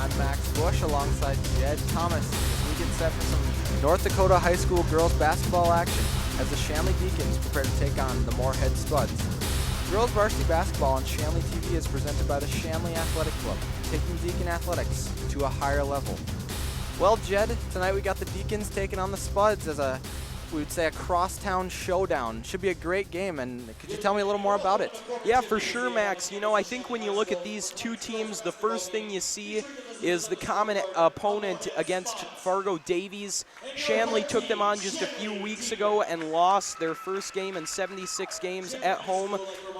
I'm Max Bush alongside Jed Thomas. We get set for some North Dakota high school girls basketball action as the Shanley Deacons prepare to take on the Moorhead Spuds. Girls varsity basketball on Shanley TV is presented by the Shanley Athletic Club, taking Deacon athletics to a higher level. Well, Jed, tonight we got the Deacons taking on the Spuds as we would say a crosstown showdown. Should be a great game, and could you tell me a little more about it? Yeah, for sure, Max. You know, I think when you look at these two teams, the first thing you see is the common opponent against Fargo Davies. Shanley took them on just a few weeks ago and lost their first game in 76 games at home,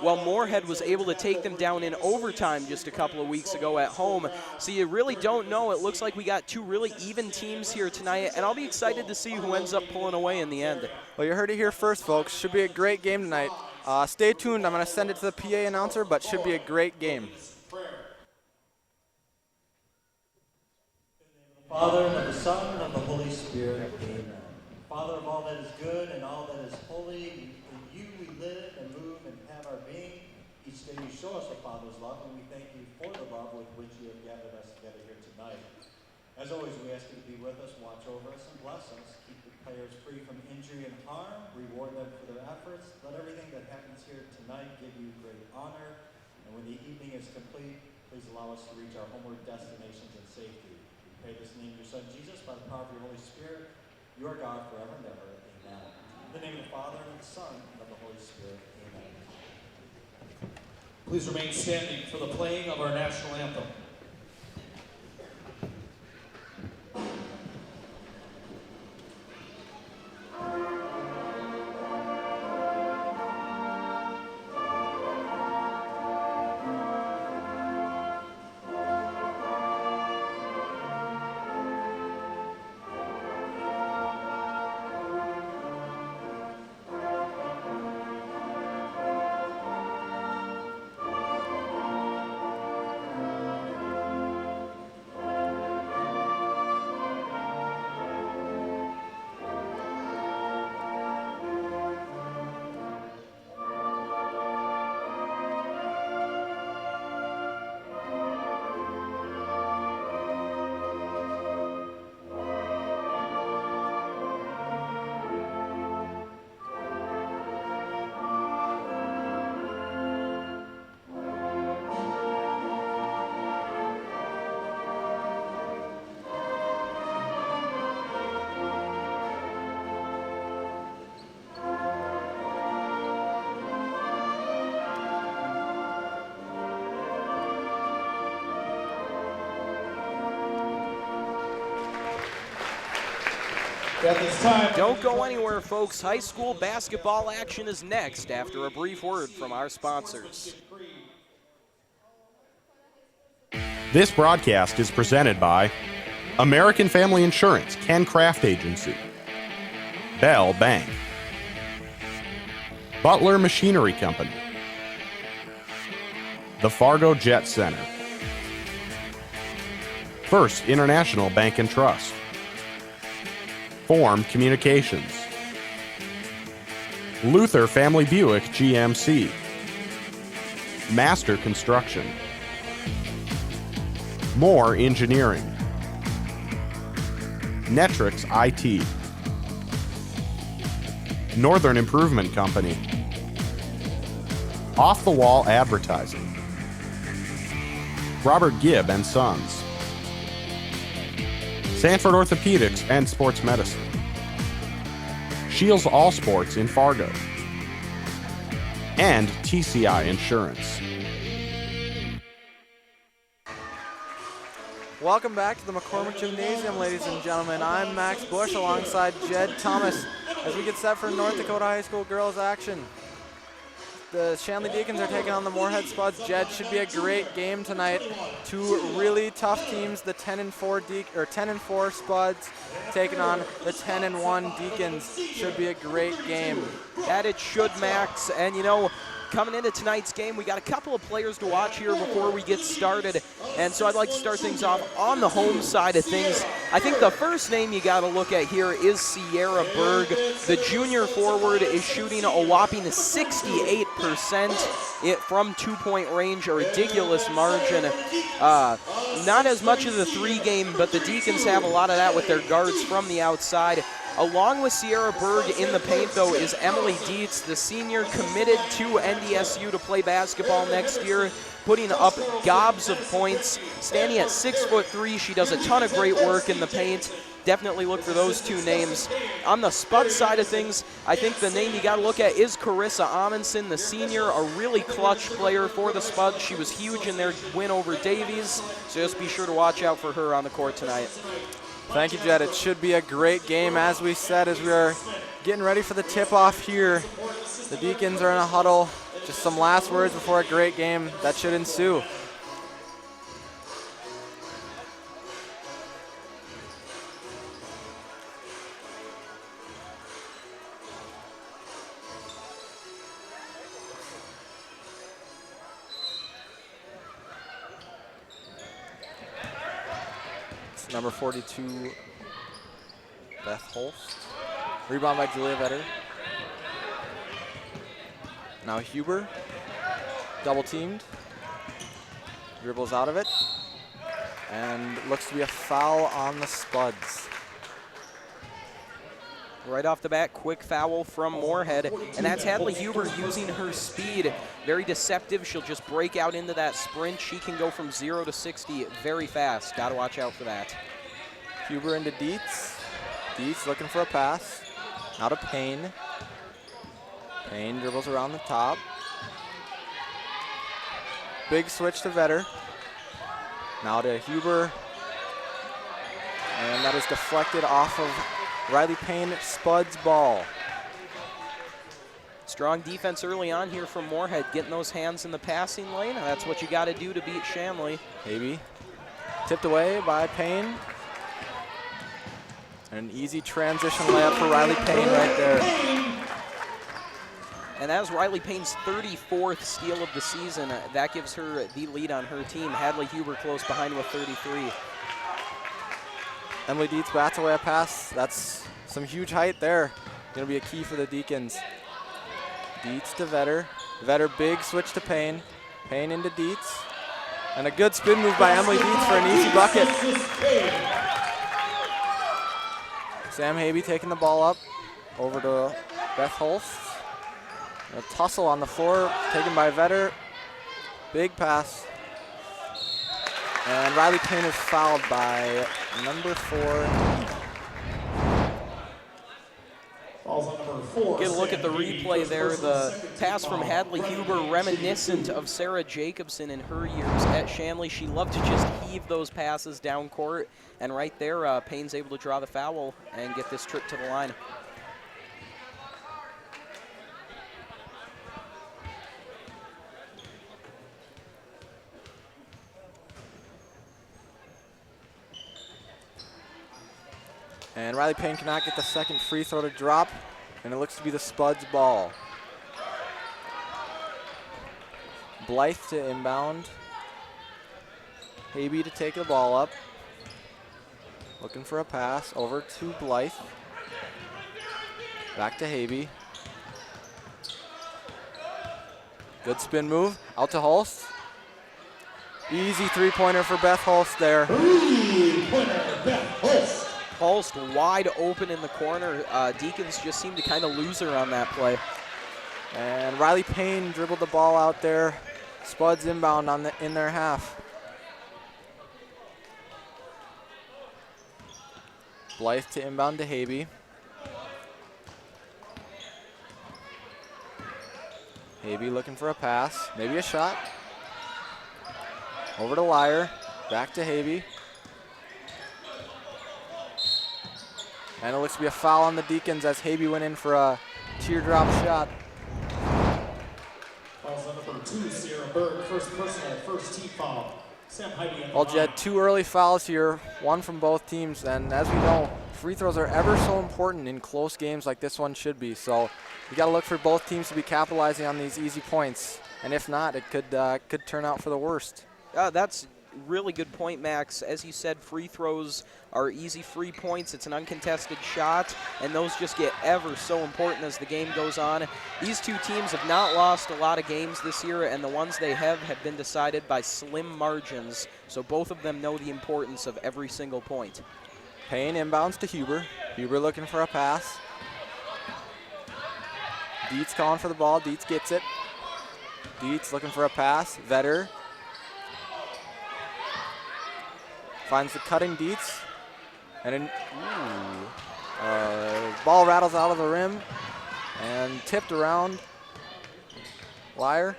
while Moorhead was able to take them down in overtime just a couple of weeks ago at home. So you really don't know. It looks like we got two really even teams here tonight, and I'll be excited to see who ends up pulling away in the end. Well, you heard it here first, folks. Should be a great game tonight. Stay tuned. I'm going to send it to the PA announcer, but should be a great game. Father, and of the Son, and of the Holy Spirit. Amen. Father of all that is good and all that is holy, in you we live and move and have our being. Each day you show us the Father's love, and we thank you for the love with which you have gathered us together here tonight. As always, we ask you to be with us, watch over us, and bless us. Keep the players free from injury and harm. Reward them for their efforts. Let everything that happens here tonight give you great honor. And when the evening is complete, please allow us to reach our homeward destinations in safety. We pray this in the name of your Son, Jesus, by the power of your Holy Spirit, you are God forever and ever. Amen. In the name of the Father, and of the Son, and of the Holy Spirit. Amen. Please remain standing for the playing of our national anthem. At this time, don't go anywhere, folks. High school basketball action is next after a brief word from our sponsors. This broadcast is presented by American Family Insurance, Ken Craft Agency, Bell Bank, Butler Machinery Company, the Fargo Jet Center, First International Bank and Trust, Form Communications, Luther Family Buick GMC, Master Construction, Moore Engineering, Netrix IT, Northern Improvement Company, Off the Wall Advertising, Robert Gibb and Sons, Sanford Orthopedics and Sports Medicine, Shields All Sports in Fargo, and TCI Insurance. Welcome back to the McCormick Gymnasium, ladies and gentlemen. I'm Max Bush alongside Jed Thomas as we get set for North Dakota High School girls action. The Shanley Deacons are taking on the Moorhead Spuds. Jed, should be a great game tonight. Two really tough teams, the 10-4 Spuds taking on the 10-1 Deacons. Should be a great game. That it should, Max. And you know, coming into tonight's game, we got a couple of players to watch here before we get started. And so I'd like to start things off on the home side of things. I think the first name you got to look at here is Sierra Berg. The junior forward is shooting a whopping 68% from two-point range, a ridiculous margin. Not as much of the three game, but the Deacons have a lot of that with their guards from the outside. Along with Sierra Berg in the paint, though, is Emily Dietz, the senior committed to NDSU to play basketball next year, putting up gobs of points. Standing at 6'3", she does a ton of great work in the paint. Definitely look for those two names. On the Spuds side of things, I think the name you got to look at is Carissa Amundsen, the senior, a really clutch player for the Spuds. She was huge in their win over Davies, so just be sure to watch out for her on the court tonight. Thank you, Jed. It should be a great game, as we said, as we are getting ready for the tip-off here. The Deacons are in a huddle. Just some last words before a great game that should ensue. Number 42, Beth Holst. Rebound by Julia Vetter. Now Huber, double teamed. Dribbles out of it. And looks to be a foul on the Spuds. Right off the bat, quick foul from Moorhead, and that's Hadley Huber using her speed. Very deceptive. She'll just break out into that sprint. She can go from 0 to 60 very fast. Got to watch out for that. Huber into Dietz. Dietz looking for a pass. Now to Payne. Payne dribbles around the top. Big switch to Vetter. Now to Huber. And that is deflected off of Riley Payne. Spuds ball. Strong defense early on here from Moorhead, getting those hands in the passing lane. That's what you got to do to beat Shanley. Maybe. Tipped away by Payne. An easy transition layup for Riley Payne right there. And that was Riley Payne's 34th steal of the season. That gives her the lead on her team. Hadley Huber close behind with 33. Emily Dietz bats away a pass. That's some huge height there. Going to be a key for the Deacons. Dietz to Vetter. Vetter, big switch to Payne. Payne into Dietz. And a good spin move by Emily Dietz for an easy bucket. Sam Habe taking the ball up over to Beth Holst. A tussle on the floor taken by Vetter. Big pass. And Riley Payne is fouled by number 4. Get a look at the replay there. The pass from Hadley Huber, reminiscent of Sarah Jacobson in her years at Shanley. She loved to just heave those passes down court. And right there, Payne's able to draw the foul and get this trip to the line. And Riley Payne cannot get the second free throw to drop, and it looks to be the Spuds ball. Blythe to inbound. Habe to take the ball up. Looking for a pass over to Blythe. Back to Habe. Good spin move. Out to Holst. Easy three-pointer for Beth Holst there. Three-pointer, Beth Holst. Holst wide open in the corner. Deacons just seemed to kind of lose her on that play. And Riley Payne dribbled the ball out there. Spuds inbound in their half. Blythe to inbound to Habe. Habe looking for a pass, maybe a shot. Over to Lyer, back to Habe. And it looks to be a foul on the Deacons as Habe went in for a teardrop shot. Fouls on number 2, Sierra Berg, first personal, first team foul. Well, Jed, 2 early fouls here, 1 from both teams, and as we know, free throws are ever so important in close games like this one should be. So you got to look for both teams to be capitalizing on these easy points, and if not, it could turn out for the worst. That's really good point, Max. As you said, free throws are easy free points. It's an uncontested shot, and those just get ever so important as the game goes on. These two teams have not lost a lot of games this year, and the ones they have been decided by slim margins, so both of them know the importance of every single point. Payne inbounds to Huber. Huber looking for a pass. Dietz calling for the ball. Dietz gets it. Dietz looking for a pass. Vetter finds the cutting Dietz. And ball rattles out of the rim and tipped around. Liar.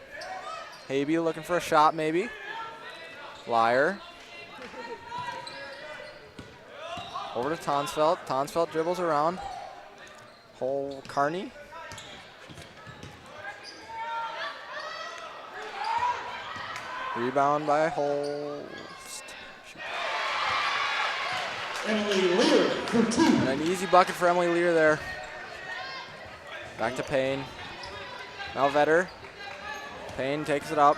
Habe looking for a shot maybe. Liar. Over to Tonsfeld. Tonsfeld dribbles around. Carney. Rebound by Holst. Emily Lear for 2. And an easy bucket for Emily Lear there. Back to Payne. Now Vetter. Payne takes it up.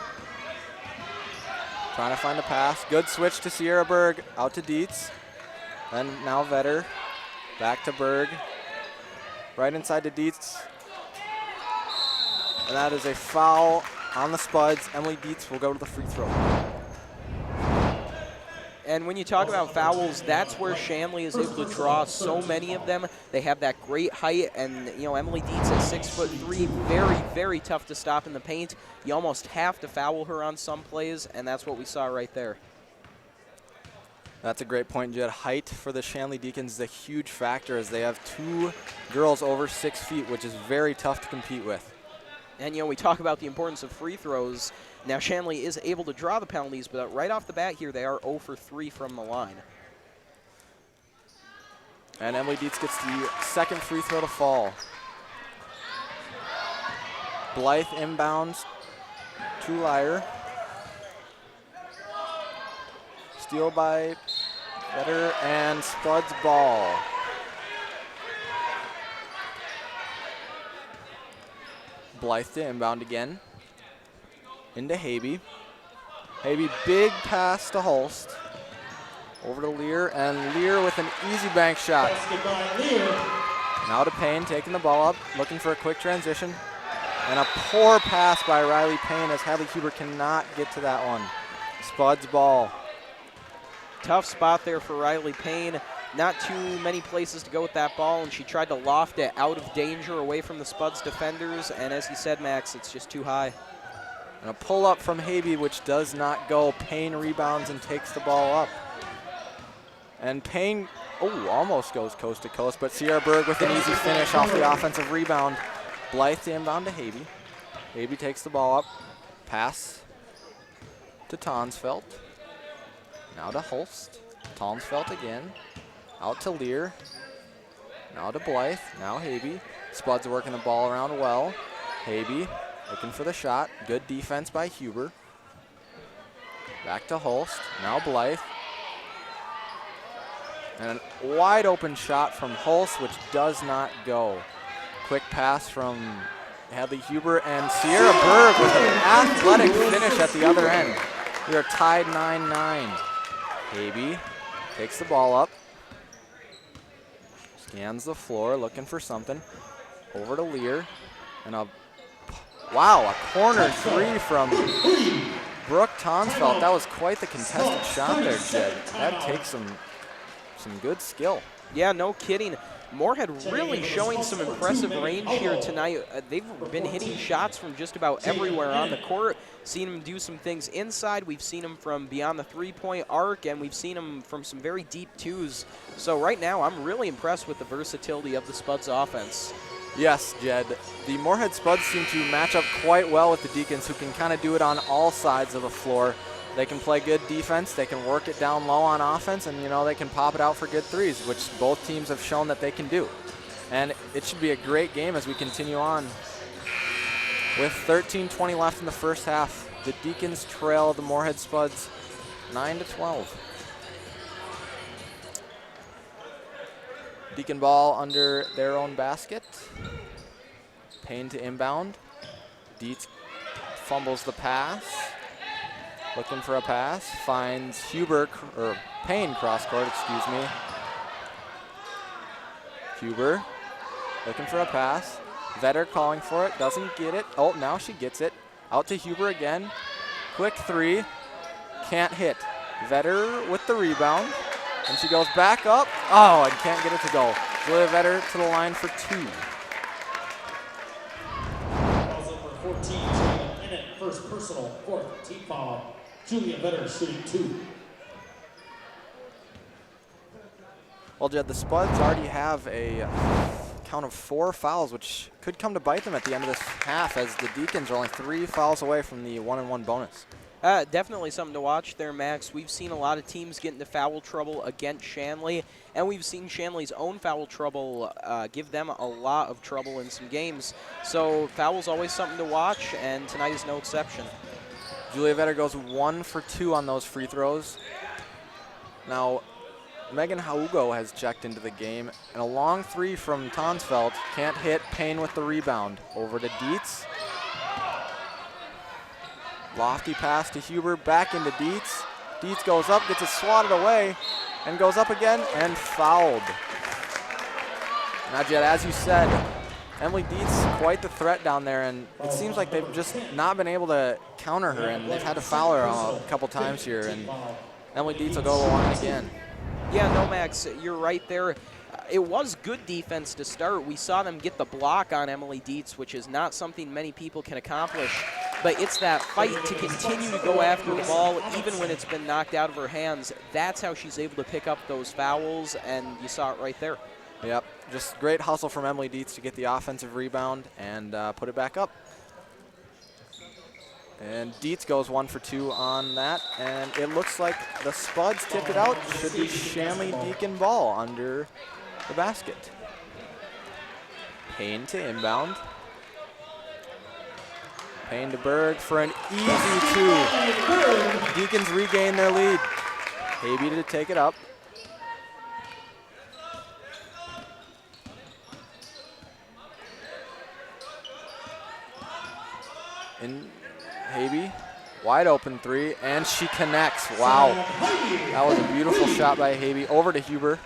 Trying to find a pass. Good switch to Sierra Berg. Out to Dietz. Then now Vetter. Back to Berg. Right inside to Dietz. And that is a foul on the Spuds. Emily Dietz will go to the free throw. And when you talk about fouls, that's where Shanley is able to draw so many of them. They have that great height, and Emily Dietz at 6'3", very, very tough to stop in the paint. You almost have to foul her on some plays, and that's what we saw right there. That's a great point, Jed. Height for the Shanley Deacons is a huge factor as they have 2 girls over 6 feet, which is very tough to compete with. And, we talk about the importance of free throws. Now, Shanley is able to draw the penalties, but right off the bat here, they are 0 for 3 from the line. And Emily Dietz gets the second free throw to fall. Blythe inbounds to Liar. Steal by Vetter and Spuds ball. Blythe to inbound again. Into Habe. Habe, big pass to Holst. Over to Lear, and Lear with an easy bank shot. Now to Payne, taking the ball up, looking for a quick transition. And a poor pass by Riley Payne as Hadley Huber cannot get to that one. Spuds ball. Tough spot there for Riley Payne. Not too many places to go with that ball, and she tried to loft it out of danger away from the Spuds defenders, and as you said, Max, it's just too high. And a pull up from Habe, which does not go. Payne rebounds and takes the ball up. And Payne, almost goes coast to coast, but Sierra Berg with an easy finish off the offensive rebound. Blythe inbound to Habe. Habe takes the ball up. Pass to Tonsfeld. Now to Holst. Tonsfeld again. Out to Lear. Now to Blythe. Now Habe. Spuds working the ball around well. Habe looking for the shot. Good defense by Huber. Back to Holst. Now Blythe. And a wide open shot from Holst, which does not go. Quick pass from Hadley Huber and Sierra Berg with an athletic finish at the other end. We are tied 9-9. Habe takes the ball up. Scans the floor, looking for something. Over to Lear. And a corner 3 from Brooke Tonsfeld. That was quite the contested shot there, Jed. That takes some good skill. Yeah, no kidding. Moorhead really showing some impressive range here tonight. They've been hitting shots from just about everywhere on the court. Seen them do some things inside. We've seen them from beyond the three-point arc, and we've seen them from some very deep twos. So right now, I'm really impressed with the versatility of the Spuds offense. Yes, Jed. The Moorhead Spuds seem to match up quite well with the Deacons, who can kind of do it on all sides of the floor. They can play good defense, they can work it down low on offense, and they can pop it out for good threes, which both teams have shown that they can do. And it should be a great game as we continue on. With 13:20 left in the first half, the Deacons trail the Moorhead Spuds 9-12. Deacon ball under their own basket. Payne to inbound. Dietz fumbles the pass. Looking for a pass. Finds Payne cross court, excuse me. Huber looking for a pass. Vetter calling for it, doesn't get it. Oh, now she gets it. Out to Huber again. Quick three. Can't hit. Vetter with the rebound. And she goes back up. Oh, and can't get it to go. Julia Vetter to the line for 2. Fouls over 14, shooting in it. First personal, 4th team foul. Julia Vetter shooting 2. Well, Jed, the Spuds already have a count of 4 fouls, which could come to bite them at the end of this half, as the Deacons are only 3 fouls away from the 1-and-1 bonus. Definitely something to watch there, Max. We've seen a lot of teams get into foul trouble against Shanley, and we've seen Shanley's own foul trouble give them a lot of trouble in some games. So foul's always something to watch, and tonight is no exception. Julia Vetter goes 1 for 2 on those free throws. Now, Megan Haugo has checked into the game, and a long 3 from Tonsfeld can't hit. Payne with the rebound. Over to Dietz. Lofty pass to Huber, back into Dietz. Dietz goes up, gets it swatted away, and goes up again, and fouled. Now, Jed, as you said, Emily Dietz, quite the threat down there, and it seems like they've just not been able to counter her, and they've had to foul her a couple times here, and Emily Dietz will go to the line again. Yeah, no, Max, you're right there. It was good defense to start. We saw them get the block on Emily Dietz, which is not something many people can accomplish. But it's that fight to continue to go after the ball, even when it's been knocked out of her hands. That's how she's able to pick up those fouls, and you saw it right there. Yep, just great hustle from Emily Dietz to get the offensive rebound and put it back up. And Dietz goes 1 for 2 on that, and it looks like the Spuds tipped it out. Should be Shanley Deacon ball under the basket. Payne to inbound. Payne to Berg for an easy 2. Deacons regain their lead. Habe to take it up. And Habe, wide open 3, and she connects. Wow. That was a beautiful shot by Habe. Over to Huber.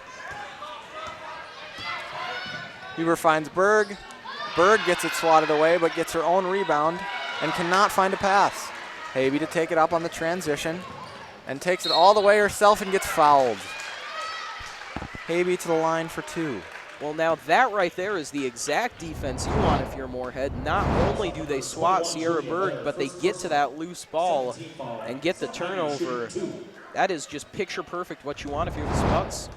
Huber finds Berg. Berg gets it swatted away, but gets her own rebound and cannot find a pass. Habe to take it up on the transition and takes it all the way herself and gets fouled. Habe to the line for 2. Well, now that right there is the exact defense you want if you're Moorhead. Not only do they swat Sierra Berg, but they get to that loose ball and get the turnover. That is just picture perfect what you want if you're the Spuds.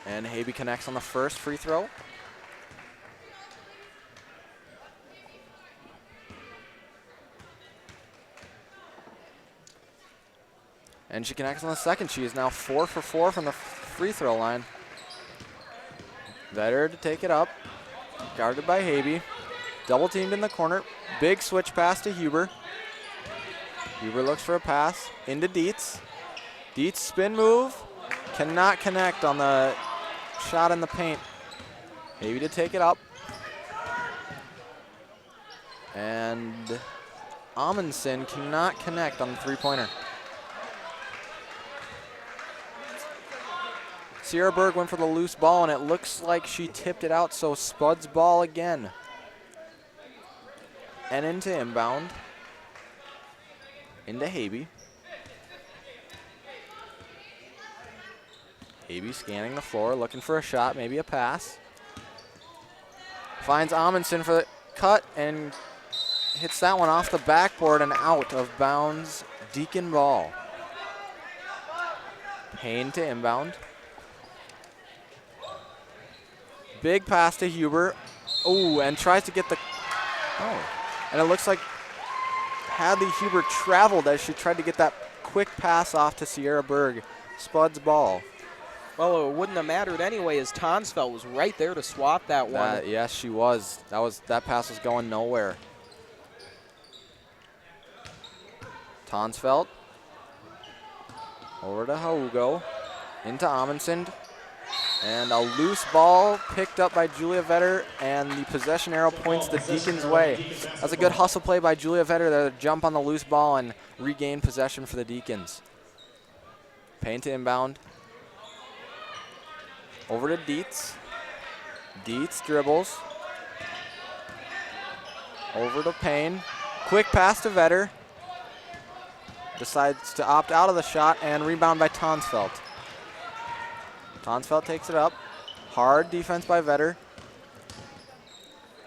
And Habe connects on the first free throw. And she connects on the second. She is now 4 for 4 from the free throw line. Vetter to take it up. Guarded by Habe. Double teamed in the corner. Big switch pass to Huber. Huber looks for a pass into Dietz. Dietz spin move. Cannot connect on the shot in the paint. Habe to take it up. And Amundsen cannot connect on the three-pointer. Sierra Berg went for the loose ball, and it looks like she tipped it out, so Spuds ball again. And into inbound. Into Habe. Habe scanning the floor, looking for a shot, maybe a pass. Finds Amundsen for the cut and hits that one off the backboard and out of bounds. Deacon ball. Payne to inbound. Big pass to Huber. Oh, and tries to get the... Oh. And it looks like Hadley Huber traveled as she tried to get that quick pass off to Sierra Berg. Spuds ball. Well, it wouldn't have mattered anyway, as Tonsfeld was right there to swat that one. Yes, she was. That pass was going nowhere. Tonsfeld. Over to Haugo. Into Amundsen. And a loose ball picked up by Julia Vetter, and the possession arrow points the Deacons' way. That's a good hustle play by Julia Vetter there to jump on the loose ball and regain possession for the Deacons. Payne to inbound. Over to Dietz. Dietz dribbles. Over to Payne. Quick pass to Vetter. Decides to opt out of the shot, and rebound by Tonsfeld. Tonsfeld takes it up. Hard defense by Vetter.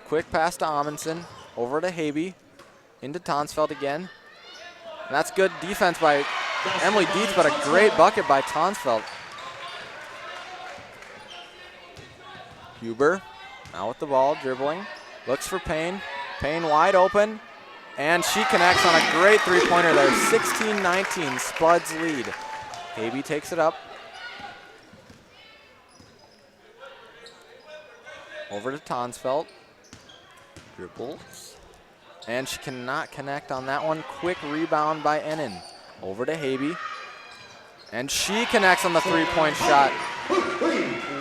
Quick pass to Amundsen. Over to Habe. Into Tonsfeld again. And that's good defense by Emily Dietz, but a great bucket by Tonsfeld. Huber now with the ball, dribbling. Looks for Payne. Payne wide open. And she connects on a great three-pointer there. 16-19, Spuds lead. Habe takes it up. Over to Tonsfeld. Dribbles. And she cannot connect on that one. Quick rebound by Ennen. Over to Habe. And she connects on the three-point shot.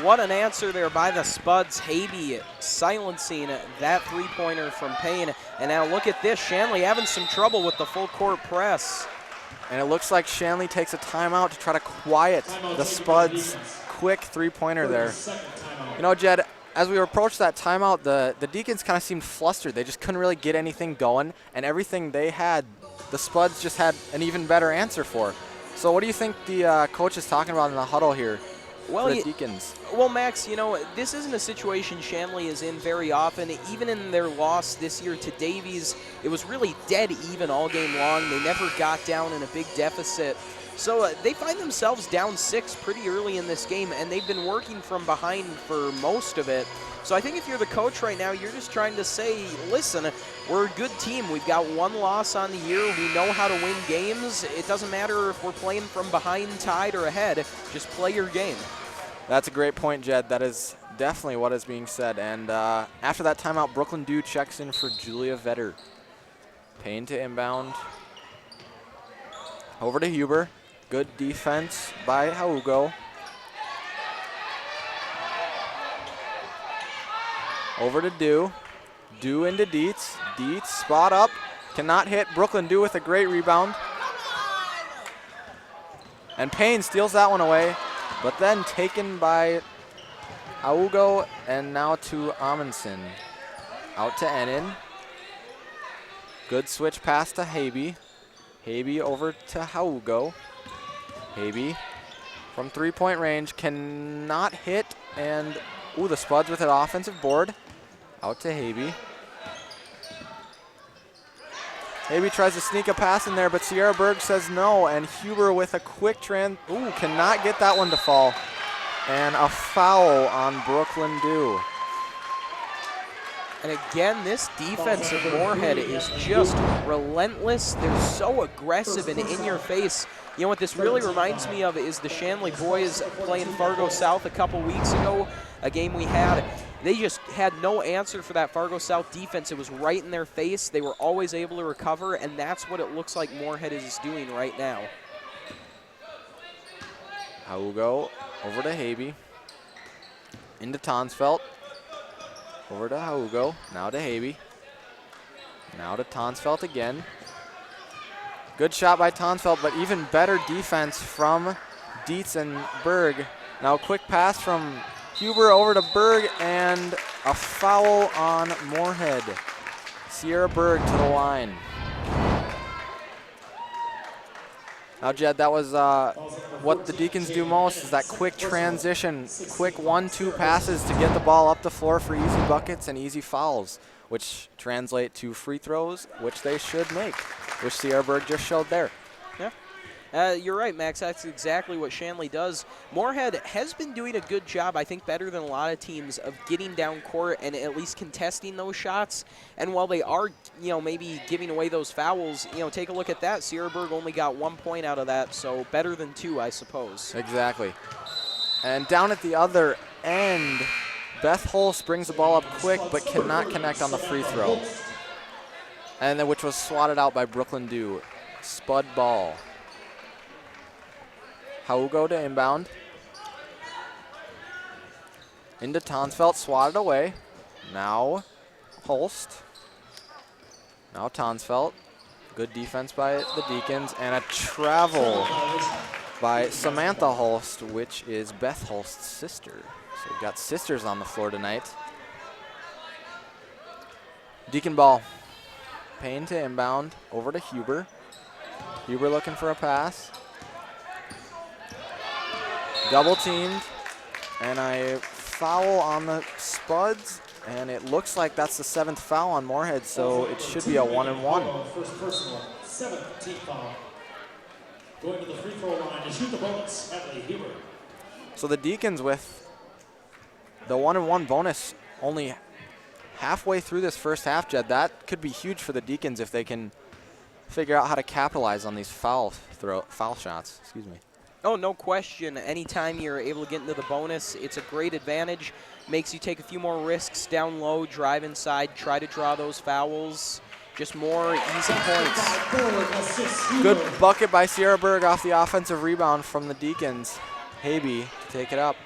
What an answer there by the Spuds. Habe silencing that three-pointer from Payne. And now look at this. Shanley having some trouble with the full-court press. And it looks like Shanley takes a timeout to try to quiet the Spuds' quick three-pointer there. You know, Jed, as we approached that timeout, the Deacons kind of seemed flustered. They just couldn't really get anything going, and everything they had, the Spuds just had an even better answer for. So what do you think the coach is talking about in the huddle here for the Deacons? Well, Max, you know, this isn't a situation Shanley is in very often. Even in their loss this year to Davies, it was really dead even all game long. They never got down in a big deficit. So they find themselves down 6 pretty early in this game, and they've been working from behind for most of it. So I think if you're the coach right now, you're just trying to say, listen, we're a good team. We've got 1 loss on the year. We know how to win games. It doesn't matter if we're playing from behind, tied, or ahead. Just play your game. That's a great point, Jed. That is definitely what is being said. And after that timeout, Brooklyn Dew checks in for Julia Vetter. Payne to inbound. Over to Huber. Good defense by Haugo. Over to Dew. Dew into Dietz. Dietz spot up. Cannot hit. Brooklyn Dew with a great rebound. And Payne steals that one away. But then taken by Haugo, and now to Amundsen. Out to Ennen. Good switch pass to Habe. Habe over to Haugo. Habe from three-point range cannot hit, and the Spuds with an offensive board. Out to Habe. Habe tries to sneak a pass in there, but Sierra Berg says no, and Huber with a quick cannot get that one to fall. And a foul on Brooklyn Dew. And again, this defense of Moorhead is just relentless. They're so aggressive and in your face. You know what this really reminds me of is the Shanley boys playing Fargo South a couple weeks ago, a game we had. They just had no answer for that Fargo South defense. It was right in their face. They were always able to recover, and that's what it looks like Moorhead is doing right now. Haugo over to Habe. Into Tonsfeld. Over to Haugo. Now to Habe. Now to Tonsfeld again. Good shot by Tonsfeld, but even better defense from Dietz and Berg. Now quick pass from Huber over to Berg, and a foul on Moorhead. Sierra Berg to the line. Now, Jed, that was what the Deacons do most, is that quick transition, quick 1-2 passes to get the ball up the floor for easy buckets and easy fouls, which translate to free throws, which they should make, which Sierra Berg just showed there. Yeah. You're right, Max. That's exactly what Shanley does. Moorhead has been doing a good job, I think better than a lot of teams, of getting down court and at least contesting those shots. And while they are, maybe giving away those fouls, take a look at that. Sierra Berg only got 1 point out of that, so better than 2, I suppose. Exactly. And down at the other end, Beth Hull springs the ball up quick but cannot connect on the free throw. And then which was swatted out by Brooklyn Dew. Spud ball. Haugo to inbound. Into Tonsfeld, swatted away. Now Holst. Now Tonsfeld. Good defense by the Deacons, and a travel by Samantha Holst, which is Beth Holst's sister. So we've got sisters on the floor tonight. Deacon ball. Payne to inbound, over to Huber. Huber looking for a pass. Double teamed, and a foul on the Spuds, and it looks like that's the 7th foul on Moorhead, so it should be a 1-and-1. First personal, 7th team foul. Going to the free throw line to shoot the bonus, Hadley Huber. So the Deacons with the 1-and-1 bonus only halfway through this first half, Jed. That could be huge for the Deacons if they can figure out how to capitalize on these foul shots. Excuse me. Oh, no question. Anytime you're able to get into the bonus, it's a great advantage. Makes you take a few more risks down low, drive inside, try to draw those fouls. Just more easy points. Good bucket by Sierra Berg off the offensive rebound from the Deacons. Habe to take it up.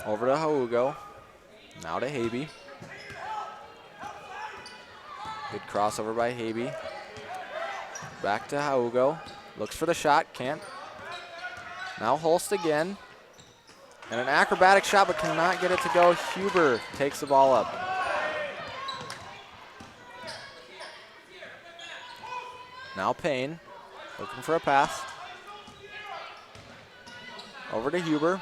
Over to Haugo. Now to Habe. Good crossover by Habe. Back to Haugo. Looks for the shot, can't. Now Holst again. And an acrobatic shot, but cannot get it to go. Huber takes the ball up. Now Payne, looking for a pass. Over to Huber.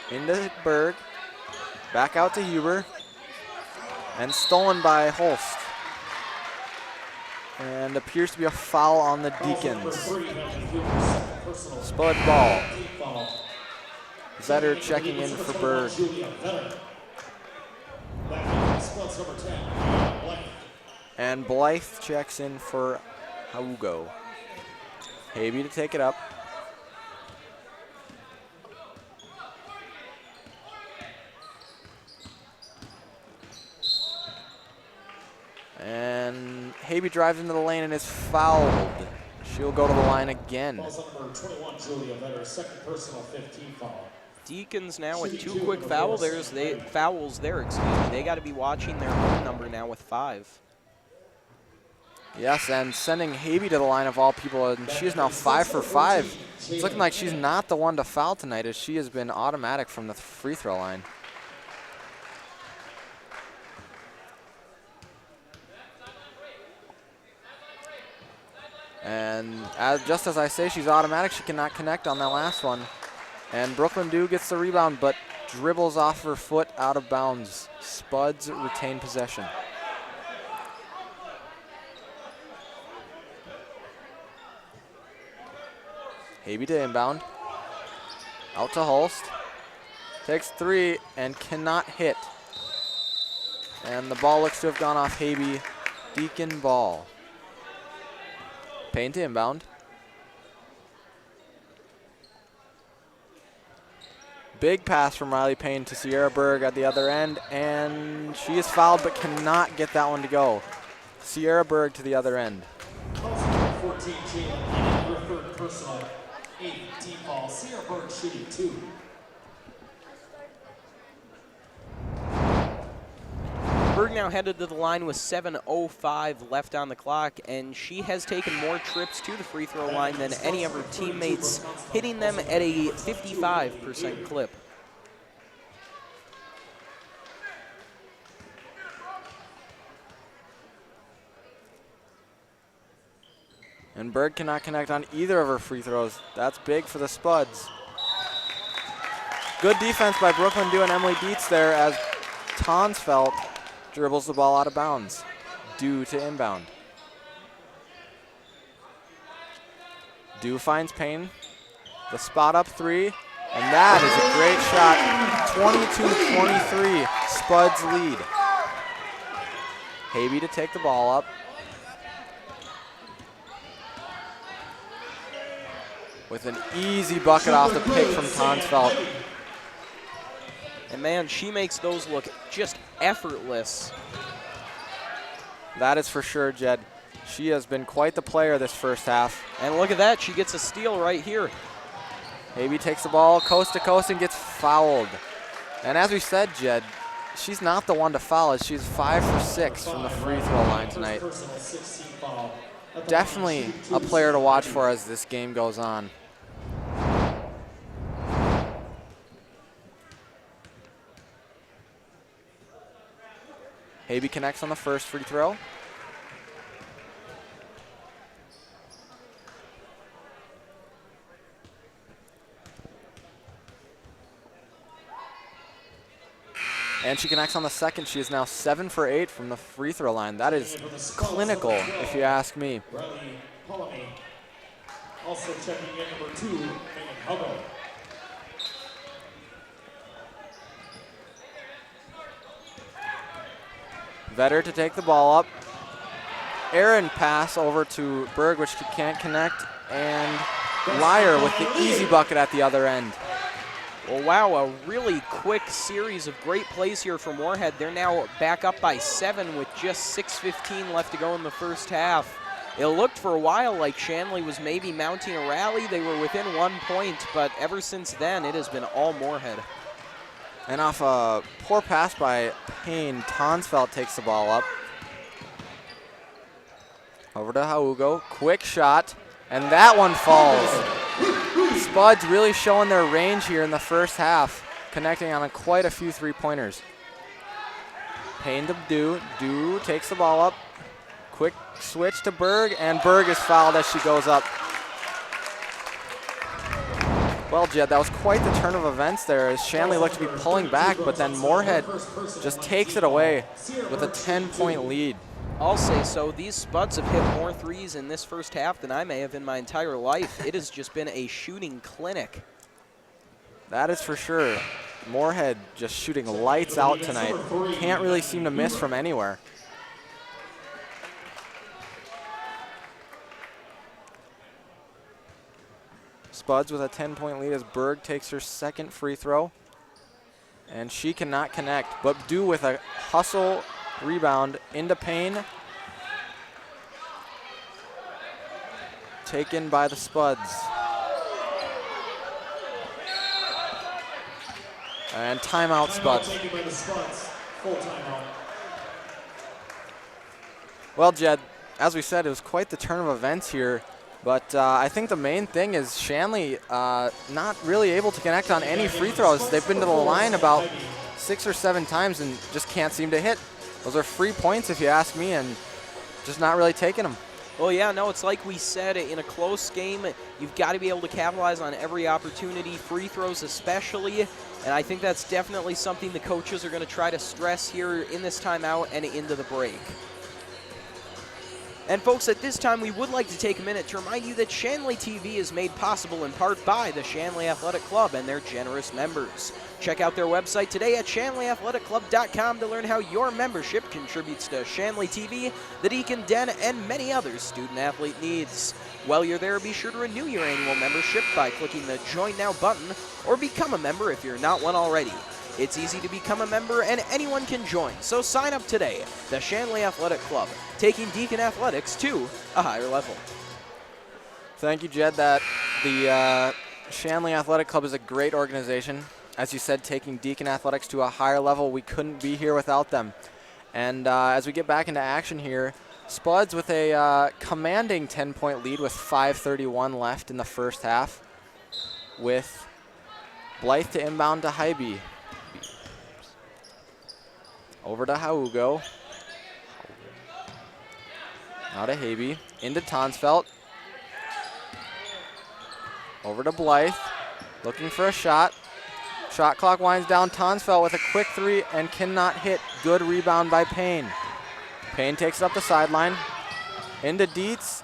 Into Berg. Back out to Huber. And stolen by Holst. And appears to be a foul on the Deacons. Spud ball. Vetter checking in for Berg. And Blythe checks in for Haugo. Habe to take it up. And Habe drives into the lane and is fouled. She'll go to the line again. Number 21, Julia Vetter, second personal, 15 foul. Deacons now with 2 quick fouls there. They got to be watching their own number now with 5. Yes, and sending Habe to the line of all people, and she is now 5 for 5. It's looking like she's not the one to foul tonight, as she has been automatic from the free throw line. And just as I say she's automatic, she cannot connect on that last one. And Brooklyn Dew gets the rebound, but dribbles off her foot out of bounds. Spuds retain possession. Habe to inbound. Out to Holst. Takes 3 and cannot hit. And the ball looks to have gone off Habe. Deacon ball. Payne to inbound. Big pass from Riley Payne to Sierra Berg at the other end, and she is fouled but cannot get that one to go. Sierra Berg to the other end. 14 team, her third personal, 8 team foul. Sierra Berg shooting 2. Berg now headed to the line with 7:05 left on the clock, and she has taken more trips to the free throw line than any of her teammates, hitting them at a 55% clip. And Berg cannot connect on either of her free throws. That's big for the Spuds. Good defense by Brooklyn Dew and Emily Dietz there as Tonsfeld dribbles the ball out of bounds. Dew to inbound. Dew finds Payne. The spot up 3, and that is a great shot. 22-23, Spuds lead. Habe to take the ball up. With an easy bucket off the pick from Tonsfeld. And man, she makes those look just effortless. That is for sure, Jed. She has been quite the player this first half. And look at that, she gets a steal right here. Habe takes the ball coast to coast and gets fouled. And as we said, Jed, she's not the one to foul. She's 5 for 6 from the free throw line tonight. Definitely a player to watch for as this game goes on. Habe connects on the first free throw. And she connects on the second. She is now 7 for 8 from the free throw line. That is clinical, if you ask me. Also checking in number 2, Megan Hubble. Vetter to take the ball up. Aaron pass over to Berg, which she can't connect. And Lyer with the easy bucket at the other end. Well, wow, a really quick series of great plays here from Moorhead. They're now back up by 7 with just 6:15 left to go in the first half. It looked for a while like Shanley was maybe mounting a rally. They were within 1 point, but ever since then, it has been all Moorhead. And off a poor pass by Payne, Tonsfeld takes the ball up. Over to Haugo, quick shot, and that one falls. Spuds really showing their range here in the first half, connecting on quite a few three-pointers. Payne to Du takes the ball up. Quick switch to Berg, and Berg is fouled as she goes up. Well, Jed, that was quite the turn of events there as Shanley looked to be pulling back, but then Moorhead just takes it away with a 10-point lead. I'll say so. These Spuds have hit more threes in this first half than I may have in my entire life. It has just been a shooting clinic. That is for sure. Moorhead just shooting lights out tonight. Can't really seem to miss from anywhere. Spuds with a 10-point lead as Berg takes her second free throw. And she cannot connect, but Du with a hustle rebound into Payne. Taken by the Spuds. And timeout Spuds. Full timeout. Well, Jed, as we said, it was quite the turn of events here. But I think the main thing is Shanley not really able to connect on any free throws. They've been to the line about 6 or 7 times and just can't seem to hit. Those are free points if you ask me, and just not really taking them. Well, yeah, no, it's like we said, in a close game, you've got to be able to capitalize on every opportunity, free throws especially, and I think that's definitely something the coaches are going to try to stress here in this timeout and into the break. And folks, at this time, we would like to take a minute to remind you that Shanley TV is made possible in part by the Shanley Athletic Club and their generous members. Check out their website today at ShanleyAthleticClub.com to learn how your membership contributes to Shanley TV, the Deacon Den, and many other student-athlete needs. While you're there, be sure to renew your annual membership by clicking the Join Now button or become a member if you're not one already. It's easy to become a member and anyone can join, so sign up today. The Shanley Athletic Club, taking Deacon athletics to a higher level. Thank you, Jed. That the Shanley Athletic Club is a great organization. As you said, taking Deacon athletics to a higher level. We couldn't be here without them. And as we get back into action here, Spuds with a commanding 10-point lead with 5:31 left in the first half, with Blythe to inbound to Hybe. Over to Haugo. Now to Habe. Into Tonsfeld. Over to Blythe. Looking for a shot. Shot clock winds down. Tonsfeld with a quick three and cannot hit. Good rebound by Payne. Payne takes it up the sideline. Into Dietz.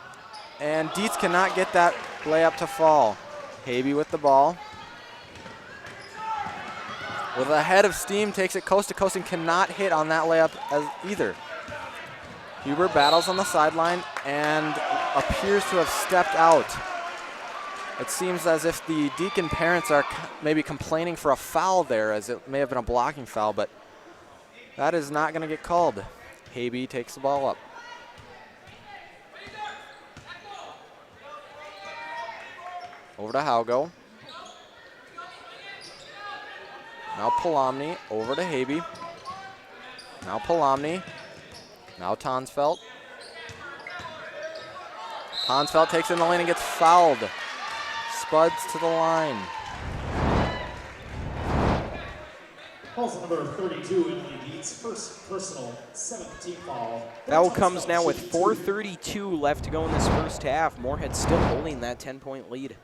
And Dietz cannot get that layup to fall. Habe with the ball. With a head of steam, takes it coast to coast and cannot hit on that layup as either. Huber battles on the sideline and appears to have stepped out. It seems as if the Deacon parents are maybe complaining for a foul there, as it may have been a blocking foul, but that is not going to get called. Habe takes the ball up. Over to Haugo. Now Palomni over to Habe. Now Palomni. Now Tonsfeld. Tonsfeld takes it in the lane and gets fouled. Spuds to the line. Also number 32, Emily Dietz, first personal, 7th team foul. Foul comes now with 4:32 left to go in this first half. Moorhead still holding that 10-point lead.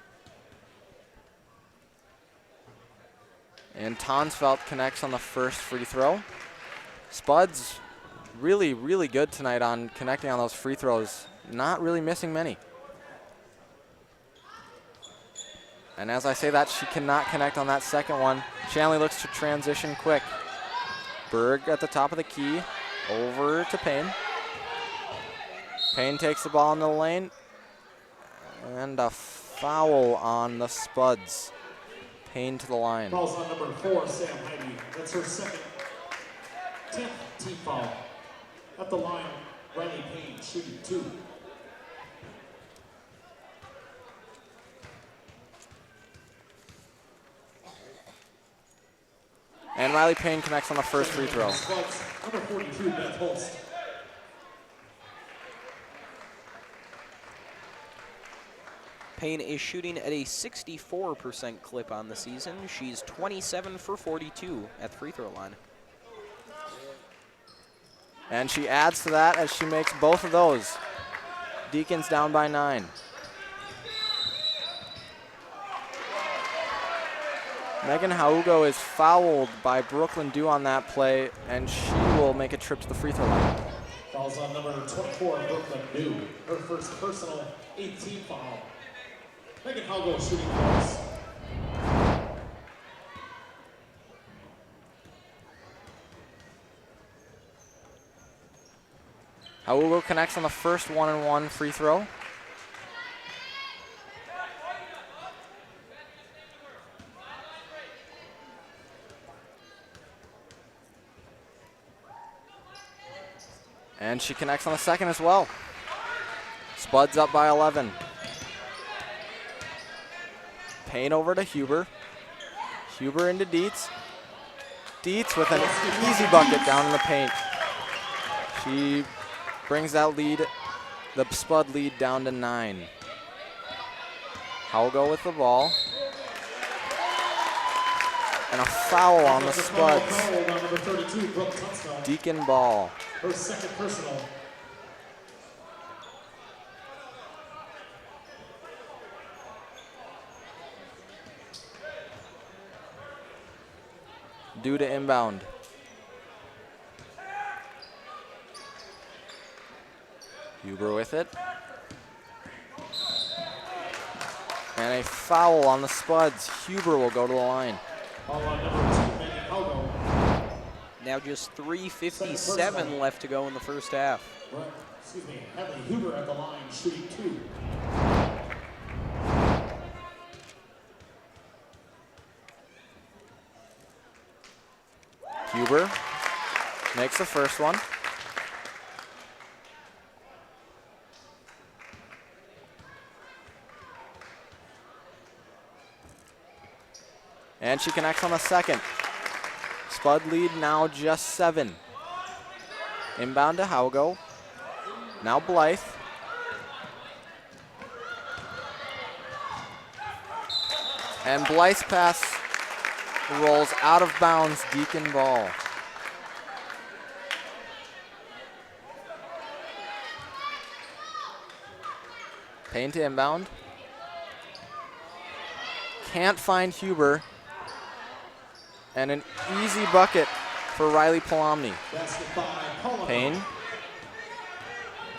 And Tonsfeld connects on the first free throw. Spuds really, really good tonight on connecting on those free throws. Not really missing many. And as I say that, she cannot connect on that second one. Shanley looks to transition quick. Berg at the top of the key. Over to Payne. Payne takes the ball in the lane. And a foul on the Spuds. Payne to the line. Fouls on number 4, Sam Heidi. That's her second, 10th team foul. At the line, Riley Payne shooting 2. And Riley Payne connects on the first free throw. Spuds, number 42, Beth Holst. Payne is shooting at a 64% clip on the season. She's 27 for 42 at the free throw line. And she adds to that as she makes both of those. Deacons down by 9. Megan Haugo is fouled by Brooklyn Dew on that play, and she will make a trip to the free throw line. Fouls on number 24, Brooklyn Dew. Her first personal, 8th team foul. Megan Haugo shooting close. Haugo connects on the first 1-and-1 free throw. And she connects on the second as well. Spuds up by 11. Payne over to Huber. Huber into Dietz. Dietz with an easy bucket down in the paint. She brings that lead, the Spud lead, down to 9. Haugo with the ball. And a foul on the Spuds. Deacon ball. Her second personal. Due to inbound. Huber with it. And a foul on the Spuds. Huber will go to the line. Foul on number 2, Megan Haugo. Now just 3:57 left to go in the first half. Right. Excuse me, Hadley Huber at the line shooting 2. Huber makes the first one. And she connects on the second. Spud lead now just 7. Inbound to Haugo. Now Blythe. And Blythe's pass rolls out of bounds. Deacon ball. Payne to inbound. Can't find Huber. And an easy bucket for Riley Palomni. Payne.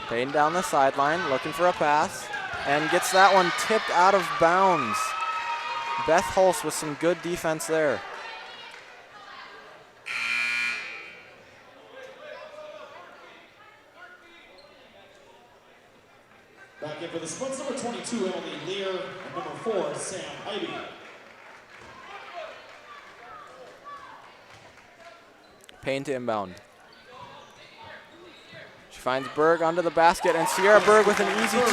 Payne down the sideline, looking for a pass. And gets that one tipped out of bounds. Beth Holst with some good defense there. Back in for the Spuds, number 22, Emily Lear, and number 4, Sam Ivey. Payne to inbound. She finds Berg under the basket, and Sierra Berg with an easy 2.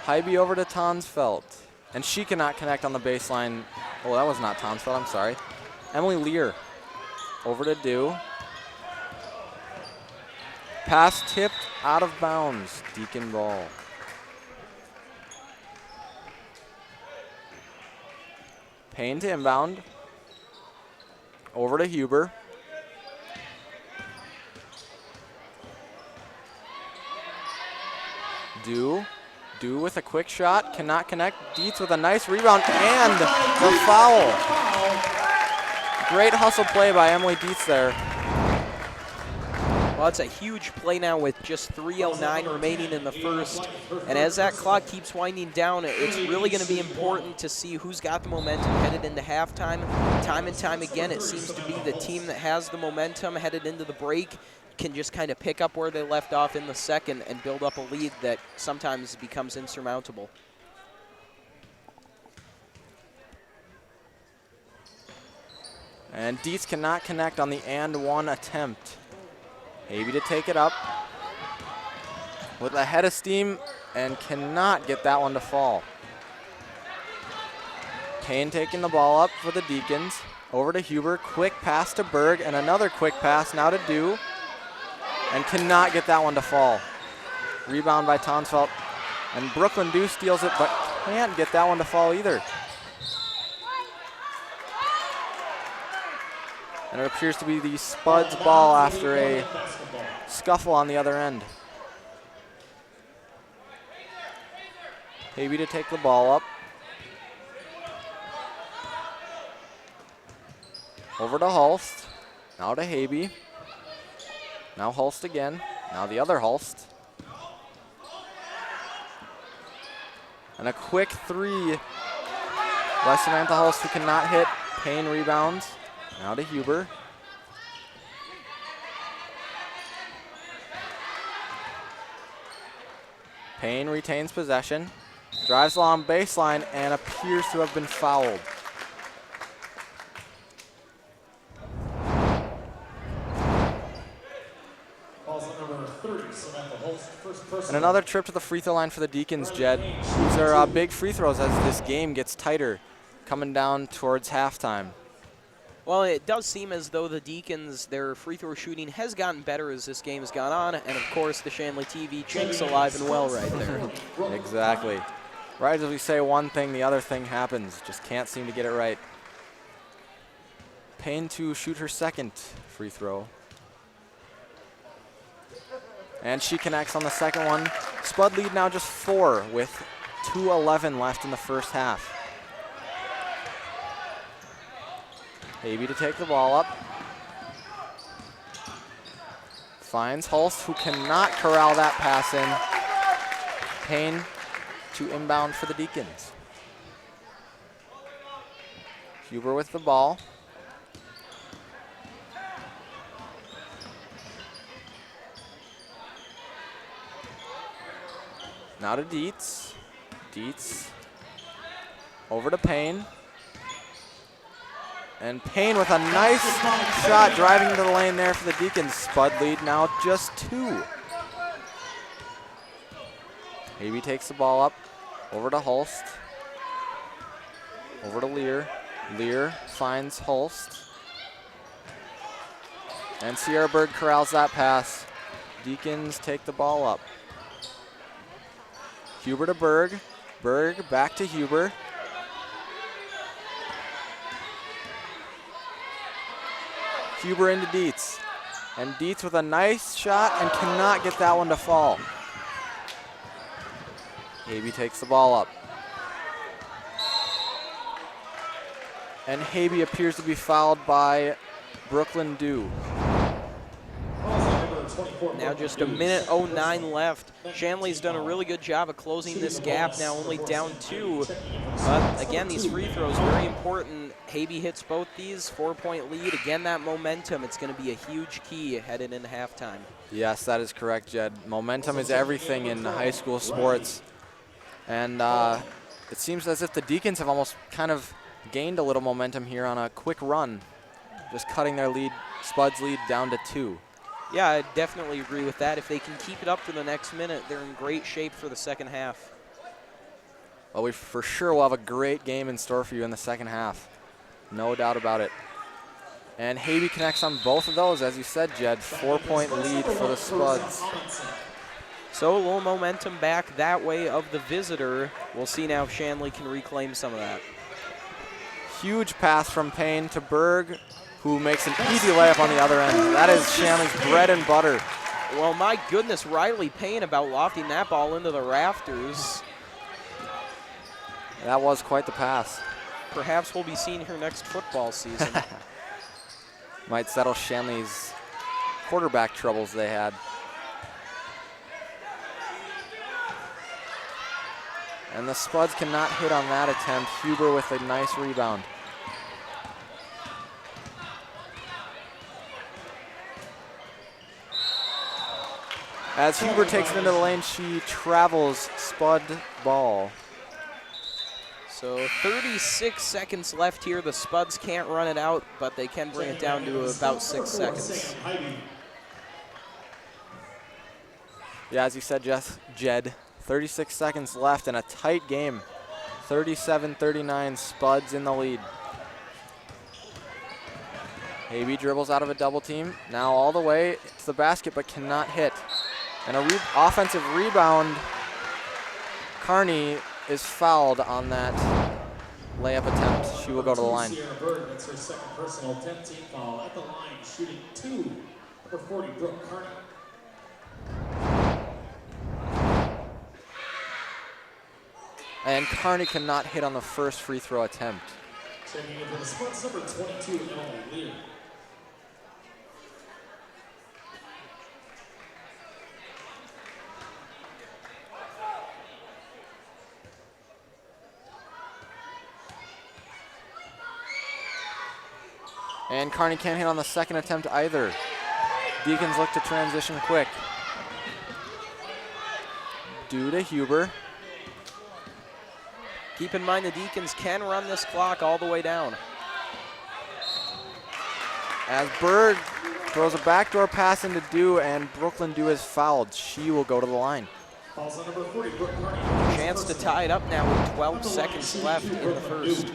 Hybe over to Tonsfeld, and she cannot connect on the baseline. Oh, that was not Tonsfeld, I'm sorry. Emily Lear over to Dew. Pass tipped out of bounds, Deacon ball. Payne to inbound. Over to Huber. Dew with a quick shot, cannot connect. Dietz with a nice rebound and the foul. Great hustle play by Emily Dietz there. Well, it's a huge play now with just 3:09 remaining in the first. And as that clock keeps winding down, it's really going to be important to see who's got the momentum headed into halftime. Time and time again, it seems to be the team that has the momentum headed into the break can just kind of pick up where they left off in the second and build up a lead that sometimes becomes insurmountable. And Dietz cannot connect on the and one attempt. Hybe to take it up with a head of steam and cannot get that one to fall. Payne taking the ball up for the Deacons. Over to Huber, quick pass to Berg, and another quick pass now to Dew, and cannot get that one to fall. Rebound by Tonsfeld, and Brooklyn Dew steals it, but can't get that one to fall either. And it appears to be the Spuds ball after a scuffle on the other end. Hybe to take the ball up. Over to Hulst. Now to Hybe. Now Hulst again. Now the other Hulst. And a quick 3 by Samantha Hulst, who cannot hit. Payne rebounds. Now to Huber. Payne retains possession. Drives along baseline and appears to have been fouled. And another trip to the free throw line for the Deacons, Jed. These are big free throws as this game gets tighter, coming down towards halftime. Well, it does seem as though the Deacons, their free throw shooting has gotten better as this game has gone on, and of course the Shanley TV chink's alive and well right there. Exactly. Right as we say one thing, the other thing happens. Just can't seem to get it right. Payne to shoot her second free throw. And she connects on the second one. Spud lead now just 4 with 2:11 left in the first half. Hybe to take the ball up. Finds Hulst, who cannot corral that pass in. Payne to inbound for the Deacons. Huber with the ball. Now to Dietz. Dietz over to Payne. And Payne with a nice shot driving into the lane there for the Deacons. Spud lead now just 2. Hybe takes the ball up. Over to Hulst. Over to Lear. Lear finds Hulst. And Sierra Berg corrals that pass. Deacons take the ball up. Huber to Berg. Berg back to Huber. Huber into Dietz. And Dietz with a nice shot and cannot get that one to fall. Hybe takes the ball up. And Hybe appears to be fouled by Brooklyn Dew. Now just a minute 09 left. Shanley's done a really good job of closing this gap, now only down 2. But again, these free throws, very important. Habe hits both these, 4-point lead. Again, that momentum, it's going to be a huge key headed into halftime. Yes, that is correct, Jed. Momentum is everything in high school sports. And it seems as if the Deacons have almost kind of gained a little momentum here on a quick run, just cutting their lead, Spuds' lead, down to 2. Yeah, I definitely agree with that. If they can keep it up for the next minute, they're in great shape for the second half. Well, we for sure will have a great game in store for you in the second half. No doubt about it. And Habe connects on both of those, as you said, Jed. 4-point lead for the Spuds. So a little momentum back that way of the visitor. We'll see now if Shanley can reclaim some of that. Huge pass from Payne to Berg, who makes an easy layup on the other end. That is Shanley's bread and butter. Well, my goodness, Riley Payne about lofting that ball into the rafters. That was quite the pass. Perhaps we'll be seeing her next football season. Might settle Shanley's quarterback troubles they had. And the Spuds cannot hit on that attempt. Huber with a nice rebound. As Huber takes it into the lane, she travels Spud ball. So 36 seconds left here. The Spuds can't run it out, but they can bring it down to about 6 seconds. Yeah, as you said, Jed, 36 seconds left in a tight game. 37-39, Spuds in the lead. Habe dribbles out of a double team. Now all the way to the basket, but cannot hit. And a offensive rebound. Carney is fouled on that layup attempt. She will go to the line. That's her second personal 10-team foul at the line, shooting 2. Number 40, Brooke Carney. And Carney cannot hit on the first free throw attempt. Checking into the Spuds, number 22, Emily Lear. And Carney can't hit on the second attempt either. Deacons look to transition quick. Due to Huber. Keep in mind the Deacons can run this clock all the way down. As Berg throws a backdoor pass into Dew, and Brooklyn Dew is fouled. She will go to the line. Chance to tie it up now with 12 seconds left in the first.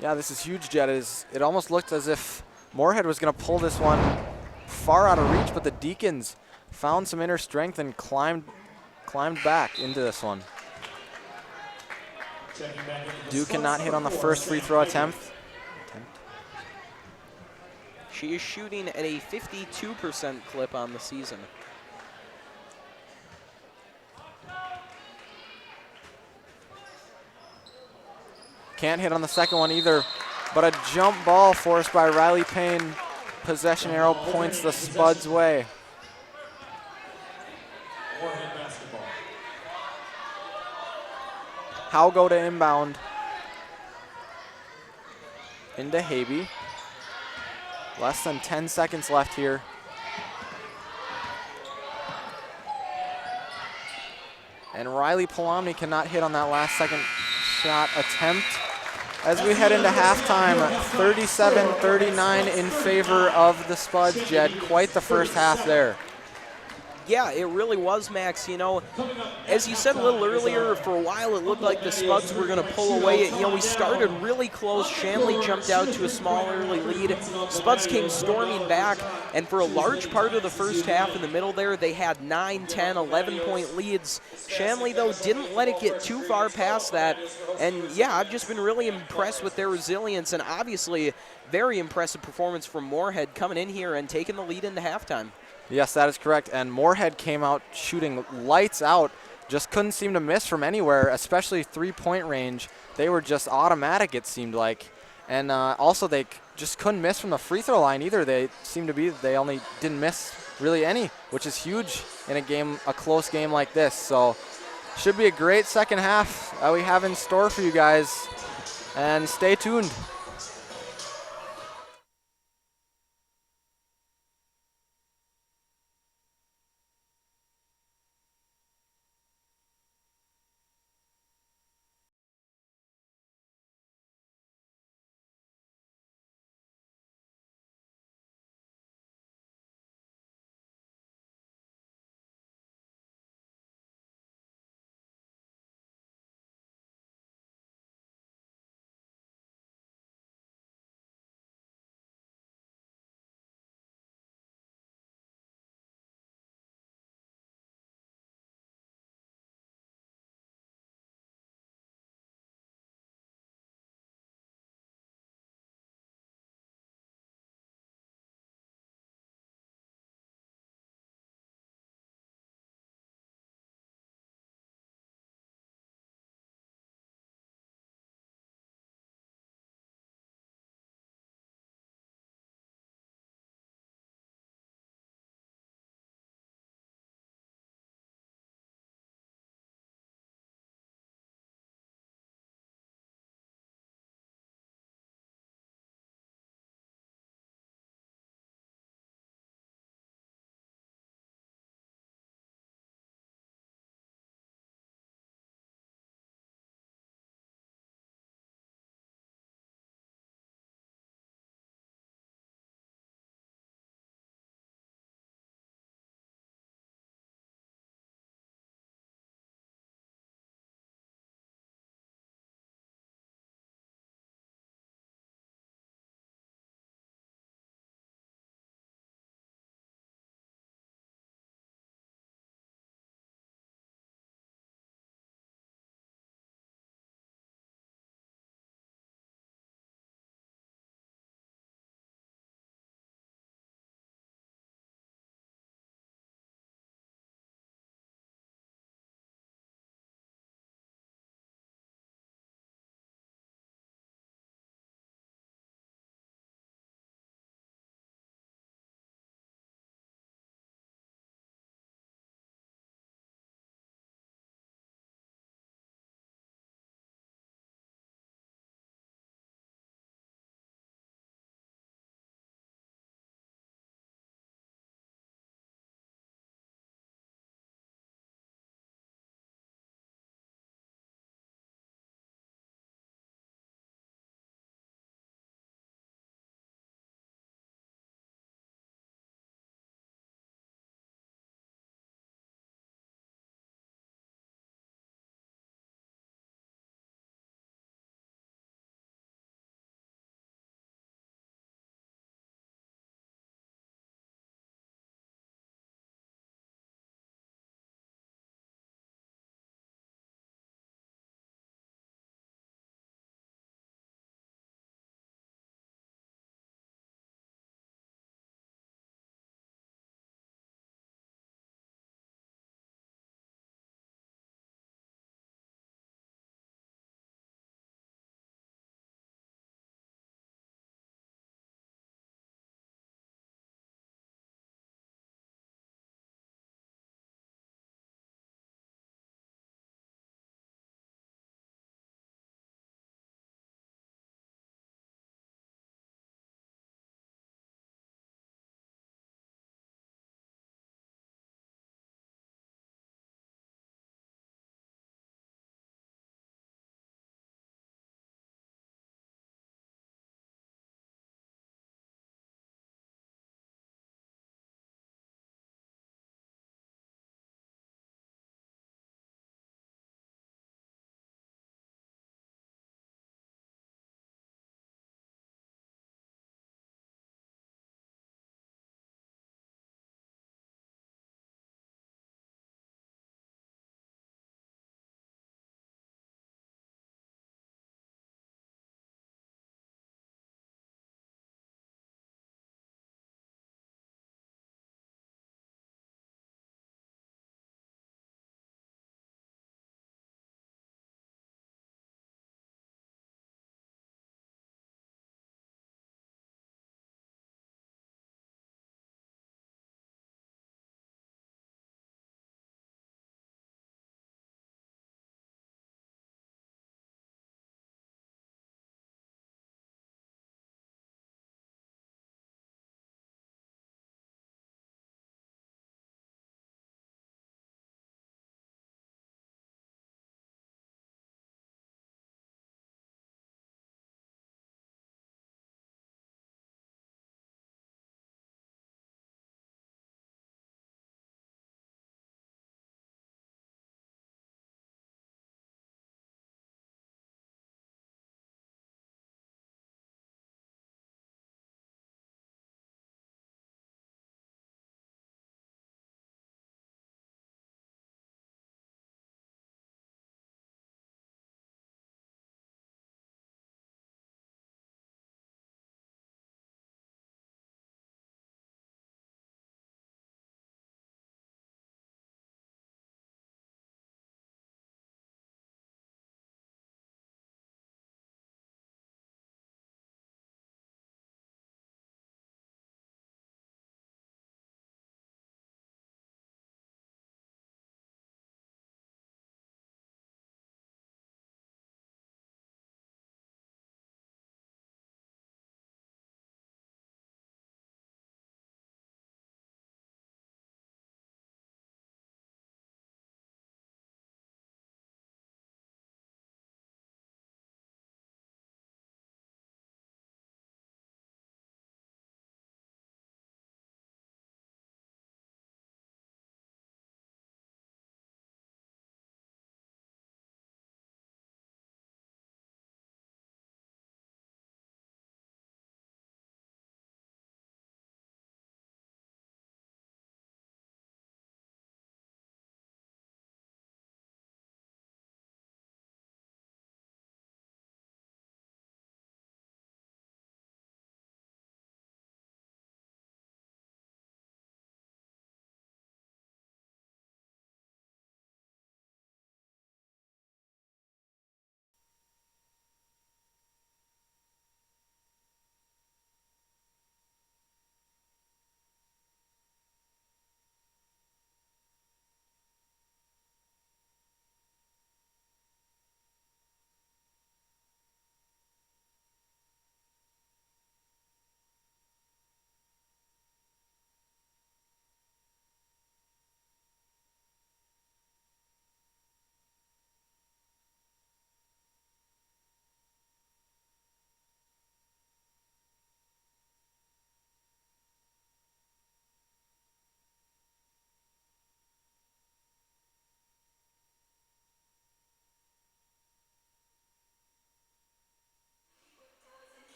Yeah, this is huge, Jed. It almost looked as if Moorhead was going to pull this one far out of reach, but the Deacons found some inner strength and climbed back into this one. Dew cannot hit on the first free throw attempt. She is shooting at a 52% clip on the season. Can't hit on the second one either, but a jump ball forced by Riley Payne. Possession arrow points the Spuds' way. How go to inbound into Habe. Less than 10 seconds left here. And Riley Palomni cannot hit on that last second shot attempt. As we head into halftime, 37-39 in favor of the Spuds, Jed. Quite the first half there. Yeah, it really was, Max. You know, as you said a little earlier, for a while it looked like the Spuds were going to pull away. You know, we started really close. Shanley jumped out to a small early lead. Spuds came storming back, and for a large part of the first half in the middle there, they had 9, 10, 11-point leads. Shanley, though, didn't let it get too far past that. And, yeah, I've just been really impressed with their resilience, and obviously very impressive performance from Moorhead coming in here and taking the lead into halftime. Yes, that is correct. And Moorhead came out shooting lights out. Just couldn't seem to miss from anywhere, especially three-point range. They were just automatic, it seemed like. And also they just couldn't miss from the free throw line either. They only didn't miss really any, which is huge in a close game like this. So should be a great second half that we have in store for you guys. And stay tuned.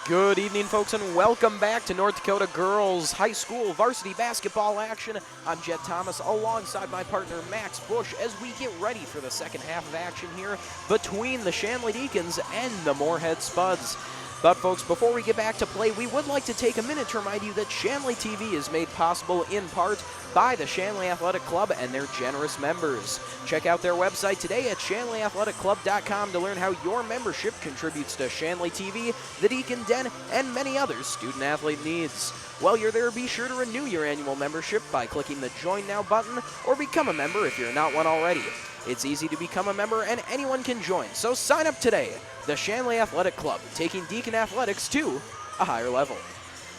Good evening, folks, and welcome back to North Dakota Girls High School varsity basketball action. I'm Jed Thomas alongside my partner Max Bush as we get ready for the second half of action here between the Shanley Deacons and the Moorhead Spuds. But folks, before we get back to play, we would like to take a minute to remind you that Shanley TV is made possible in part by the Shanley Athletic Club and their generous members. Check out their website today at shanleyathletic.club.com to learn how your membership contributes to Shanley TV, the Deacon Den, and many other student-athlete needs. While you're there, be sure to renew your annual membership by clicking the Join Now button or become a member if you're not one already. It's easy to become a member and anyone can join, so sign up today. The Shanley Athletic Club, taking Deacon athletics to a higher level.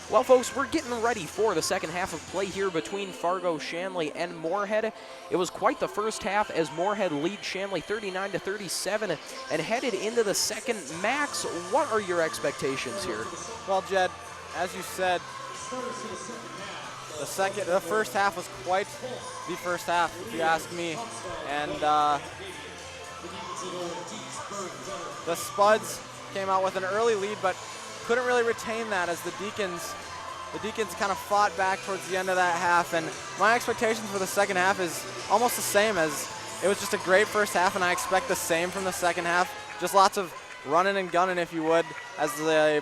Well, folks, we're getting ready for the second half of play here between Fargo, Shanley, and Moorhead. It was quite the first half as Moorhead leads Shanley 39-37 and headed into the second. Max, what are your expectations here? Well, Jed, as you said, the first half was quite the first half, if you ask me. And the Spuds came out with an early lead, but couldn't really retain that as the Deacons kind of fought back towards the end of that half. And my expectations for the second half is almost the same, as it was just a great first half, and I expect the same from the second half. Just lots of running and gunning, if you would, as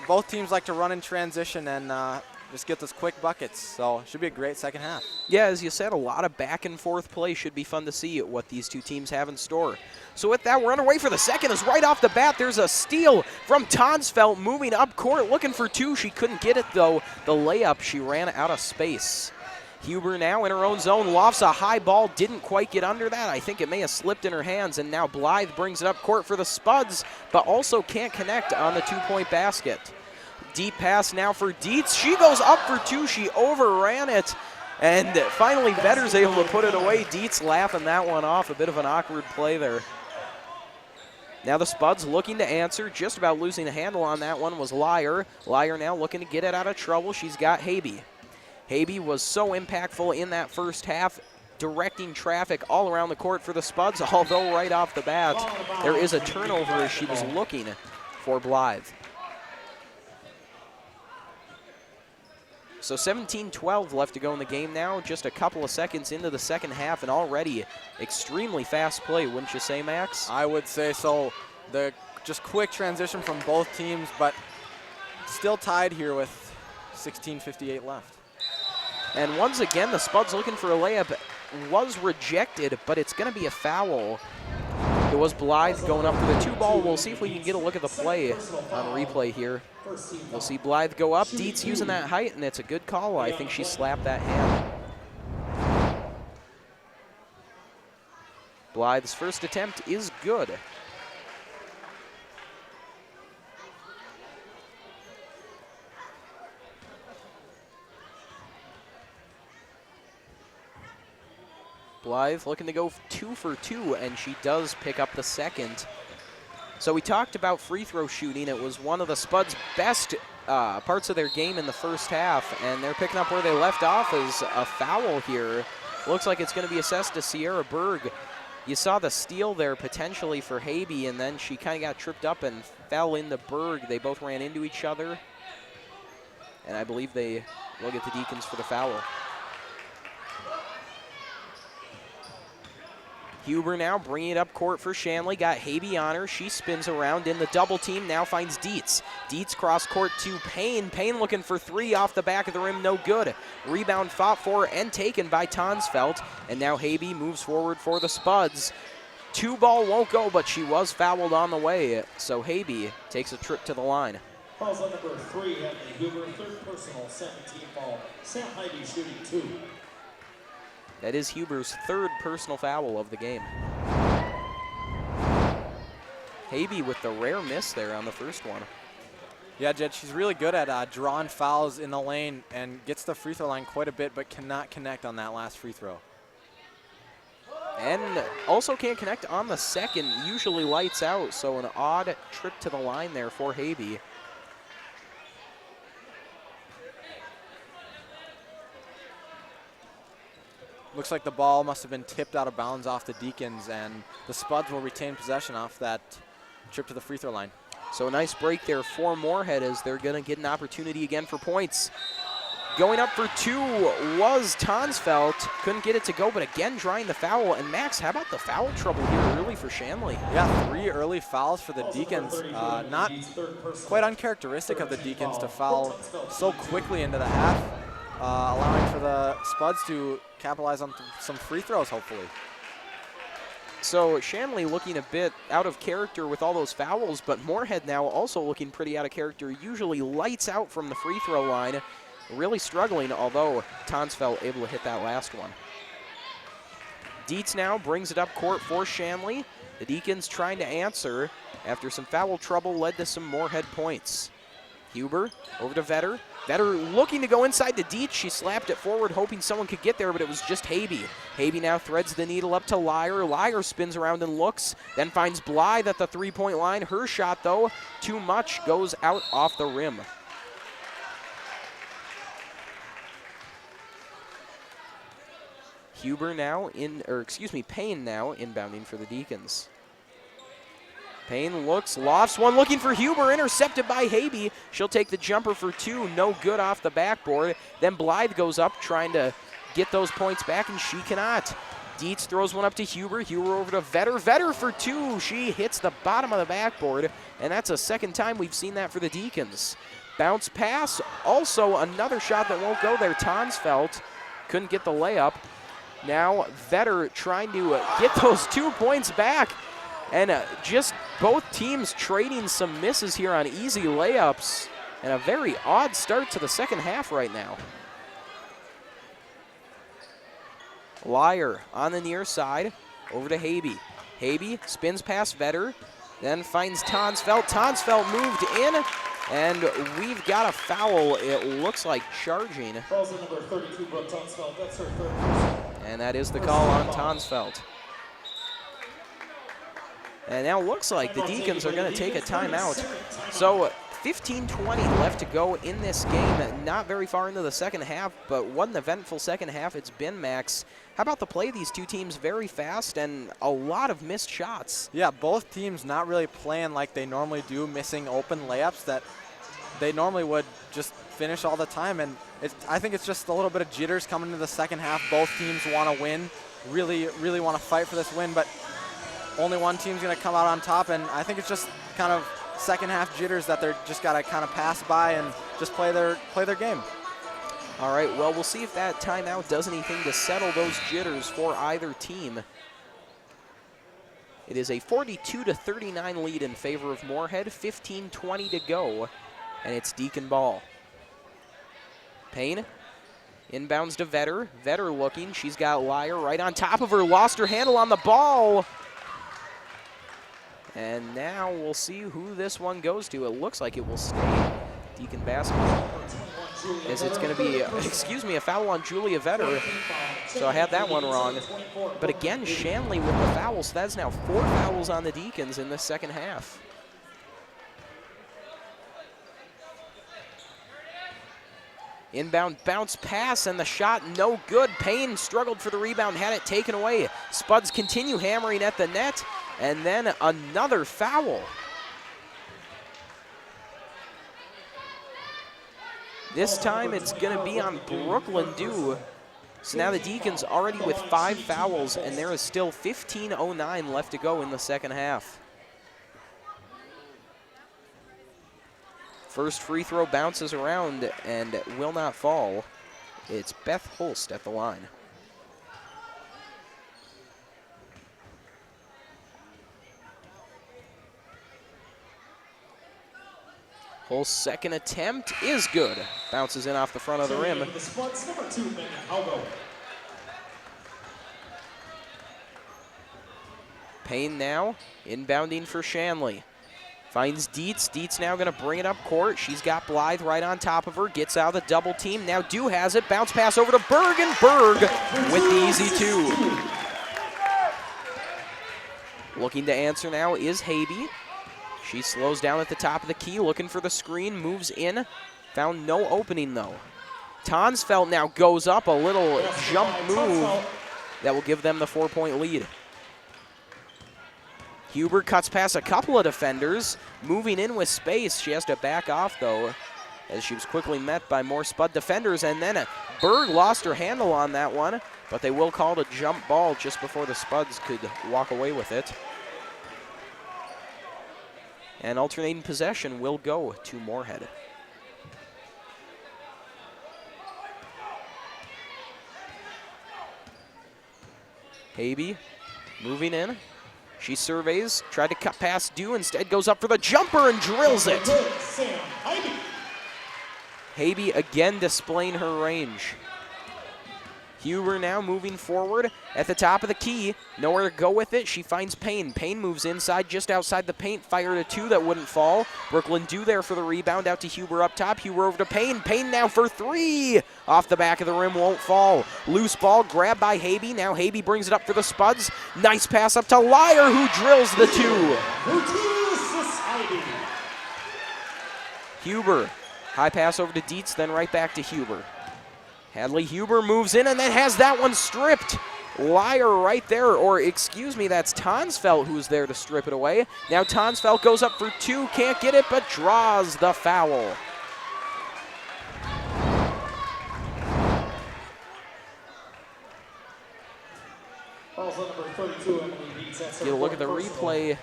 both teams like to run in transition and just get those quick buckets. So it should be a great second half. Yeah, as you said, a lot of back and forth play. Should be fun to see what these two teams have in store. So with that, we're underway for the second. As right off the bat, there's a steal from Tonsfeld moving up court, looking for two. She couldn't get it, though. The layup, she ran out of space. Huber now in her own zone, lofts a high ball, didn't quite get under that. I think it may have slipped in her hands, and now Blythe brings it up court for the Spuds, but also can't connect on the two-point basket. Deep pass now for Dietz. She goes up for two. She overran it. And finally, Vedder's able to put it away. Dietz laughing that one off. A bit of an awkward play there. Now the Spuds looking to answer. Just about losing the handle on that one was Lyer. Lyer now looking to get it out of trouble. She's got Habe. Habe was so impactful in that first half, directing traffic all around the court for the Spuds, although right off the bat, there is a turnover as she was looking for Blythe. So 17-12 left to go in the game now, just a couple of seconds into the second half, and already extremely fast play, wouldn't you say, Max? I would say so. The just quick transition from both teams, but still tied here with 16:58 left. And once again, the Spuds looking for a layup was rejected, but it's going to be a foul. It was Blythe going up for the two ball. We'll see if we can get a look at the play on replay here. We'll see Blythe go up. Dietz using that height, and it's a good call. I think she slapped that hand. Blythe's first attempt is good. Blythe looking to go 2 for 2, and she does pick up the second. So we talked about free throw shooting. It was one of the Spuds' best parts of their game in the first half, and they're picking up where they left off as a foul here. Looks like it's going to be assessed to Sierra Berg. You saw the steal there potentially for Habe, and then she kind of got tripped up and fell into Berg. They both ran into each other, and I believe they will get the Deacons for the foul. Huber now bringing it up court for Shanley. Got Habe on her. She spins around in the double team. Now finds Dietz. Dietz cross court to Payne. Payne looking for three off the back of the rim. No good. Rebound fought for and taken by Tonsfeld. And now Habe moves forward for the Spuds. Two ball won't go, but she was fouled on the way. So Habe takes a trip to the line. Fouls on number 3, Henley Huber, third personal, 17 foul. Sam Heide shooting 2. That is Huber's third personal foul of the game. Habe with the rare miss there on the first one. Yeah, Jed, she's really good at drawing fouls in the lane and gets the free throw line quite a bit, but cannot connect on that last free throw. And also can't connect on the second, usually lights out, so an odd trip to the line there for Habe. Looks like the ball must have been tipped out of bounds off the Deacons, and the Spuds will retain possession off that trip to the free throw line. So a nice break there for Moorhead as they're going to get an opportunity again for points. Going up for 2 was Tonsfeld. Couldn't get it to go, but again drawing the foul. And Max, how about the foul trouble here early for Shanley? Yeah, 3 early fouls for the Deacons. Not quite uncharacteristic of the Deacons to foul so quickly into the half, allowing for the Spuds to capitalize on some free throws, hopefully. So Shanley looking a bit out of character with all those fouls, but Moorhead now also looking pretty out of character. Usually lights out from the free throw line. Really struggling, although Tonsfeld able to hit that last one. Dietz now brings it up court for Shanley. The Deacons trying to answer after some foul trouble led to some Moorhead points. Huber over to Vetter. Vetter looking to go inside to Dietz. She slapped it forward, hoping someone could get there, but it was just Habe. Habe now threads the needle up to Lyer. Lyer spins around and looks, then finds Blythe at the three-point line. Her shot, though, too much, goes out off the rim. Payne now inbounding for the Deacons. Payne looks, lofts one, looking for Huber, intercepted by Habe. She'll take the jumper for 2, no good off the backboard. Then Blythe goes up trying to get those points back, and she cannot. Dietz throws one up to Huber. Huber over to Vetter. Vetter for 2. She hits the bottom of the backboard, and that's a second time we've seen that for the Deacons. Bounce pass, also another shot that won't go there. Tonsfeld couldn't get the layup. Now Vetter trying to get those 2 points back, and just both teams trading some misses here on easy layups, and a very odd start to the second half right now. Lyer on the near side, over to Habe. Habe spins past Vetter, then finds Tonsfeld. Tonsfeld moved in, and we've got a foul. It looks like charging. Falls on number 32, Brooke Tonsfeld. That's her third. And that is the call on Tonsfeld. And now it looks like the Deacons are going to take a timeout. So 15-20 left to go in this game. Not very far into the second half, but what an eventful second half it's been, Max. How about the play of these two teams? Very fast and a lot of missed shots. Yeah, both teams not really playing like they normally do, missing open layups that they normally would just finish all the time. And I think it's just a little bit of jitters coming into the second half. Both teams want to win, really want to fight for this win, but only one team's going to come out on top, and I think it's just kind of second half jitters that they're just got to kind of pass by and just play their game. All right, well, we'll see if that timeout does anything to settle those jitters for either team. It is a 42-39 lead in favor of Moorhead, 15-20 to go, and it's Deacon ball. Payne inbounds to Vetter. Vetter looking, she's got Lyer right on top of her, lost her handle on the ball. And now we'll see who this one goes to. It looks like it will stay Deacon basketball, as it's going to be, a foul on Julia Vetter. So I had that one wrong. But again, Shanley with the fouls. So that's now 4 fouls on the Deacons in the second half. Inbound bounce pass, and the shot no good. Payne struggled for the rebound, had it taken away. Spuds continue hammering at the net, and then another foul. This time it's going to be on Brooklyn Dew. So now the Deacons already with 5 fouls, and there is still 15:09 left to go in the second half. First free throw bounces around and will not fall. It's Beth Holst at the line. Holst's second attempt is good. Bounces in off the front of the rim. The Spuds, number 2, Megan Algo. Payne now inbounding for Shanley. Finds Dietz. Dietz now going to bring it up court. She's got Blythe right on top of her. Gets out of the double team. Now Dew has it. Bounce pass over to Berg, and Berg with the easy 2. Looking to answer now is Habe. She slows down at the top of the key, looking for the screen, moves in. Found no opening, though. Tonsfeld now goes up, a little jump move that will give them the 4-point lead. Huber cuts past a couple of defenders, moving in with space. She has to back off, though, as she was quickly met by more Spud defenders. And then Berg lost her handle on that one, but they will call it a jump ball just before the Spuds could walk away with it. And alternating possession will go to Moorhead. Habe moving in. She surveys, tried to cut past Dew, instead goes up for the jumper and drills it. Habe again displaying her range. Huber now moving forward at the top of the key. Nowhere to go with it. She finds Payne. Payne moves inside, just outside the paint. Fired a 2 that wouldn't fall. Brooklyn Dew there for the rebound. Out to Huber up top. Huber over to Payne. Payne now for 3. Off the back of the rim, won't fall. Loose ball grabbed by Habe. Now Habe brings it up for the Spuds. Nice pass up to Lyer, who drills the 2. Huber. High pass over to Dietz, then right back to Huber. Hadley Huber moves in and then has that one stripped. Lyer right there, or excuse me, that's Tonsfeld who's there to strip it away. Now Tonsfeld goes up for 2, can't get it, but draws the foul. Get a look at the replay.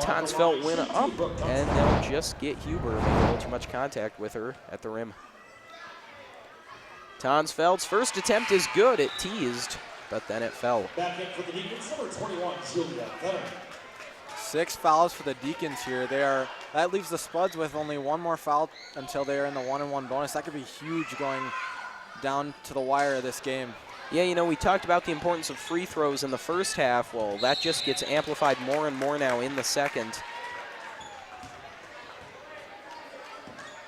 Tonsfeld went up, and they'll just get Huber. Make a little too much contact with her at the rim. Tonsfeld's first attempt is good. It teased, but then it fell. Back in for the Deacons, number 21, Julia Vetter. 6 fouls for the Deacons here. That leaves the Spuds with only 1 more foul until they are in the 1-and-1 bonus. That could be huge going down to the wire of this game. Yeah, you know, we talked about the importance of free throws in the first half. Well, that just gets amplified more and more now in the second.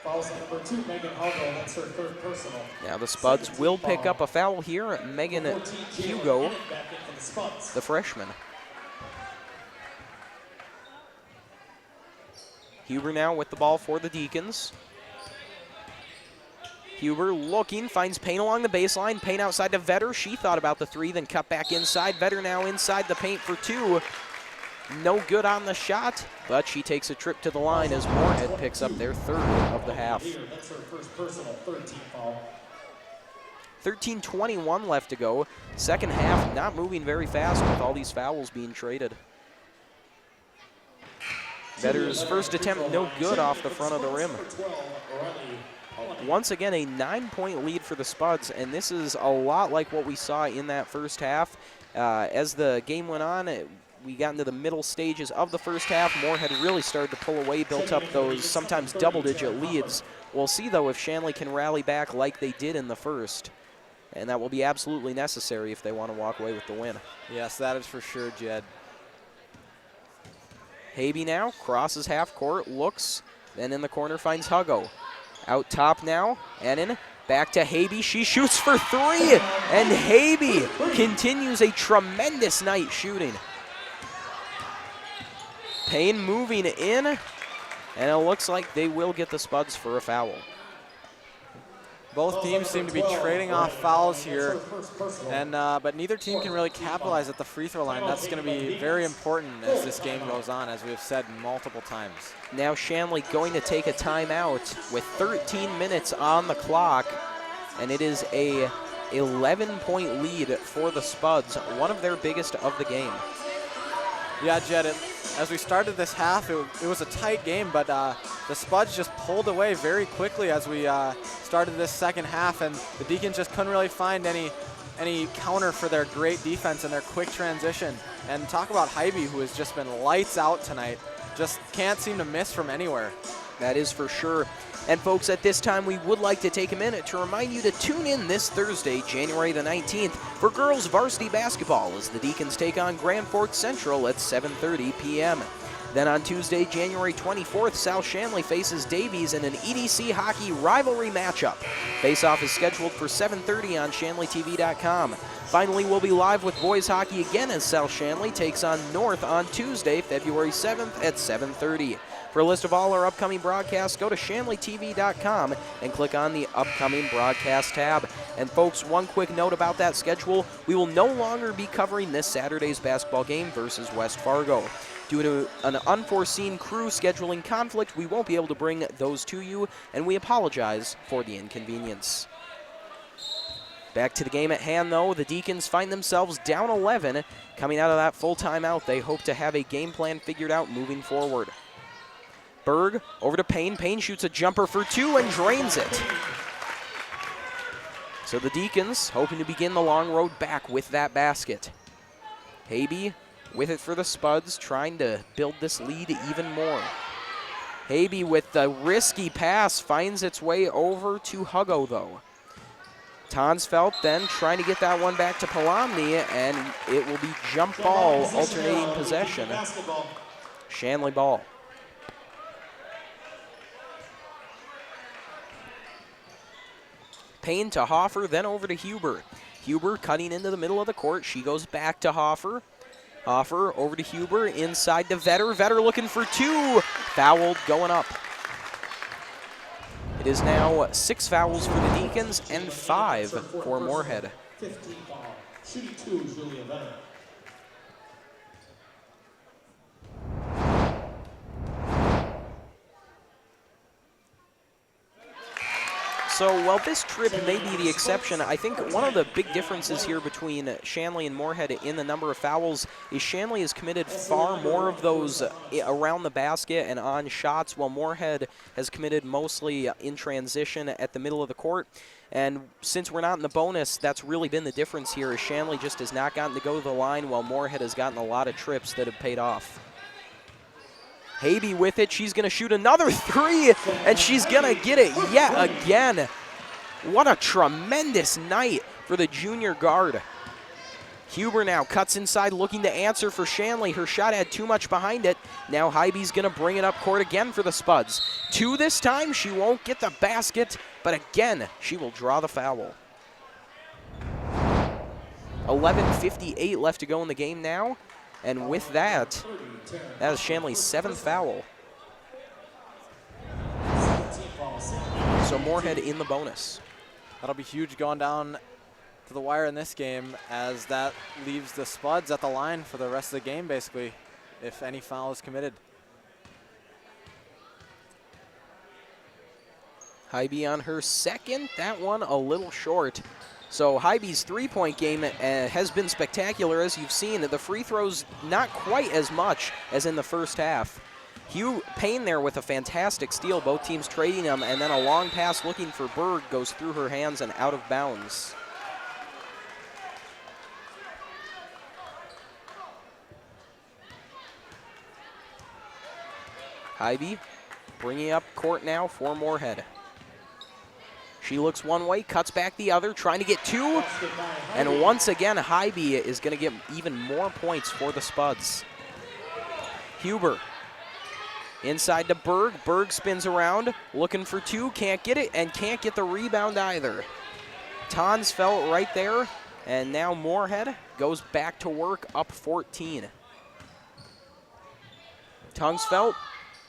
Fouls on number 2, Megan Hugo. That's her 3rd personal. Now the Spuds will pick up a foul here. Megan Hugo, the freshman. Huber now with the ball for the Deacons. Huber looking, finds Payne along the baseline. Payne outside to Vetter. She thought about the 3, then cut back inside. Vetter now inside the paint for 2. No good on the shot, but she takes a trip to the line as Moorhead picks up their 3rd of the half. That's her first personal, 13 foul. 13:21 left to go. Second half not moving very fast with all these fouls being traded. Vetter's first attempt no good off the front of the rim. Once again, a 9-point lead for the Spuds, and this is a lot like what we saw in that first half. As the game went on, we got into the middle stages of the first half. Moorhead really started to pull away, built up those sometimes double-digit leads. We'll see, though, if Shanley can rally back like they did in the first. And that will be absolutely necessary if they want to walk away with the win. Yes, that is for sure, Jed. Habe now crosses half court, looks, then in the corner finds Hugo. Out top now, Ennen. Back to Habe, she shoots for 3, and Habe continues a tremendous night shooting. Payne moving in, and it looks like they will get the Spuds for a foul. Both teams seem to be trading off fouls here, and but neither team can really capitalize at the free throw line. That's going to be very important as this game goes on, as we have said multiple times. Now Shanley going to take a timeout with 13 minutes on the clock, and it is a 11-point lead for the Spuds, one of their biggest of the game. Yeah, Jed, as we started this half, it was a tight game, but the Spuds just pulled away very quickly as we started this second half, and the Deacons just couldn't really find any counter for their great defense and their quick transition. And talk about Habe, who has just been lights out tonight. Just can't seem to miss from anywhere. That is for sure. And folks, at this time, we would like to take a minute to remind you to tune in this Thursday, January the 19th, for girls varsity basketball as the Deacons take on Grand Forks Central at 7:30 p.m. Then on Tuesday, January 24th, South Shanley faces Davies in an EDC hockey rivalry matchup. Face-off is scheduled for 7:30 on ShanleyTV.com. Finally, we'll be live with boys hockey again as South Shanley takes on North on Tuesday, February 7th at 7:30. For a list of all our upcoming broadcasts, go to shanleytv.com and click on the upcoming broadcast tab. And folks, one quick note about that schedule, we will no longer be covering this Saturday's basketball game versus West Fargo. Due to an unforeseen crew scheduling conflict, we won't be able to bring those to you, and we apologize for the inconvenience. Back to the game at hand, though. The Deacons find themselves down 11. Coming out of that full timeout, they hope to have a game plan figured out moving forward. Berg over to Payne. Payne shoots a jumper for 2 and drains it. So the Deacons hoping to begin the long road back with that basket. Habe with it for the Spuds, trying to build this lead even more. Habe with the risky pass finds its way over to Huggo, though. Tonsfeld then trying to get that one back to Polamny, and it will be jump ball, alternating possession. Shanley ball. Payne to Hoffer, then over to Huber. Huber cutting into the middle of the court. She goes back to Hoffer. Hoffer over to Huber, inside to Vetter. Vetter looking for 2. Fouled, going up. It is now 6 fouls for the Deacons and 5 for Moorhead. 15 foul. Shooting 2 is Julia Vetter. So while this trip may be the exception, I think one of the big differences here between Shanley and Moorhead in the number of fouls is Shanley has committed far more of those around the basket and on shots, while Moorhead has committed mostly in transition at the middle of the court. And since we're not in the bonus, that's really been the difference here, is Shanley just has not gotten to go to the line, while Moorhead has gotten a lot of trips that have paid off. Habe with it. She's going to shoot another 3, and she's going to get it yet again. What a tremendous night for the junior guard. Huber now cuts inside, looking to answer for Shanley. Her shot had too much behind it. Now Hybe's going to bring it up court again for the Spuds. 2 this time. She won't get the basket, but again, she will draw the foul. 11:58 left to go in the game now. And with that, that is Shanley's 7th foul. So Moorhead in the bonus. That'll be huge going down to the wire in this game, as that leaves the Spuds at the line for the rest of the game, basically, if any foul is committed. Hybe on her 2nd. That one a little short. So Hybe's 3-point game has been spectacular, as you've seen. The free throws not quite as much as in the first half. Payne there with a fantastic steal, both teams trading them, and then a long pass looking for Berg goes through her hands and out of bounds. Hybe bringing up court now for Moorhead. She looks one way, cuts back the other, trying to get 2. And once again, Hybe is going to get even more points for the Spuds. Huber inside to Berg. Berg spins around, looking for 2, can't get it, and can't get the rebound either. Tonsfeld right there, and now Moorhead goes back to work, up 14. Tonsfeld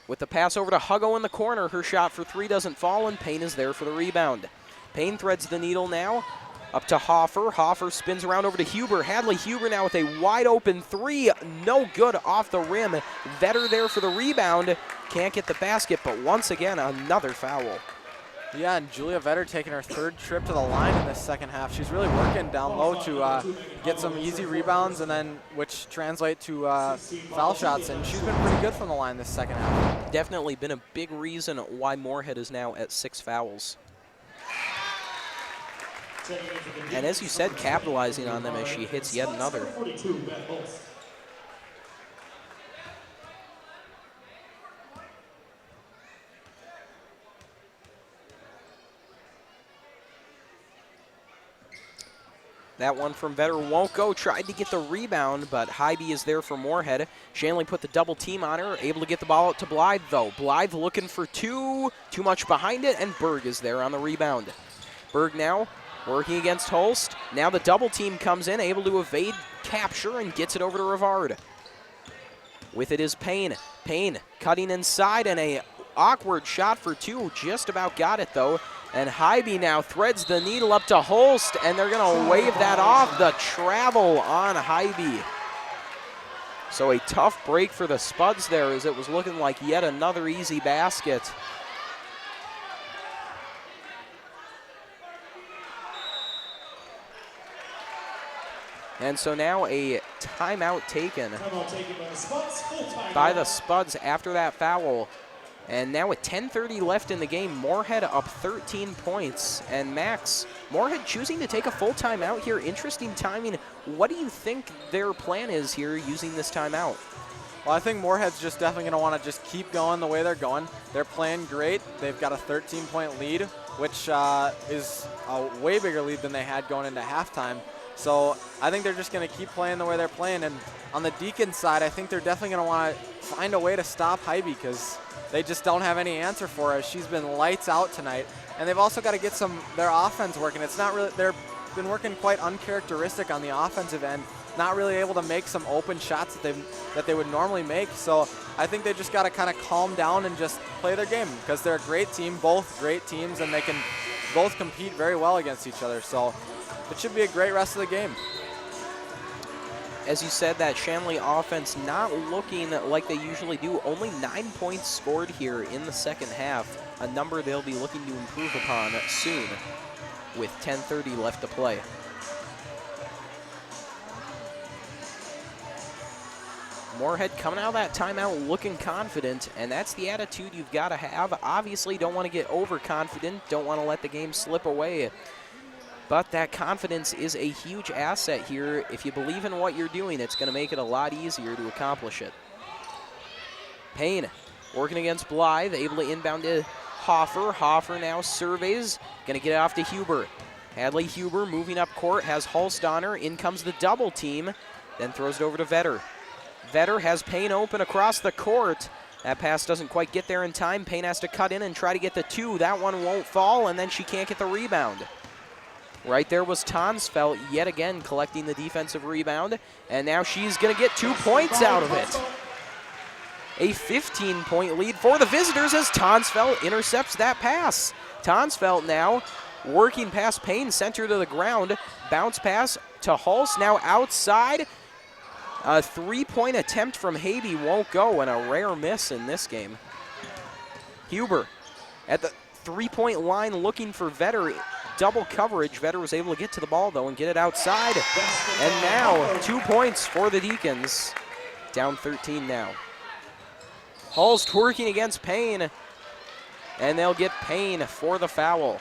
with the pass over to Huggo in the corner. Her shot for 3 doesn't fall, and Payne is there for the rebound. Payne threads the needle now. Up to Hoffer. Hoffer spins around over to Huber. Hadley Huber now with a wide open 3. No good off the rim. Vetter there for the rebound. Can't get the basket, but once again, another foul. Yeah, and Julia Vetter taking her 3rd trip to the line in this second half. She's really working down low to get some easy rebounds, and then which translate to foul shots, and she's been pretty good from the line this second half. Definitely been a big reason why Moorhead is now at 6 fouls. And as you said, capitalizing on them as she hits yet another. That one from Vetter won't go. Tried to get the rebound, but Hybe is there for Moorhead. Shanley put the double team on her, able to get the ball out to Blythe, though. Blythe looking for 2, too much behind it, and Berg is there on the rebound. Berg now working against Holst. Now the double team comes in, able to evade capture, and gets it over to Rivard. With it is Payne. Payne cutting inside, and a awkward shot for two. Just about got it, though. And Hybe now threads the needle up to Holst, and they're going to wave that off. The travel on Hybe. So a tough break for the Spuds there, as it was looking like yet another easy basket. And so now a timeout taken by the Spuds after that foul. And now with 10:30 left in the game, Moorhead up 13 points. And Max, Moorhead choosing to take a full timeout here. Interesting timing. What do you think their plan is here using this timeout? Well, I think Moorhead's just definitely going to want to just keep going the way they're going. They're playing great. They've got a 13-point lead, which is a way bigger lead than they had going into halftime. So I think they're just going to keep playing the way they're playing. And on the Deacons side, I think they're definitely going to want to find a way to stop Hybe, because they just don't have any answer for her. She's been lights out tonight. And they've also got to get their offense working. It's not really, they've been working quite uncharacteristic on the offensive end, not really able to make some open shots that they would normally make. So I think they just got to kind of calm down and just play their game, because they're a great team, both great teams, and they can both compete very well against each other. So it should be a great rest of the game. As you said, that Shanley offense not looking like they usually do. Only 9 points scored here in the second half, a number they'll be looking to improve upon soon with 10:30 left to play. Moorhead coming out of that timeout looking confident, and that's the attitude you've got to have. Obviously, don't want to get overconfident, don't want to let the game slip away. But that confidence is a huge asset here. If you believe in what you're doing, it's going to make it a lot easier to accomplish it. Payne working against Blythe, able to inbound to Hoffer. Hoffer now surveys, going to get it off to Huber. Hadley Huber moving up court, has Hulst on her. In comes the double team, then throws it over to Vetter. Vetter has Payne open across the court. That pass doesn't quite get there in time. Payne has to cut in and try to get the two. That one won't fall, and then she can't get the rebound. Right there was Tonsfeld yet again collecting the defensive rebound, and now she's going to get 2 points out of it. A 15-point lead for the visitors as Tonsfeld intercepts that pass. Tonsfeld now working past Payne, center to the ground. Bounce pass to Hulse, now outside. A three-point attempt from Hybe won't go, and a rare miss in this game. Huber at the three-point line looking for Vetter. Double coverage. Vetter was able to get to the ball, though, and get it outside. And now 2 points for the Deacons. Down 13 now. Hulst working against Payne, and they'll get Payne for the foul.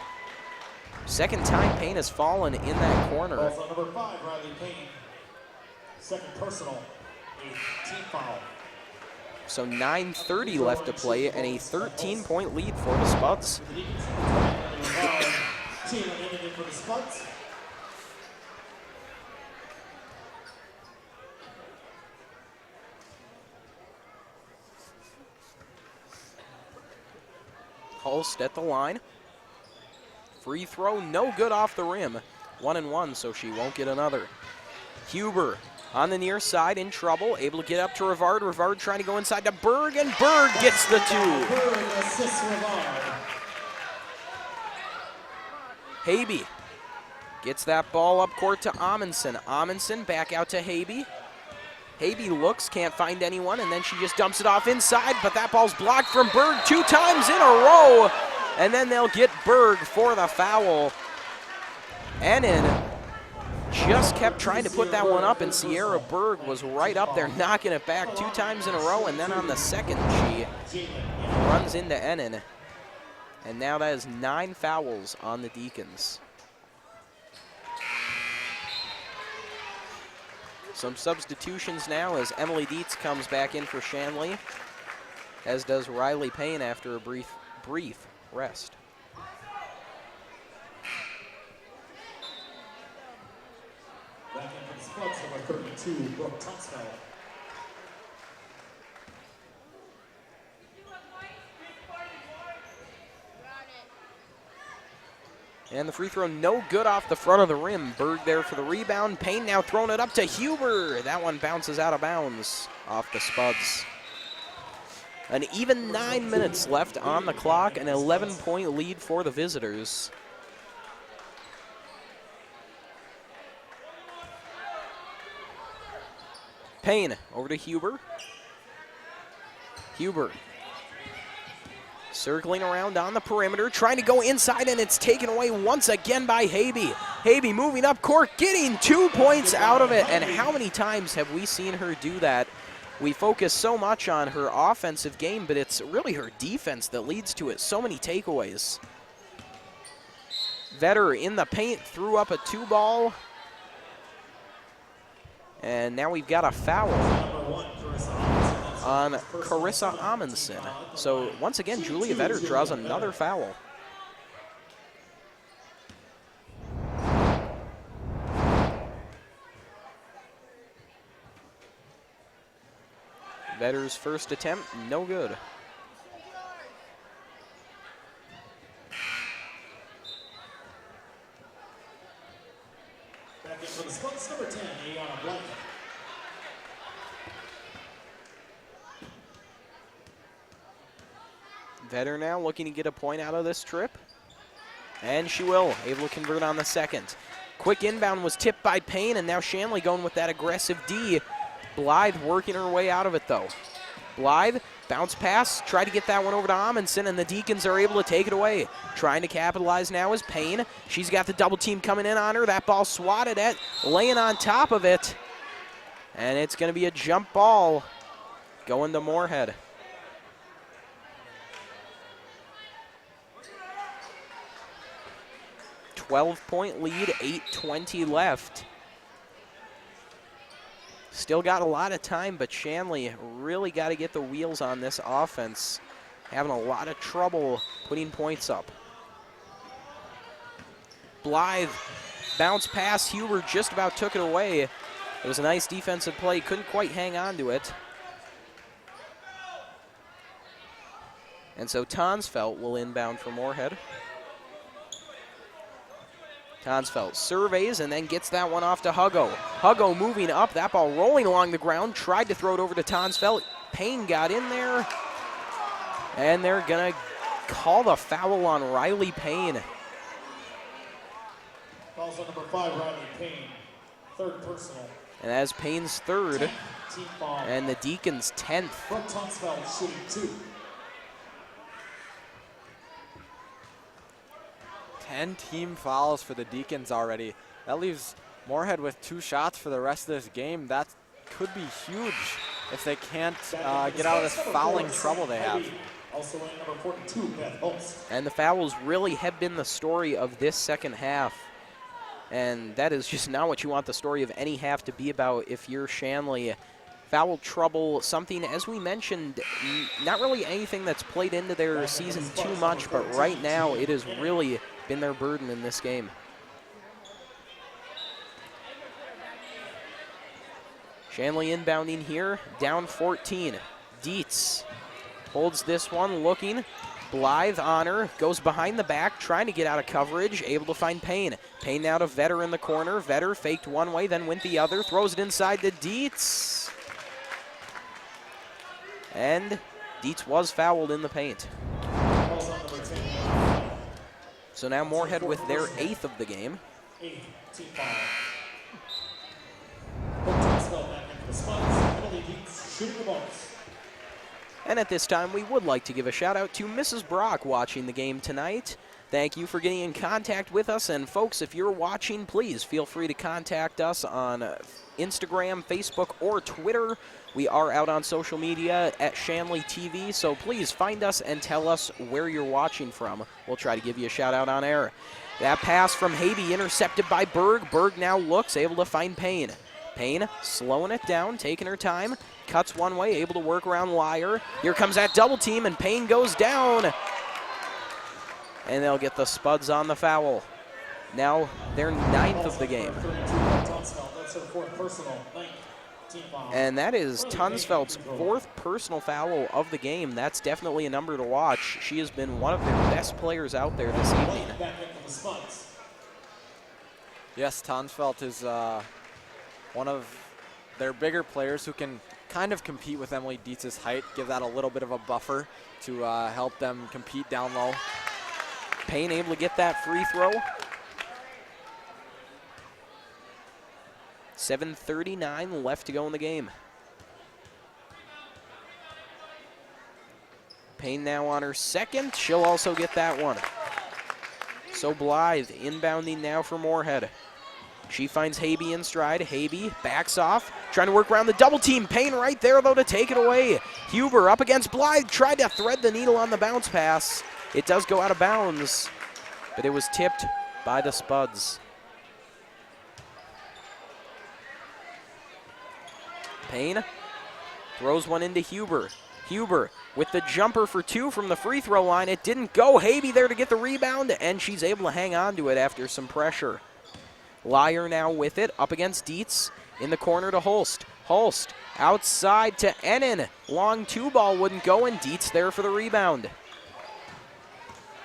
Second time Payne has fallen in that corner. Also number 5, Riley Payne. Second personal, a team foul. So 9:30 left to play, and a 13-point lead for the Spuds. Team eliminated for the Spuds. Hulst at the line. Free throw, no good off the rim. 1-1, so she won't get another. Huber on the near side in trouble, able to get up to Rivard. Rivard trying to go inside to Berg, and Berg gets the two. Berg assists Rivard. Hybe gets that ball up court to Amundsen. Amundsen back out to Hybe. Hybe looks, can't find anyone, and then she just dumps it off inside, but that ball's blocked from Berg 2 times in a row, and then they'll get Berg for the foul. Ennin just kept trying to put that one up, and Sierra Berg was right up there knocking it back 2 times in a row, and then on the second she runs into Ennin. And now that is 9 fouls on the Deacons. Some substitutions now as Emily Dietz comes back in for Shanley, as does Riley Payne after a brief rest. Back in for the Spuds, number 32, Brooke Tonsfeld. And the free throw no good off the front of the rim. Berg there for the rebound. Payne now throwing it up to Huber. That one bounces out of bounds. off the Spuds. An even 9 minutes left on the clock, an 11-point lead for the visitors. Payne over to Huber. Huber circling around on the perimeter, trying to go inside, and it's taken away once again by Habe. Habe moving up court, getting 2 points out of it. And how many times have we seen her do that? We focus so much on her offensive game, but it's really her defense that leads to it. So many takeaways. Vetter in the paint, threw up a 2-ball. And now we've got a foul on Carissa Amundsen. So once again, Julia Vetter draws another foul. Vetter's first attempt, no good. Back in for the Spuds, number 10, Ayana Blank. Vetter now looking to get a point out of this trip. And she will, able to convert on the second. Quick inbound was tipped by Payne, and now Shanley going with that aggressive D. Blythe working her way out of it, though. Blythe, bounce pass, try to get that one over to Amundsen, and the Deacons are able to take it away. Trying to capitalize now is Payne. She's got the double team coming in on her. That ball swatted at, laying on top of it. And it's going to be a jump ball going to Moorhead. .12-point lead, 8:20 left. Still got a lot of time, but Shanley really got to get the wheels on this offense. Having a lot of trouble putting points up. Blythe, bounce pass, Huber just about took it away. It was a nice defensive play, couldn't quite hang on to it. And so Tonsfeld will inbound for Moorhead. Tonsfeld surveys and then gets that one off to Huggo. Huggo moving up, that ball rolling along the ground, tried to throw it over to Tonsfeld. Payne got in there, and they're going to call the foul on Riley Payne. Falls on number 5, Riley Payne, third personal. And that's Payne's third, Team foul. and the Deacons' 10th. Front Tonsfeld shooting 2. 10 team fouls for the Deacons already. That leaves Moorhead with 2 shots for the rest of this game. That could be huge if they can't get out of this fouling trouble they have. Also in number 42, Beth Holtz. And the fouls really have been the story of this second half. And that is just not what you want the story of any half to be about if you're Shanley. Foul trouble, something, as we mentioned, not really anything that's played into their season too much, but right now it has really been their burden in this game. Shanley inbounding here, down 14. Dietz holds this one, looking. Blythe on her, goes behind the back, trying to get out of coverage, able to find Payne. Payne now to Vetter in the corner. Vetter faked one way, then went the other, throws it inside to Dietz. And Dietz was fouled in the paint. So now Moorhead with their 8th of the game. 8th team foul. Tonsfeld back into the Spuds. Penalty Dietz shooting the bonus. And at this time, we would like to give a shout out to Mrs. Brock watching the game tonight. Thank you for getting in contact with us. And folks, if you're watching, please feel free to contact us on Instagram, Facebook, or Twitter. We are out on social media at Shanley TV, so please find us and tell us where you're watching from. We'll try to give you a shout out on air. That pass from Habe intercepted by Berg. Berg now looks, able to find Payne. Payne slowing it down, taking her time, cuts one way, able to work around Lyer. Here comes that double team, and Payne goes down. And they'll get the Spuds on the foul. Now their 9th of the game. That's her 4th personal, 9th team foul. And that is Tonsfeld's 4th personal foul of the game. That's definitely a number to watch. She has been one of their best players out there this evening. Back into the Spuds. Yes, Tonsfeld is one of their bigger players who can kind of compete with Emily Dietz's height, give that a little bit of a buffer to help them compete down low. Payne able to get that free throw. 7:39 left to go in the game. Payne now on her second. She'll also get that one. So Blythe inbounding now for Moorhead. She finds Habe in stride. Habe backs off, trying to work around the double team. Payne right there, though, to take it away. Huber up against Blythe, tried to thread the needle on the bounce pass. It does go out of bounds, but it was tipped by the Spuds. Payne throws one into Huber. Huber with the jumper for two from the free throw line. It didn't go. Habe there to get the rebound, and she's able to hang on to it after some pressure. Lyer now with it, up against Dietz, in the corner to Holst. Holst outside to Ennin. Long two ball wouldn't go, and Dietz there for the rebound.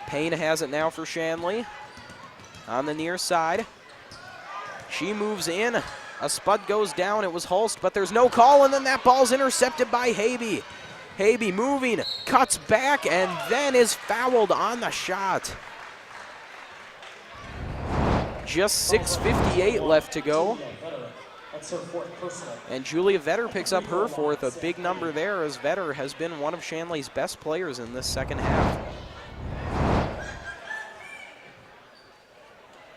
Payne has it now for Shanley. On the near side. She moves in. A Spud goes down. It was Holst, but there's no call, and then that ball's intercepted by Habe. Habe moving, cuts back, and then is fouled on the shot. Just 6:58 left to go. And Julia Vetter picks up her fourth, a big number there, as Vetter has been one of Shanley's best players in this second half.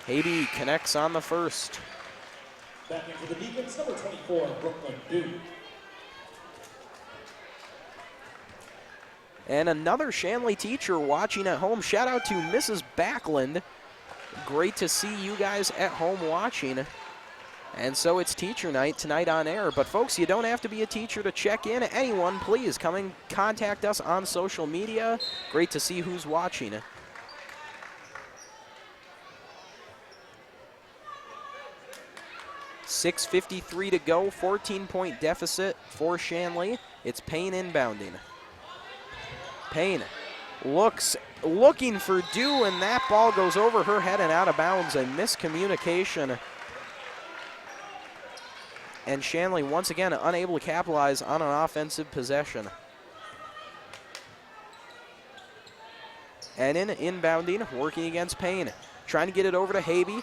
Habe connects on the first. Back into the Deacons, number 24, Brooklyn Dew. And another Shanley teacher watching at home. Shout out to Mrs. Backlund. Great to see you guys at home watching. And so it's teacher night tonight on air. But folks, you don't have to be a teacher to check in. Anyone, please come and contact us on social media. Great to see who's watching. .653 to go, 14-point deficit for Shanley. It's Payne inbounding. Payne looking for Dew, and that ball goes over her head and out of bounds. A miscommunication. And Shanley once again unable to capitalize on an offensive possession. And inbounding, working against Payne. Trying to get it over to Habe.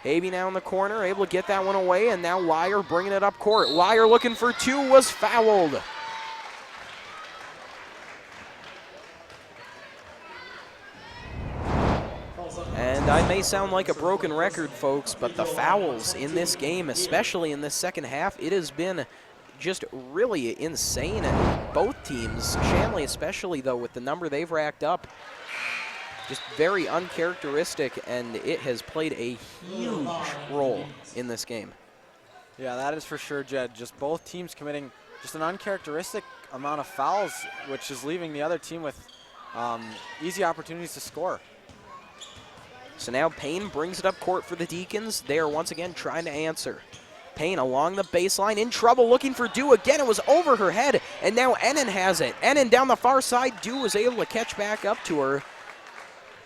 Habe now in the corner, able to get that one away, and now Lyer bringing it up court. Lyer looking for two, was fouled. And I may sound like a broken record, folks, but the fouls in this game, especially in this second half, it has been just really insane at both teams. Shanley especially, though, with the number they've racked up, just very uncharacteristic, and it has played a huge role in this game. Yeah, that is for sure, Jed. Just both teams committing just an uncharacteristic amount of fouls, which is leaving the other team with easy opportunities to score. So now Payne brings it up court for the Deacons. They are once again trying to answer. Payne along the baseline, in trouble, looking for Dew. Again, it was over her head, and now Ennin has it. Ennin down the far side. Dew was able to catch back up to her,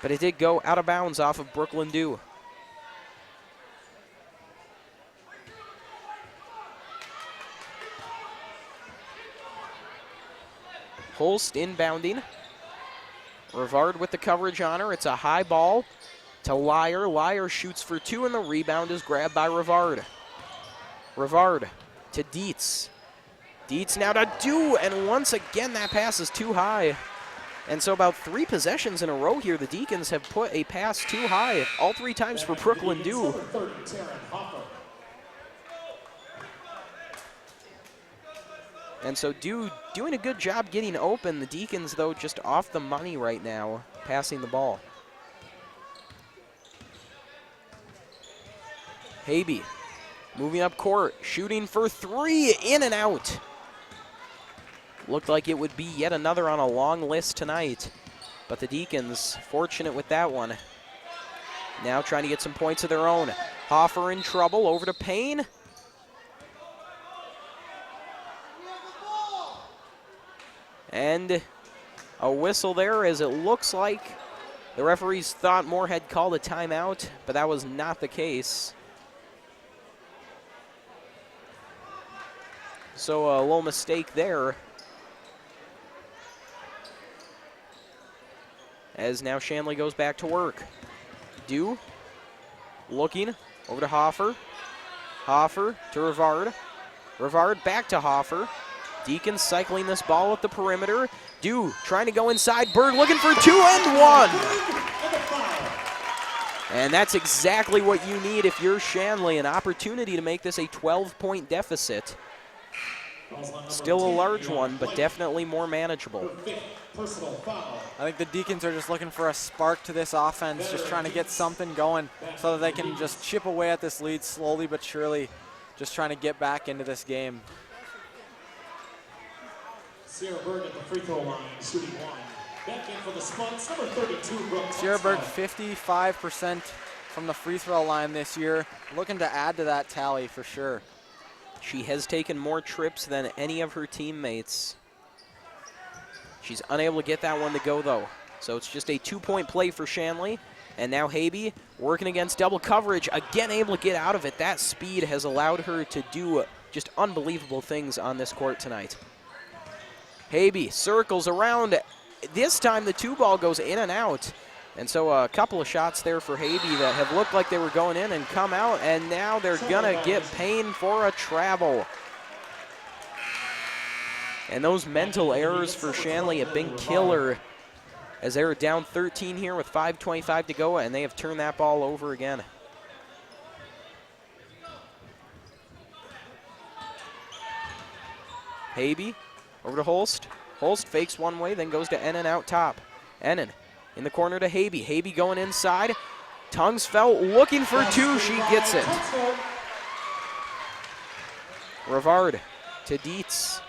but it did go out of bounds off of Brooklyn Dew. Holst inbounding. Rivard with the coverage on her. It's a high ball to Lyer. Lyer shoots for two, and the rebound is grabbed by Rivard. Rivard to Dietz. Dietz now to Dew, and once again that pass is too high. And so about 3 possessions in a row here, the Deacons have put a pass too high, all 3 times for Brooklyn Dew. And so Dew doing a good job getting open. The Deacons, though, just off the money right now, passing the ball. Habe moving up court, shooting for 3, in and out. Looked like it would be yet another on a long list tonight, but the Deacons fortunate with that one. Now trying to get some points of their own. Hoffer in trouble, over to Payne. And a whistle there, as it looks like the referees thought Moorhead called a timeout, but that was not the case. So a little mistake there. As now Shanley goes back to work. Dew looking over to Hoffer. Hoffer to Rivard. Rivard back to Hoffer. Deacons cycling this ball at the perimeter. Dew trying to go inside. Berg looking for 2 and 1. And that's exactly what you need if you're Shanley, an opportunity to make this a 12-point deficit. Still a large one, but definitely more manageable. I think the Deacons are just looking for a spark to this offense, just trying to get something going so that they can just chip away at this lead slowly but surely, just trying to get back into this game. Sierra Berg at the free throw line, shooting 1. Back in for the Spuds, number 32, Brooke. Sierra Berg 55% from the free throw line this year, looking to add to that tally for sure. She has taken more trips than any of her teammates. She's unable to get that one to go, though. So it's just a 2-point play for Shanley. And now Habe working against double coverage, again able to get out of it. That speed has allowed her to do just unbelievable things on this court tonight. Habe circles around. This time the 2-ball goes in and out. And so a couple of shots there for Habe that have looked like they were going in and come out, and now they're gonna get Payne for a travel. And those mental errors for Shanley have been killer, as they were down 13 here with 5:25 to go, and they have turned that ball over again. Habe over to Holst. Holst fakes one way, then goes to Ennen out top. Ennen in the corner to Habe. Habe going inside. Tungsfeld looking for 2. She gets it. Rivard to Dietz.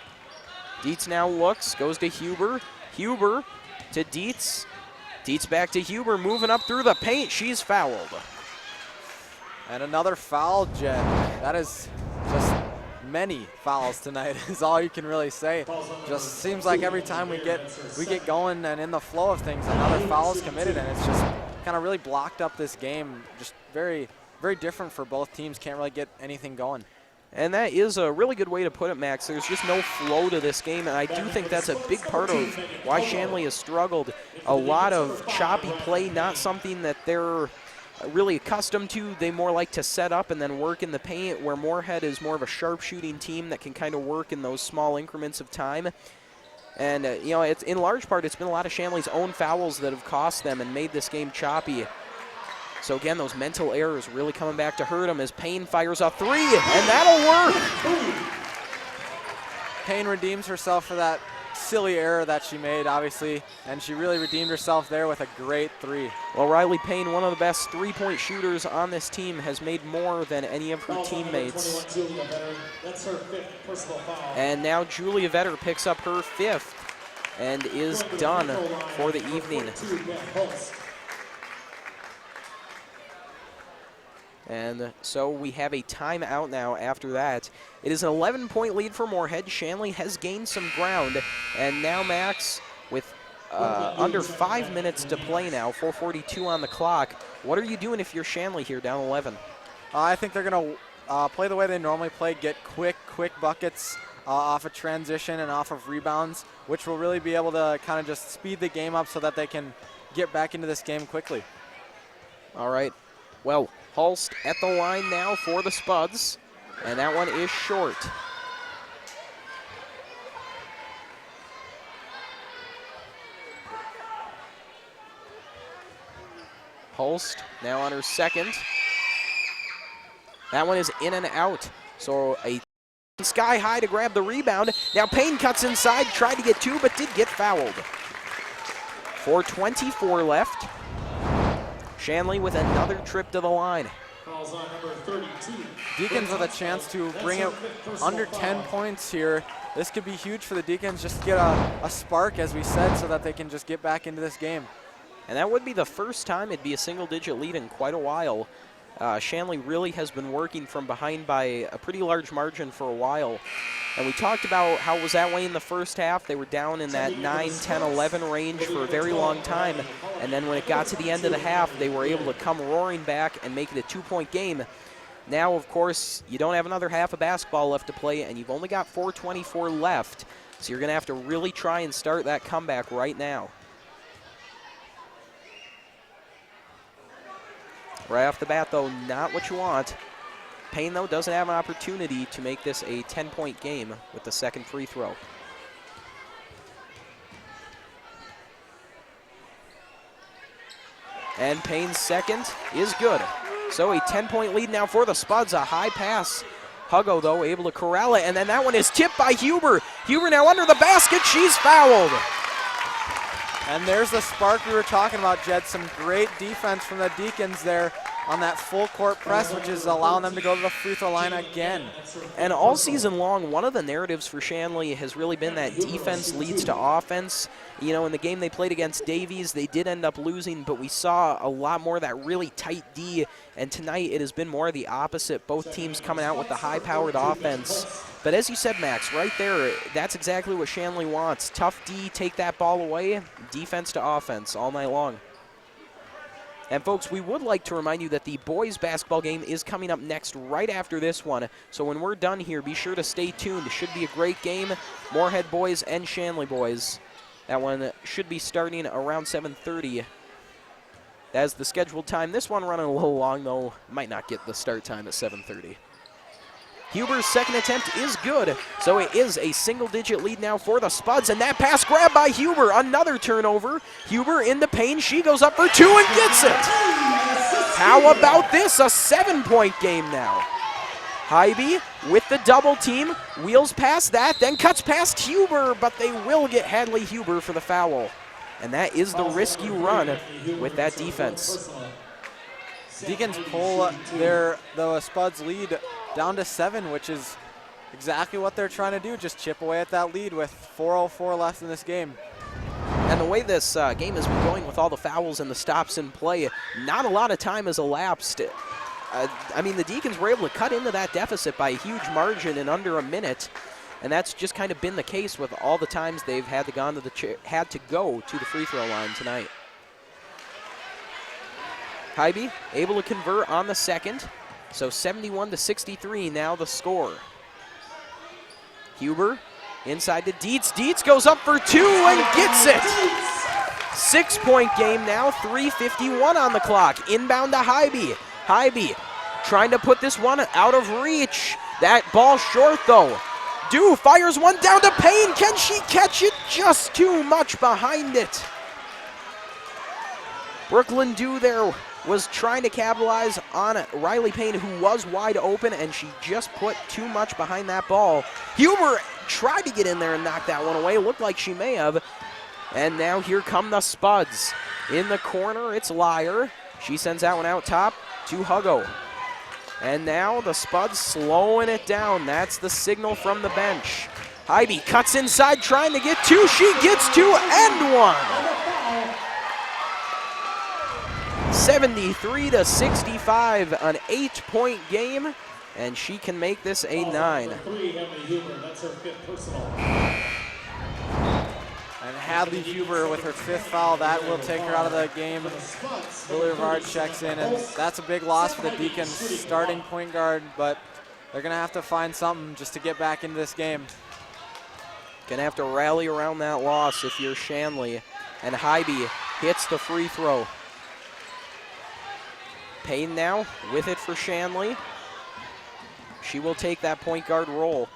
Dietz now looks, goes to Huber. Huber to Dietz. Dietz back to Huber, moving up through the paint. She's fouled. And another foul, Jen. That is just many fouls tonight is all you can really say. Just seems like every time we get going and in the flow of things, another foul is committed, and it's just kind of really blocked up this game. Just very, very different for both teams. Can't really get anything going. And that is a really good way to put it, Max. There's just no flow to this game, and I do think that's a big part of why Shanley has struggled. A lot of choppy play, not something that they're really accustomed to. They more like to set up and then work in the paint, where Moorhead is more of a sharpshooting team that can kind of work in those small increments of time. And, you know, it's in large part, it's been a lot of Shanley's own fouls that have cost them and made this game choppy. So, again, those mental errors really coming back to hurt them as Payne fires a 3, and that'll work. Payne redeems herself for that silly error that she made, obviously, and she really redeemed herself there with a great 3. Well, Riley Payne, one of the best 3-point shooters on this team, has made more than any of her teammates. That's her 5th personal foul. And now Julia Vetter picks up her 5th and is done for the evening. And so we have a timeout now after that. It is an 11-point lead for Moorhead. Shanley has gained some ground. And now, Max, with under 5 minutes to play now, 4:42 on the clock, what are you doing if you're Shanley here down 11? I think they're going to play the way they normally play, get quick buckets off of transition and off of rebounds, which will really be able to kind of just speed the game up so that they can get back into this game quickly. All right. Well, Hulst at the line now for the Spuds, and that one is short. Hulst now on her 2nd. That one is in and out. So a sky high to grab the rebound. Now Payne cuts inside, tried to get 2, but did get fouled. 4:24 left. Shanley with another trip to the line. Calls on number 32. Deacons with a chance to bring it under 10 points here. This could be huge for the Deacons, just to get a spark, as we said, so that they can just get back into this game. And that would be the first time it'd be a single-digit lead in quite a while. Shanley really has been working from behind by a pretty large margin for a while. And we talked about how it was that way in the first half. They were down in that 9, 10, 11 range for a very long time. And then when it got to the end of the half, they were able to come roaring back and make it a 2-point game. Now, of course, you don't have another half of basketball left to play, and you've only got 4:24 left, so you're going to have to really try and start that comeback right now. Right off the bat, though, not what you want. Payne, though, doesn't have an opportunity to make this a 10-point game with the second free throw. And Payne's second is good. So a 10-point lead now for the Spuds. A high pass. Huggo, though, able to corral it. And then that one is tipped by Huber. Huber now under the basket. She's fouled. And there's the spark we were talking about, Jed. Some great defense from the Deacons there on that full court press, which is allowing them to go to the free throw line again. And all season long, one of the narratives for Shanley has really been that defense leads to offense. You know, in the game they played against Davies, they did end up losing, but we saw a lot more of that really tight D. And tonight it has been more of the opposite, both teams coming out with the high-powered offense. But as you said, Max, right there, that's exactly what Shanley wants. Tough D, take that ball away, defense to offense all night long. And folks, we would like to remind you that the boys basketball game is coming up next right after this one. So when we're done here, be sure to stay tuned. It should be a great game. Moorhead boys and Shanley boys. That one should be starting around 7:30. That's the scheduled time. This one running a little long, though. Might not get the start time at 7:30. Huber's second attempt is good, so it is a single-digit lead now for the Spuds, and that pass grabbed by Huber. Another turnover. Huber in the paint. She goes up for two and gets it. How about this? A 7-point game now. Hybe with the double team, wheels past that, then cuts past Huber, but they will get Hadley Huber for the foul. And that is the risk you run with that defense. Deacons pull the Spuds lead down to 7, which is exactly what they're trying to do, just chip away at that lead with 4:04 left in this game. And the way this game has been going with all the fouls and the stops in play, not a lot of time has elapsed. I mean, the Deacons were able to cut into that deficit by a huge margin in under a minute, and that's just kind of been the case with all the times they've had to go to the free throw line tonight. Hybe able to convert on the second, so 71-63 now the score. Huber inside to Dietz. Dietz goes up for two and gets it. 6-point game now, 3:51 on the clock. Inbound to Hybe. Hybe trying to put this one out of reach. That ball short though. Dew fires one down to Payne. Can she catch it? Just too much behind it. Brooklyn Dew there was trying to capitalize on Riley Payne, who was wide open, and she just put too much behind that ball. Huber tried to get in there and knock that one away. Looked like she may have. And now here come the Spuds. In the corner, it's Lyer. She sends that one out top to Huggo. And now the Spuds slowing it down. That's the signal from the bench. Hybe cuts inside trying to get two. She gets two and one. 73-65, an 8-point game, and she can make this a 9. And Hadley Huber with her 5th foul, that will take her out of the game. Lily Rivard checks in, and that's a big loss for the Deacons starting point guard, but they're going to have to find something just to get back into this game. Gonna have to rally around that loss if you're Shanley. And Hybe hits the free throw. Payne now with it for Shanley. She will take that point guard role.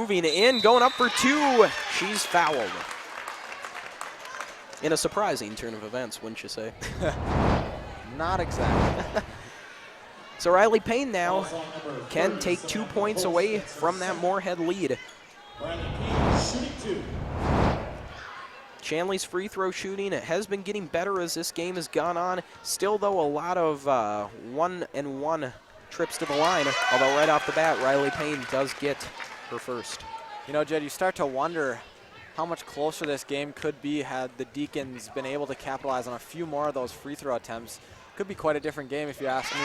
Moving in, going up for two. She's fouled. In a surprising turn of events, wouldn't you say? Not exactly. So Riley Payne now can take 2 points away from that Moorhead lead. Shanley's free throw shooting, it has been getting better as this game has gone on. Still, though, a lot of 1-and-1 trips to the line. Although right off the bat, Riley Payne does get her first. You know, Jed, you start to wonder how much closer this game could be had the Deacons been able to capitalize on a few more of those free throw attempts. Could be quite a different game if you ask me.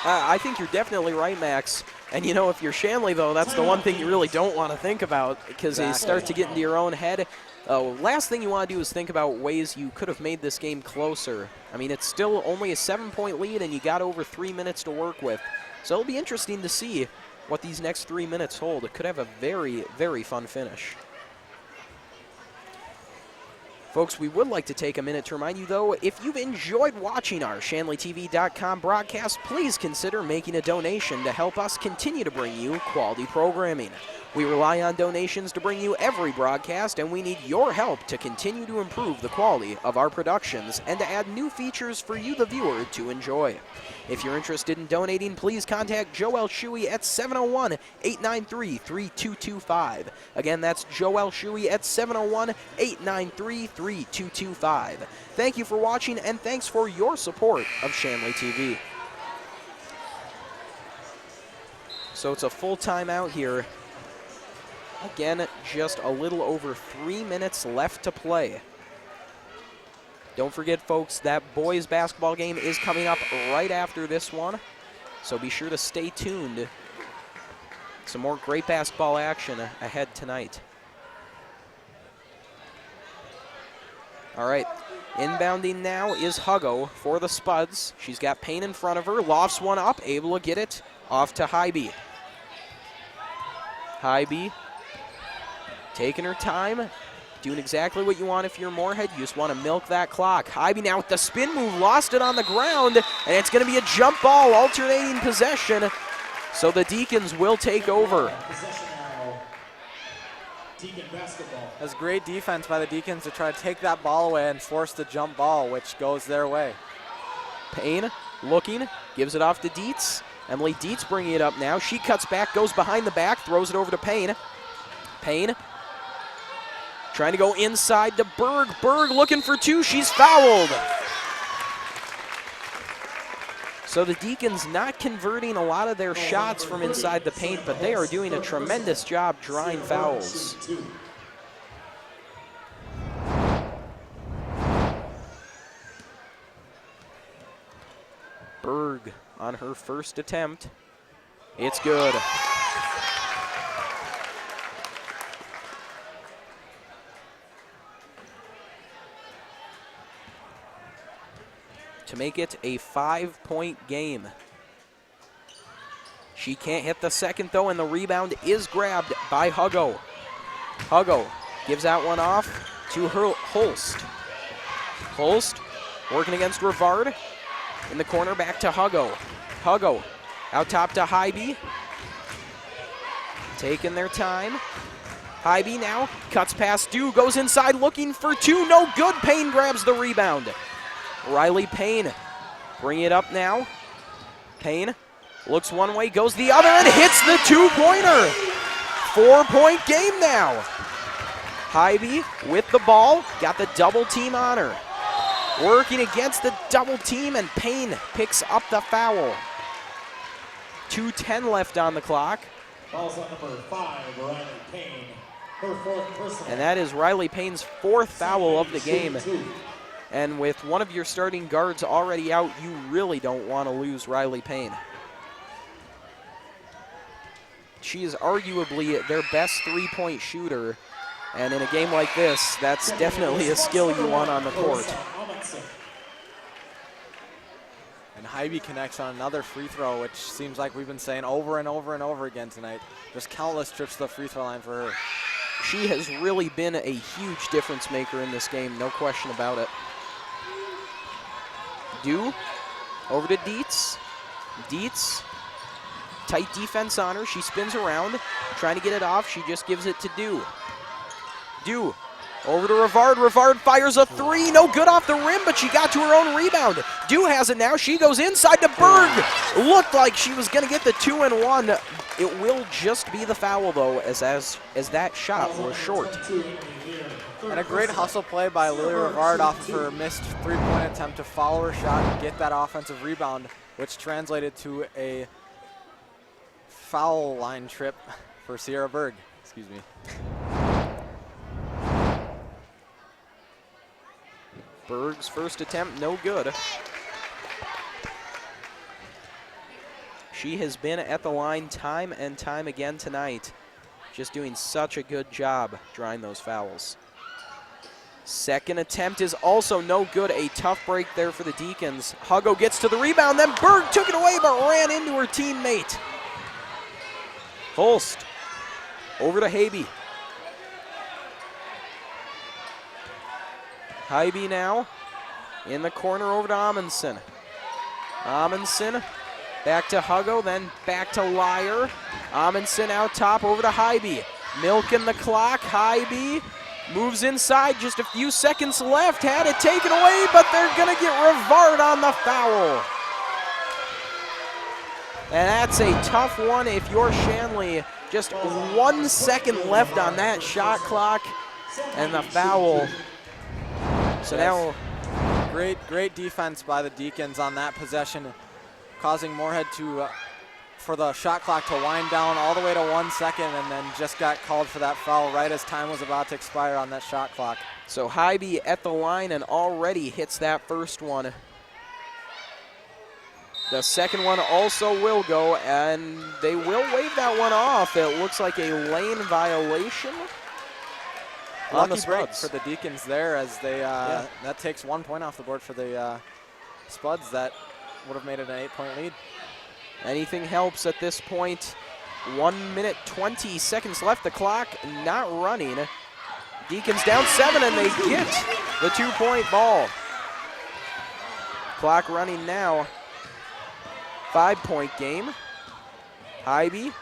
I think you're definitely right, Max. And, you know, if you're Shanley, though, that's the one thing you really don't want to think about, because they start to get into your own head. Last thing you want to do is think about ways you could have made this game closer. I mean, it's still only a 7-point lead, and you got over 3 minutes to work with. So it'll be interesting to see what these next 3 minutes hold. It could have a very, very fun finish. Folks, we would like to take a minute to remind you, though, if you've enjoyed watching our ShanleyTV.com broadcast, please consider making a donation to help us continue to bring you quality programming. We rely on donations to bring you every broadcast, and we need your help to continue to improve the quality of our productions and to add new features for you, the viewer, to enjoy. If you're interested in donating, please contact Joel Shuey at 701-893-3225. Again, that's Joel Shuey at 701-893-3225. Thank you for watching, and thanks for your support of Shanley TV. So it's a full timeout here. Again, just a little over 3 minutes left to play. Don't forget, folks, that boys basketball game is coming up right after this one, so be sure to stay tuned. Some more great basketball action ahead tonight. All right, inbounding now is Huggo for the Spuds. She's got Payne in front of her, lofts one up, able to get it off to Hybe. Hybe taking her time, doing exactly what you want if you're Moorhead. You just want to milk that clock. Hybe now with the spin move, lost it on the ground, and it's going to be a jump ball, alternating possession. So the Deacons will take over. Deacon basketball. That's great defense by the Deacons to try to take that ball away and force the jump ball, which goes their way. Payne looking, gives it off to Dietz. Emily Dietz bringing it up now. She cuts back, goes behind the back, throws it over to Payne. Payne trying to go inside to Berg. Berg looking for two. She's fouled. So the Deacons not converting a lot of their shots from inside the paint, but they are doing a tremendous job drawing fouls. Berg on her first attempt. It's good. To make it a 5-point game. She can't hit the second, though, and the rebound is grabbed by Huggo. Huggo gives that one off to Holst. Holst working against Rivard. In the corner, back to Huggo. Huggo out top to Hybe. Taking their time. Hybe now cuts past Dew, goes inside looking for two. No good. Payne grabs the rebound. Riley Payne bring it up now. Payne looks one way, goes the other, and hits the two-pointer. 4-point game now. Hybe with the ball, got the double team on her. Working against the double team, and Payne picks up the foul. 2:10 left on the clock. Fouls on number 5, Riley Payne. Her fourth personal. And that is Riley Payne's fourth foul of the game. And with one of your starting guards already out, you really don't want to lose Riley Payne. She is arguably their best three-point shooter. And in a game like this, that's definitely a skill you want on the court. And Hybe connects on another free throw, which seems like we've been saying over and over and over again tonight. Just countless trips to the free throw line for her. She has really been a huge difference maker in this game, no question about it. Dew over to Dietz. Dietz, tight defense on her. She spins around, trying to get it off. She just gives it to Dew. Dew over to Rivard. Rivard fires a three. No good off the rim, but she got to her own rebound. Dew has it now. She goes inside to Berg. Looked like she was going to get the 2-and-1. It will just be the foul, though, as that shot was short. And a great hustle play by Lily Rivard off of her missed three-point attempt to follow her shot and get that offensive rebound, which translated to a foul line trip for Sierra Berg. Excuse me. Berg's first attempt, no good. She has been at the line time and time again tonight, just doing such a good job drawing those fouls. Second attempt is also no good. A tough break there for the Deacons. Huggo gets to the rebound, then Berg took it away but ran into her teammate. Holst over to Habe. Habe now in the corner over to Amundsen. Amundsen back to Huggo, then back to Lyer. Amundsen out top over to Habe. Milking the clock. Habe moves inside, just a few seconds left. Had it taken away, but they're going to get Rivard on the foul. And that's a tough one if you're Shanley. Just 1 second left on that shot clock, and the foul. So now, great defense by the Deacons on that possession, causing Moorhead to, for the shot clock to wind down all the way to 1 second, and then just got called for that foul right as time was about to expire on that shot clock. So Habe at the line and already hits that first one. The second one also will go, and they will wave that one off. It looks like a lane violation on the Lucky break Spuds. for the Deacons there, as they that takes 1 point off the board for the Spuds. That would have made it an 8-point lead. Anything helps at this point. 1 minute, 20 seconds left. The clock not running. Deacons down 7, and they get the 2-point ball. Clock running now. 5-point game. Habe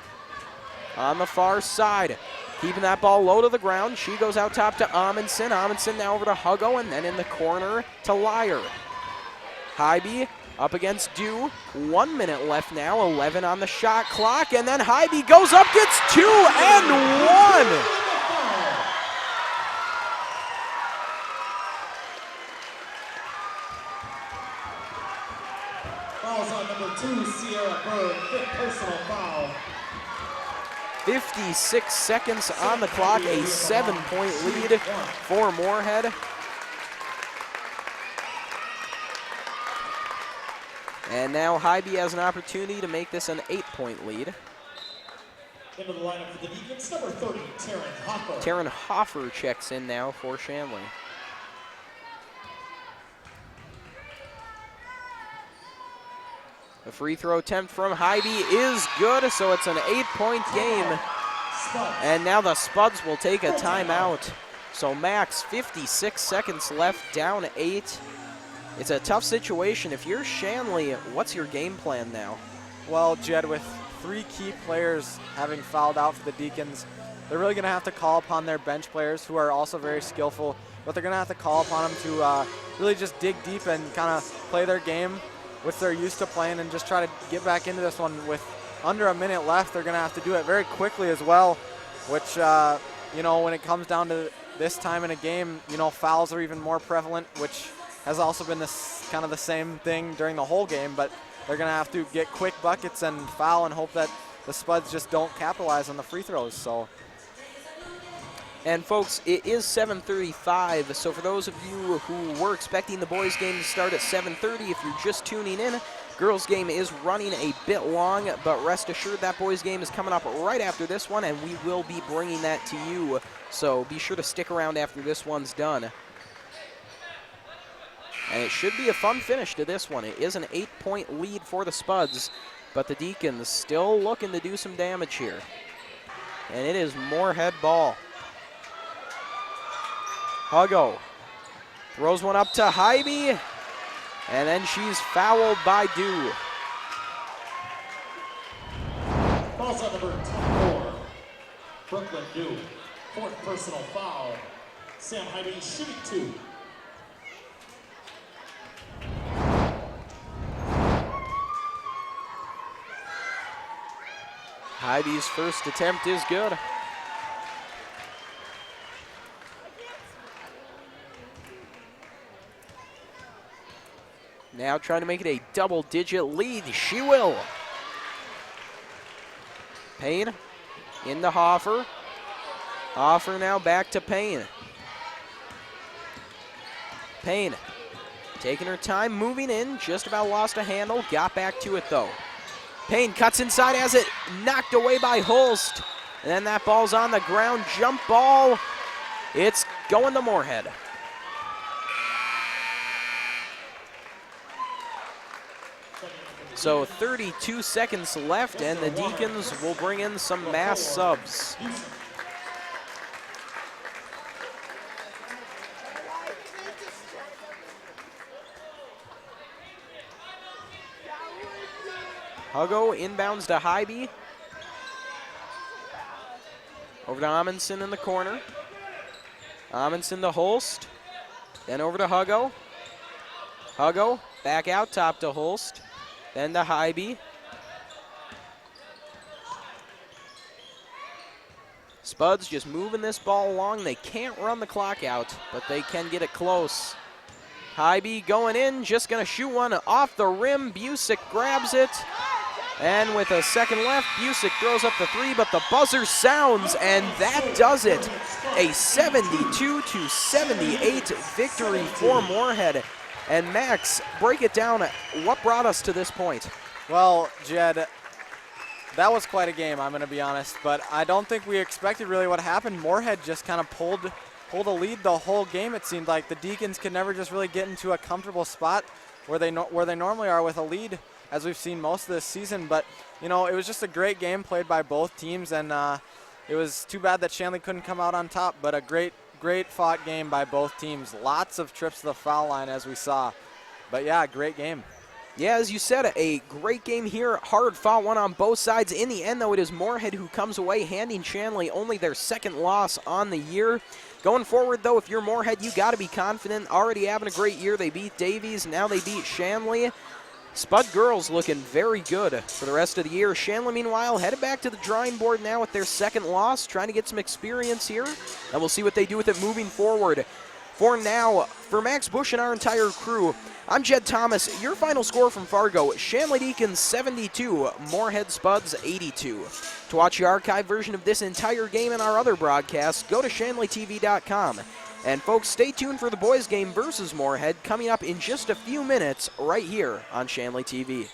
on the far side, keeping that ball low to the ground. She goes out top to Amundsen. Amundsen now over to Huggo, and then in the corner to Lyer. Habe up against Dew. 1 minute left now, 11 on the shot clock, and then Habe goes up, gets 2 and 1. Fouls on number 2, Sierra Berg, 5th personal foul. 56 seconds on the clock, a 7-point lead for Moorhead. And now Habe has an opportunity to make this an 8-point lead. Into the lineup for the Deacons, number 30, Taryn Hoffer. Taryn Hoffer checks in now for Shanley. The free throw attempt from Habe is good, so it's an 8-point game. And now the Spuds will take a timeout. So max 56 seconds left, down 8. It's a tough situation. If you're Shanley, what's your game plan now? Well, Jed, with 3 key players having fouled out for the Deacons, they're really going to have to call upon their bench players, who are also very skillful, but they're going to have to call upon them to really just dig deep and kind of play their game, which they're used to playing, and just try to get back into this one. With under a minute left, they're going to have to do it very quickly as well, which, you know, when it comes down to this time in a game, you know, fouls are even more prevalent, which has also been this kind of the same thing during the whole game, but they're going to have to get quick buckets and foul and hope that the Spuds just don't capitalize on the free throws. So. And folks, it is 7:35, so for those of you who were expecting the boys game to start at 7:30, if you're just tuning in, girls game is running a bit long, but rest assured that boys game is coming up right after this one, and we will be bringing that to you. So be sure to stick around after this one's done. And it should be a fun finish to this one. It is an 8-point lead for the Spuds, but the Deacons still looking to do some damage here. And it is Moorhead ball. Huggo throws one up to Habe, and then she's fouled by Dew. Fouls on number 10-4, Brooklyn Dew. 4th personal foul. Sam Habe shooting 2. Hybe's first attempt is good. Now trying to make it a double-digit lead. She will. Payne into Hoffer. Hoffer now back to Payne. Payne taking her time, moving in, just about lost a handle, got back to it though. Payne cuts inside, has it knocked away by Holst. And then that ball's on the ground, jump ball. It's going to Moorhead. So 32 seconds left, and the Deacons will bring in some mass subs. Huggo inbounds to Hybe. Over to Amundsen in the corner. Amundsen to Holst. Then over to Huggo. Huggo back out top to Holst. Then to Hybe. Spuds just moving this ball along. They can't run the clock out, but they can get it close. Hybe going in, just going to shoot one off the rim. Busick grabs it. And with a second left, Busick throws up the three, but the buzzer sounds, and that does it. A 72-78 victory for Moorhead. And Max, break it down. What brought us to this point? Well, Jed, that was quite a game, I'm going to be honest. But I don't think we expected really what happened. Moorhead just kind of pulled a lead the whole game, it seemed like. The Deacons could never just really get into a comfortable spot where they normally are with a lead, as we've seen most of this season. But, you know, it was just a great game played by both teams, and it was too bad that Shanley couldn't come out on top, but a great fought game by both teams. Lots of trips to the foul line, as we saw. But, yeah, great game. Yeah, as you said, a great game here. Hard fought one on both sides. In the end, though, it is Moorhead who comes away, handing Shanley only their second loss on the year. Going forward, though, if you're Moorhead, you got to be confident. Already having a great year. They beat Davies. Now they beat Shanley. Spud girls looking very good for the rest of the year. Shanley, meanwhile, headed back to the drawing board now with their second loss, trying to get some experience here, and we'll see what they do with it moving forward. For now, for Max Bush and our entire crew, I'm Jed Thomas. Your final score from Fargo, Shanley Deacons 72, Moorhead Spuds 82. To watch the archive version of this entire game and our other broadcasts, go to shanleytv.com. And folks, stay tuned for the boys game versus Moorhead coming up in just a few minutes right here on Shanley TV.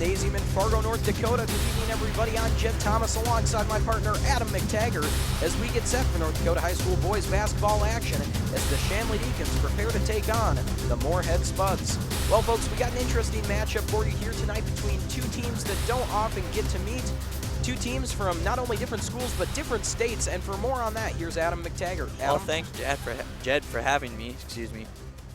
Gymnasium in Fargo, North Dakota. Good evening, everybody. I'm Jed Thomas alongside my partner Adam McTaggart as we get set for North Dakota High School boys basketball action as the Shanley Deacons prepare to take on the Moorhead Spuds. Well, folks, we got an interesting matchup for you here tonight between two teams that don't often get to meet. Two teams from not only different schools but different states, and for more on that, here's Adam McTaggart. Adam? Well, thanks, Jed, for having me.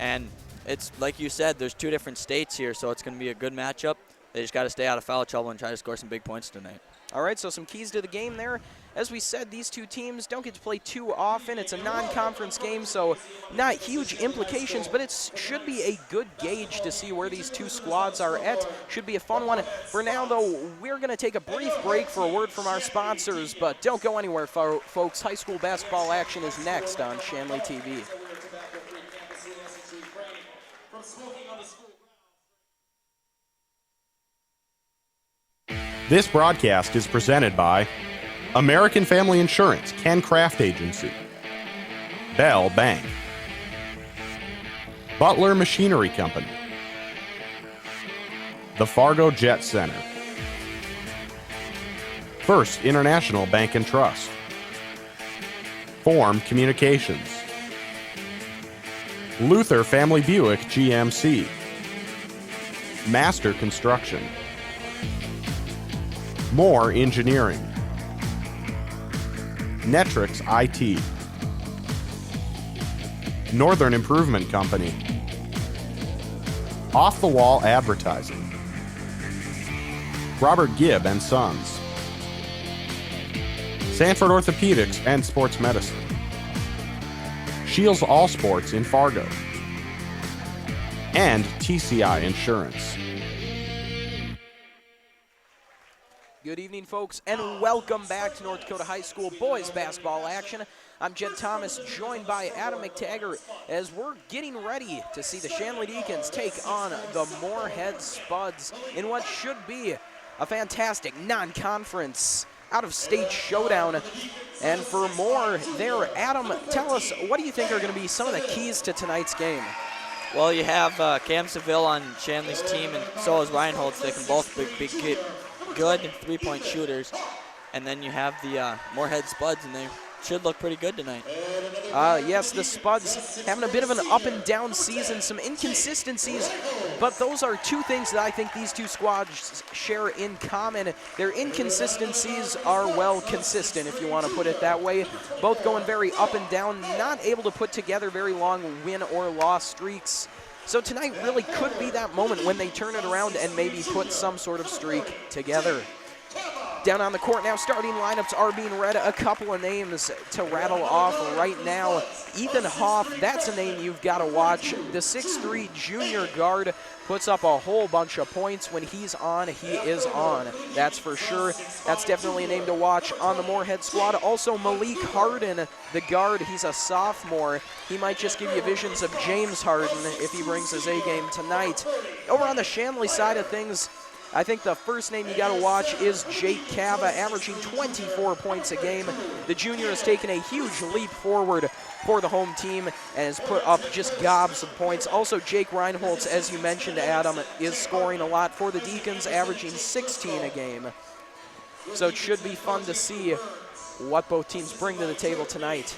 And it's like you said, there's two different states here, so it's going to be a good matchup. They just got to stay out of foul trouble and try to score some big points tonight. All right, so some keys to the game there. As we said, these two teams don't get to play too often. It's a non-conference game, so not huge implications, but it should be a good gauge to see where these two squads are at. Should be a fun one. For now, though, we're going to take a brief break for a word from our sponsors, but don't go anywhere, folks. High school basketball action is next on Shanley TV. This broadcast is presented by American Family Insurance, Ken Craft Agency, Bell Bank, Butler Machinery Company, the Fargo Jet Center, First International Bank and Trust, Form Communications, Luther Family Buick GMC, Master Construction, More Engineering, Netrix IT, Northern Improvement Company, Off the Wall Advertising, Robert Gibb and Sons, Sanford Orthopedics and Sports Medicine, Shields All Sports in Fargo, and TCI Insurance. Good evening, folks, and welcome back to North Dakota High School boys basketball action. I'm Jed Thomas, joined by Adam McTaggart, as we're getting ready to see the Shanley Deacons take on the Moorhead Spuds in what should be a fantastic non-conference out-of-state showdown. And for more there, Adam, tell us, what do you think are going to be some of the keys to tonight's game? Well, you have Cam Seville on Shanley's team, and so is Ryan Holtz. They can both be good three-point shooters. And then you have the Moorhead Spuds, and they should look pretty good tonight. Yes, the Spuds having a bit of an up-and-down season, some inconsistencies, but those are two things that I think these two squads share in common. Their inconsistencies are, well, consistent, if you want to put it that way. Both going very up and down, not able to put together very long win or loss streaks. So tonight really could be that moment when they turn it around and maybe put some sort of streak together. Down on the court now, starting lineups are being read. A couple of names to rattle off right now. Ethan Hoff, that's a name you've got to watch. The 6'3" junior guard puts up a whole bunch of points. When he's on, he is on. That's for sure. That's definitely a name to watch on the Moorhead squad. Also, Malik Harden, the guard, he's a sophomore. He might just give you visions of James Harden if he brings his A game tonight. Over on the Shanley side of things, I think the first name you got to watch is Jake Cava, averaging 24 points a game. The junior has taken a huge leap forward for the home team and has put up just gobs of points. Also, Jake Reinholtz, as you mentioned, Adam, is scoring a lot for the Deacons, averaging 16 a game. So it should be fun to see what both teams bring to the table tonight.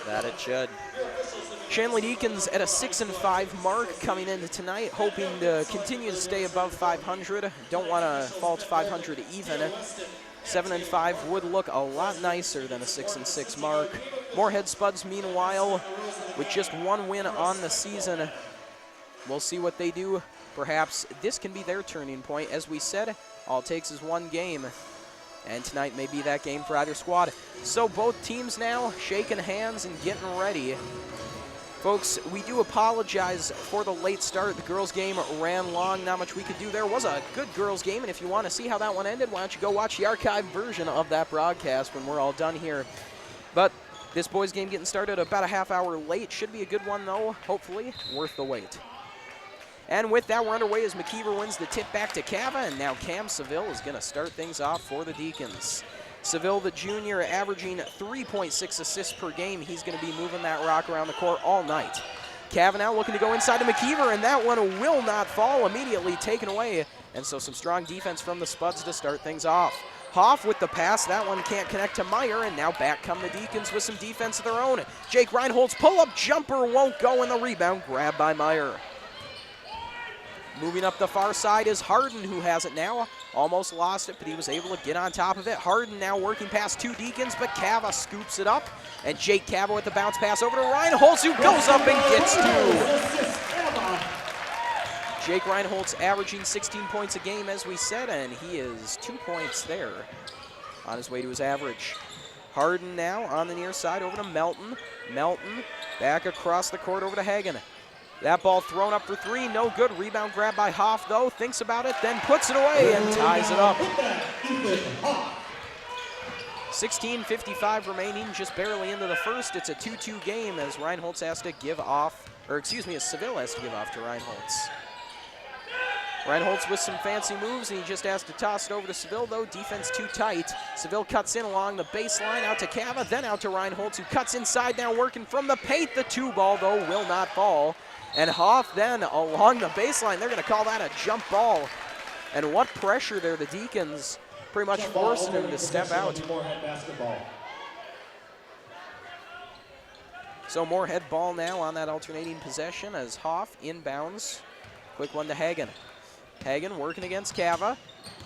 That it should. Shanley Deacons at a 6-5 mark coming into tonight, hoping to continue to stay above 500. Don't want to fall to 500 even. 7-5 would look a lot nicer than a 6-6 mark. Moorhead Spuds, meanwhile, with just one win on the season. We'll see what they do. Perhaps this can be their turning point. As we said, all it takes is one game. And tonight may be that game for either squad. So both teams now shaking hands and getting ready. Folks, we do apologize for the late start. The girls' game ran long. Not much we could do there. It was a good girls' game, and if you want to see how that one ended, why don't you go watch the archived version of that broadcast when we're all done here. But this boys' game getting started about a half hour late. Should be a good one, though. Hopefully worth the wait. And with that, we're underway as McKeever wins the tip back to Cava, and now Cam Seville is going to start things off for the Deacons. Seville, the junior, averaging 3.6 assists per game. He's going to be moving that rock around the court all night. Cava now looking to go inside to McKeever, and that one will not fall. Immediately taken away And so some strong defense from the Spuds to start things off. Hoff with the pass. That one can't connect to Meyer, and now back come the Deacons with some defense of their own. Jake Reinhold's pull-up jumper won't go, and the rebound grabbed by Meyer. Moving up the far side is Harden, who has it now. Almost lost it, but he was able to get on top of it. Harden now working past two Deacons, but Cava scoops it up. And Jake Cava with the bounce pass over to Reinholtz, who goes up and gets two. Jake Reinholdt's averaging 16 points a game, as we said, and he is 2 points there on his way to his average. Harden now on the near side over to Melton. Melton back across the court over to Hagen. That ball thrown up for three, no good. Rebound grab by Hoff, though. Thinks about it, then puts it away and ties it up. 16:55 remaining, just barely into the first. It's a 2-2 game as Reinholdtz has to give off, or excuse me, as Seville has to give off to Reinholdtz. Reinholdtz with some fancy moves, and he just has to toss it over to Seville, though. Defense too tight. Seville cuts in along the baseline, out to Cava, then out to Reinholdtz, who cuts inside now, working from the paint. The two ball, though, will not fall. And Hoff then along the baseline. They're going to call that a jump ball. And what pressure there, the Deacons pretty much forcing him to step out. So Moorhead ball now on that alternating possession as Hoff inbounds. Quick one to Hagen. Hagen working against Cava.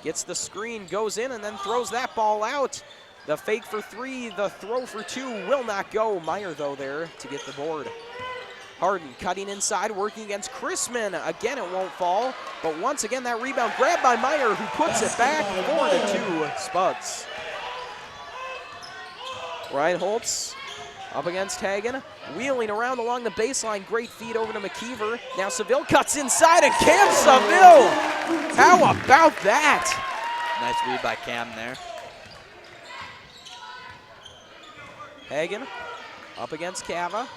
Gets the screen, goes in, and then throws that ball out. The fake for three, the throw for two will not go. Meyer, though, there to get the board. Harden cutting inside, working against Chrisman. Again, it won't fall. But once again, that rebound grabbed by Meyer, who puts it back 4-2 Spuds. Reinholdtz up against Hagen, wheeling around along the baseline. Great feed over to McKeever. Now Seville cuts inside, and Cam Seville! How about that? Nice read by Cam there. Hagen up against Cava.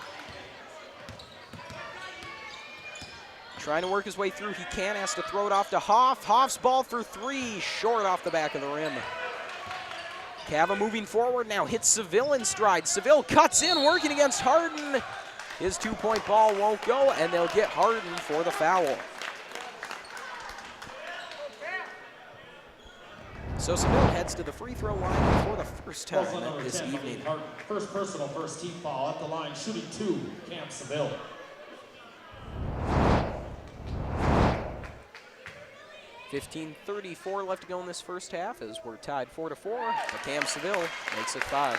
Trying to work his way through. He can, has to throw it off to Hoff. Hoff's ball for three, short off the back of the rim. Cava moving forward now, hits Seville in stride. Seville cuts in, working against Harden. His 2-point ball won't go, and they'll get Harden for the foul. So Seville heads to the free throw line for the first time this evening. First personal, first team foul at the line, shooting two, Cam Seville. 15:34 left to go in this first half as we're tied 4-4, but Cam Seville makes it 5.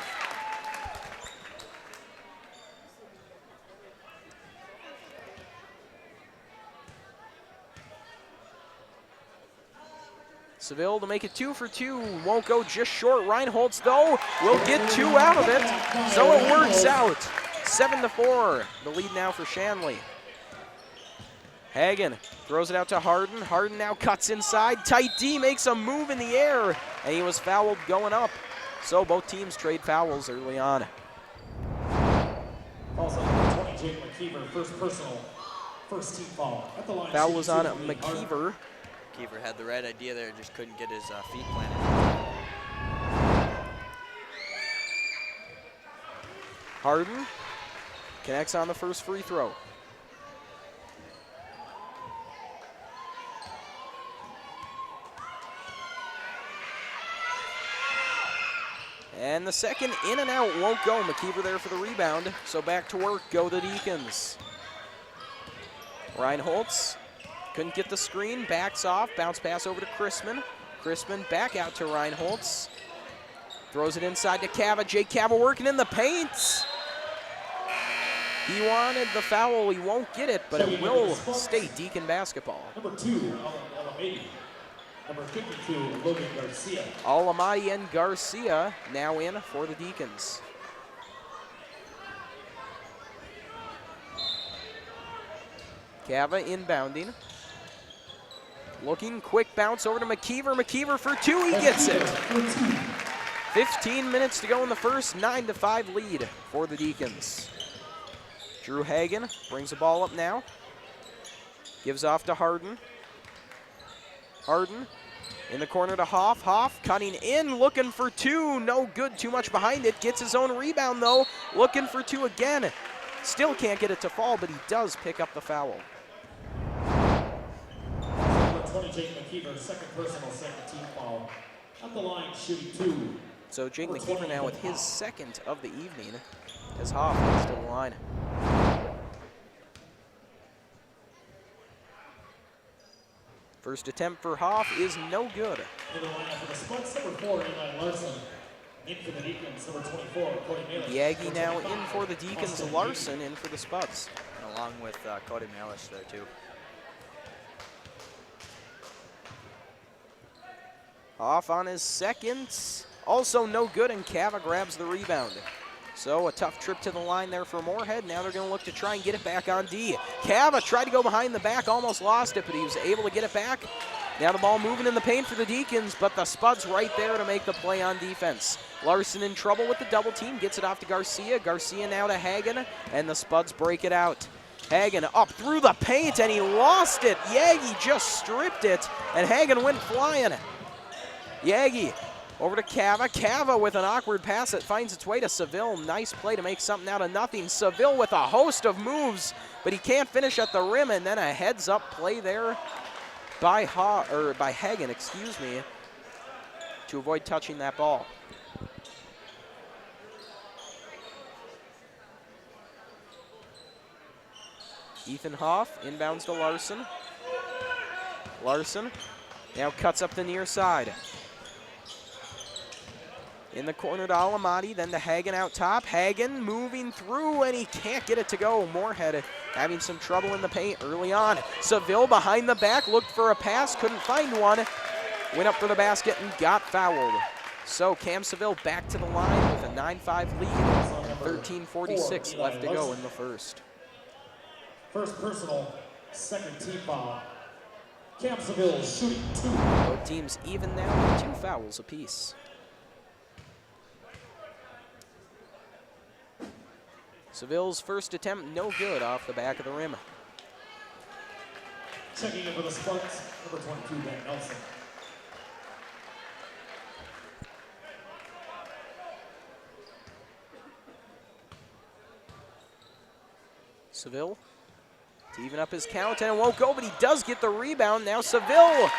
Seville to make it 2 for 2, won't go, just short. Reinholdtz, though, will get 2 out of it, so it works out. 7-4, the lead now for Shanley. Hagen throws it out to Harden. Harden now cuts inside. Tight D makes a move in the air, and he was fouled going up. So both teams trade fouls early on. Also, 20, Jake McKeever, first personal, first team foul. At the line, foul was on McKeever. McKeever had the right idea there, just couldn't get his feet planted. Harden connects on the first free throw. And the second in and out won't go. McKeever there for the rebound. So back to work go the Deacons. Reinholdtz couldn't get the screen, backs off, bounce pass over to Chrisman. Chrisman back out to Reinholdtz. Throws it inside to Cava. Jake Cava working in the paint. He wanted the foul, he won't get it, but it will stay Deacon basketball. Number 2, Alamadi. Number 52, Logan Garcia. Alamadi and Garcia now in for the Deacons. Cava inbounding. Looking, quick bounce over to McKeever. McKeever for 2, he gets it. 15 minutes to go in the first, 9-5 lead for the Deacons. Drew Hagen brings the ball up now. Gives off to Harden. Harden in the corner to Hoff. Hoff cutting in, looking for 2. No good, too much behind it. Gets his own rebound, though. Looking for 2 again. Still can't get it to fall, but he does pick up the foul. 20, Jake McKeever, second personal, second team foul. At the line, shooting 2. So Jake McKeever now with his second of the evening as Hoff heads to the line. First attempt for Hoff is no good. In the lineup for the Spuds, number 4, Eli Larson. In for the Deacons, number 24, Cody Malish. Yagi now in for the Deacons, Larson in for the Spuds. Along with Cody Malish there, too. Hoff on his second, also no good, and Cava grabs the rebound. So a tough trip to the line there for Moorhead. Now they're going to look to try and get it back on D. Cava tried to go behind the back, almost lost it, but he was able to get it back. Now the ball moving in the paint for the Deacons, but the Spuds right there to make the play on defense. Larson in trouble with the double team, gets it off to Garcia. Garcia now to Hagen, and the Spuds break it out. Hagen up through the paint, and he lost it. Yagi just stripped it, and Hagen went flying. Yagi over to Cava. Cava with an awkward pass that finds its way to Seville. Nice play to make something out of nothing. Seville with a host of moves, but he can't finish at the rim, and then a heads-up play there by Hagen, excuse me, to avoid touching that ball. Ethan Hoff inbounds to Larson. Larson now cuts up the near side. In the corner to Alamati, then to Hagen out top. Hagen moving through, and he can't get it to go. Moorhead having some trouble in the paint early on. Seville behind the back, looked for a pass, couldn't find one. Went up for the basket and got fouled. So Cam Seville back to the line with a 9-5 lead and 13:46 left to go in the first. First personal, second team foul. Cam Seville shooting 2. Both teams even now with 2 fouls apiece. Seville's first attempt no good off the back of the rim. Checking in for the Spuds, number 22, Ben Nelson. Seville to even up his count, and it won't go, but he does get the rebound. Now Seville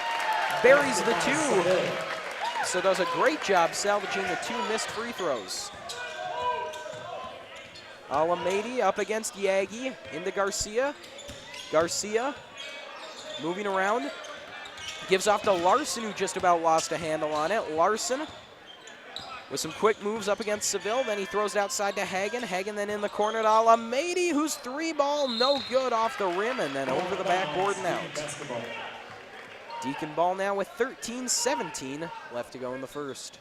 buries the 2. So does a great job salvaging the 2 missed free throws. Alamedi up against Yagi, into Garcia. Garcia moving around, gives off to Larson, who just about lost a handle on it. Larson with some quick moves up against Seville, then he throws it outside to Hagen. Hagen then in the corner to Alamedi, whose 3 ball no good off the rim, and then over the backboard and out. Deacon ball now with 13-17 left to go in the first.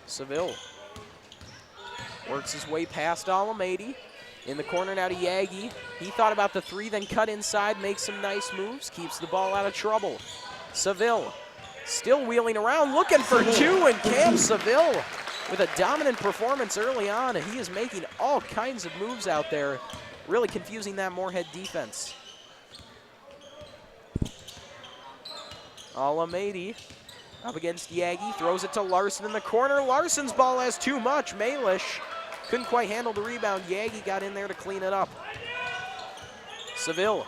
Seville works his way past Alamedi. In the corner now to Yagi. He thought about the 3, then cut inside, makes some nice moves, keeps the ball out of trouble. Seville still wheeling around, looking for 2, and Cam Seville with a dominant performance early on. He is making all kinds of moves out there, really confusing that Moorhead defense. Alamedi up against Yagi, throws it to Larson in the corner. Larson's ball has too much. Malish couldn't quite handle the rebound. Yagi got in there to clean it up. Seville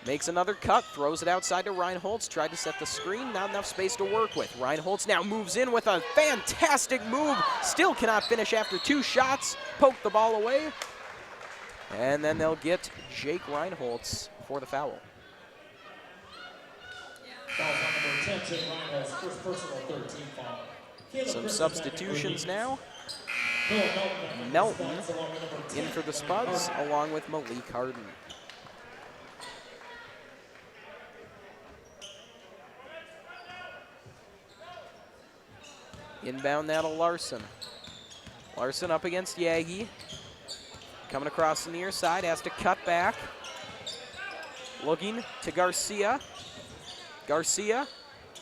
makes another cut, throws it outside to Reinholtz, tried to set the screen, not enough space to work with. Reinholtz now moves in with a fantastic move, still cannot finish after 2 shots, poked the ball away, and then they'll get Jake Reinholtz for the foul. Foul on number 10, Jake Reinholtz, first personal, 13 foul. Some substitutions now. Melton in for the Spuds, along with Malik Harden. Inbound now to Larson. Larson up against Yagi. Coming across the near side, has to cut back. Looking to Garcia. Garcia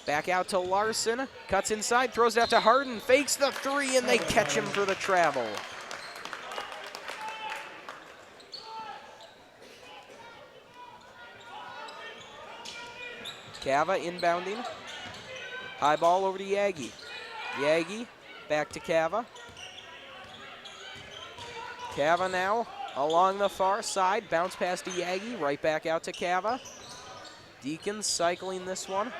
back out to Larson. Cuts inside, throws it out to Harden. Fakes the 3, and they catch him for the travel. Cava inbounding. High ball over to Yagi. Yagi back to Cava. Cava now along the far side. Bounce past to Yagi, right back out to Cava. Deacons cycling this one.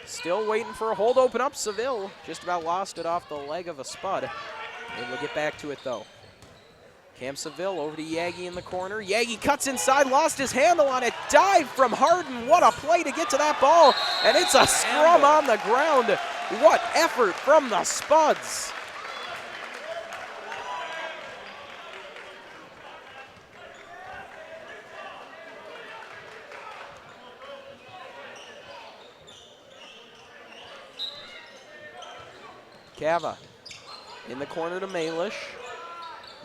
Still waiting for a hold, open up. Seville just about lost it off the leg of a Spud. Able to get back to it though. Cam Seville over to Yagi in the corner. Yagi cuts inside, lost his handle on it. Dive from Harden. What a play to get to that ball. And it's a scrum on the ground. What effort from the Spuds. Cava in the corner to Malish.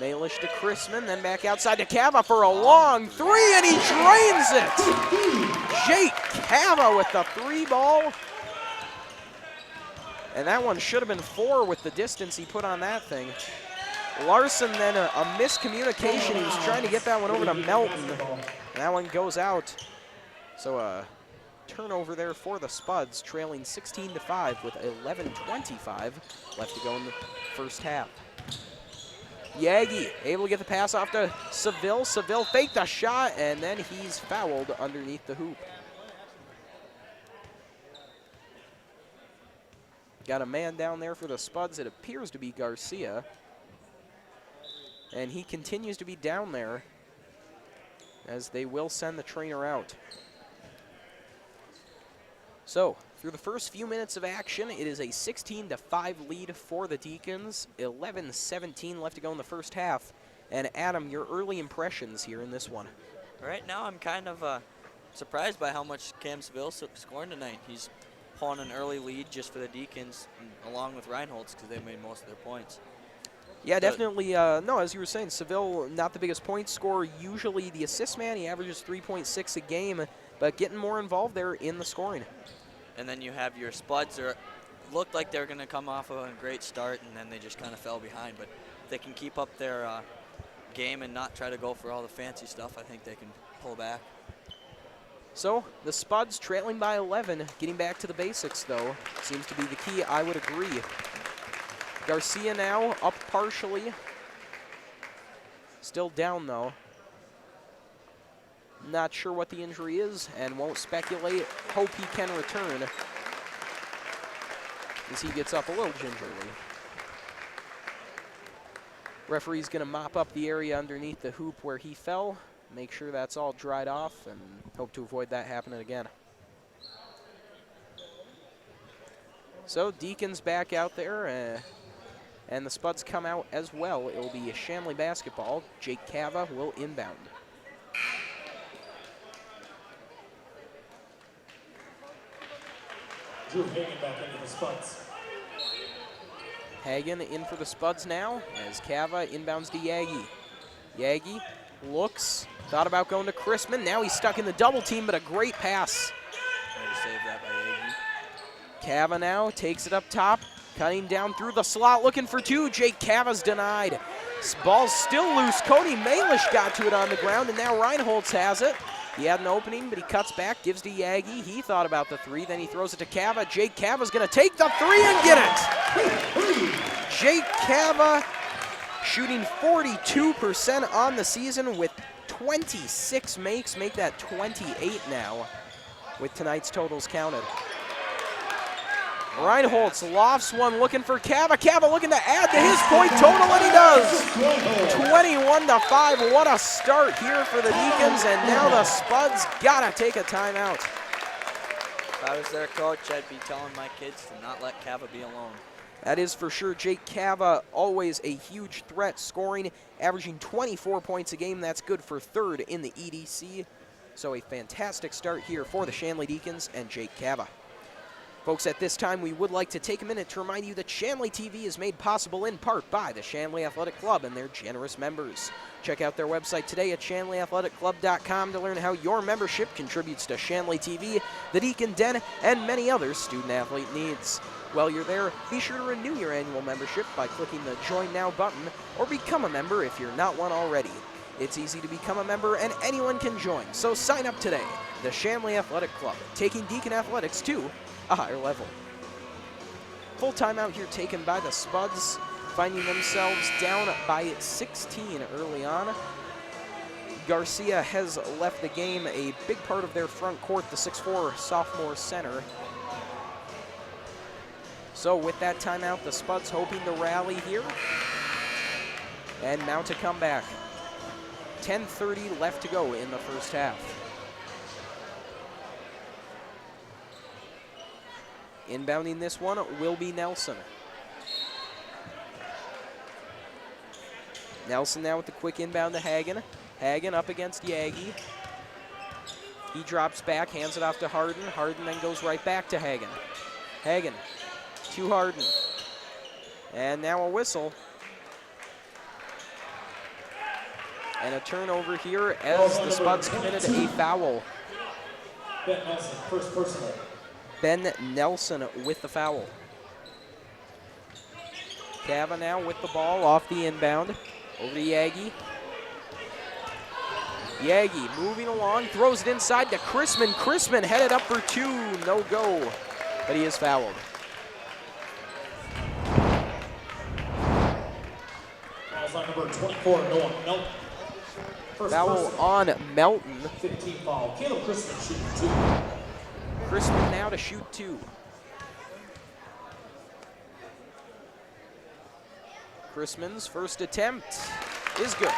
Malish to Chrisman, then back outside to Cava for a long three, and he drains it! Jake Cava with the 3 ball. And that one should have been 4 with the distance he put on that thing. Larson then a miscommunication. He was trying to get that one over to Melton. And that one goes out. So a turnover there for the Spuds, trailing 16-5 with 11:25 left to go in the first half. Yagi able to get the pass off to Seville. Seville faked the shot, and then he's fouled underneath the hoop. Got a man down there for the Spuds. It appears to be Garcia. And he continues to be down there as they will send the trainer out. So, through the first few minutes of action, it is a 16-5 lead for the Deacons. 11-17 left to go in the first half. And Adam, your early impressions here in this one. Right now, I'm kind of surprised by how much Cam Seville scoring tonight. He's pulling an early lead just for the Deacons, along with Reinholtz, because they made most of their points. Yeah, definitely. No, as you were saying, Seville, not the biggest point scorer, usually the assist man. He averages 3.6 a game, but getting more involved there in the scoring. And then you have your Spuds. Looked like they were going to come off of a great start, and then they just kind of fell behind. But if they can keep up their game and not try to go for all the fancy stuff, I think they can pull back. So the Spuds trailing by 11, getting back to the basics, though, seems to be the key. I would agree. Garcia now up partially. Still down, though. Not sure what the injury is and won't speculate. Hope he can return as he gets up a little gingerly. Referee's going to mop up the area underneath the hoop where he fell. Make sure that's all dried off and hope to avoid that happening again. So Deacons back out there and the Spuds come out as well. It will be a Shanley basketball. Jake Cava will inbound. Drew Hagan back into the Spuds. Hagan in for the Spuds now as Cava inbounds to Yagi. Yagi looks, thought about going to Chrisman. Now he's stuck in the double team, but a great pass. Way to save that by Yagi. Cava now takes it up top, cutting down through the slot, looking for 2. Jake Cava's denied. Ball's still loose. Cody Malish got to it on the ground, and now Reinholtz has it. He had an opening, but he cuts back, gives to Yagi. He thought about the 3, then he throws it to Cava. Jake Cava's going to take the 3 and get it. Jake Cava shooting 42% on the season with 26 makes. Make that 28 now with tonight's totals counted. Reinholtz lofts one, looking for Cava. Cava looking to add to his point total, and he does. 21-5. What a start here for the Deacons, and now the Spuds gotta take a timeout. If I was their coach, I'd be telling my kids to not let Cava be alone. That is for sure. Jake Cava, always a huge threat, scoring, averaging 24 points a game. That's good for 3rd in the EDC. So a fantastic start here for the Shanley Deacons and Jake Cava. Folks, at this time, we would like to take a minute to remind you that Shanley TV is made possible in part by the Shanley Athletic Club and their generous members. Check out their website today at ShanleyAthleticClub.com to learn how your membership contributes to Shanley TV, the Deacon Den, and many other student-athlete needs. While you're there, be sure to renew your annual membership by clicking the Join Now button or become a member if you're not one already. It's easy to become a member and anyone can join, so sign up today. The Shanley Athletic Club, taking Deacon athletics to a higher level. Full timeout here taken by the Spuds. finding themselves down by 16 early on. Garcia has left the game, a big part of their front court, the 6'4" sophomore center. So with that timeout, the Spuds hoping to rally here and mount a comeback. 10:30 left to go in the first half. Inbounding this one will be Nelson. Nelson now with the quick inbound to Hagen. Hagen up against Yagi. He drops back, hands it off to Harden. Harden then goes right back to Hagen. Hagen to Harden. And now a whistle. And a turnover here as the Spuds committed a foul. Ben Nelson, first personal. Ben Nelson with the foul. Cava now with the ball off the inbound. Over to Yagi. Yagi moving along, throws it inside to Chrisman. Chrisman headed up for two, no go, but he is fouled. Fouls on number 24, Noah Melton. First Foul personal. on Melton. 15 foul. Caleb Chrisman shooting 2. Chrisman now to shoot two. Chrisman's first attempt is good.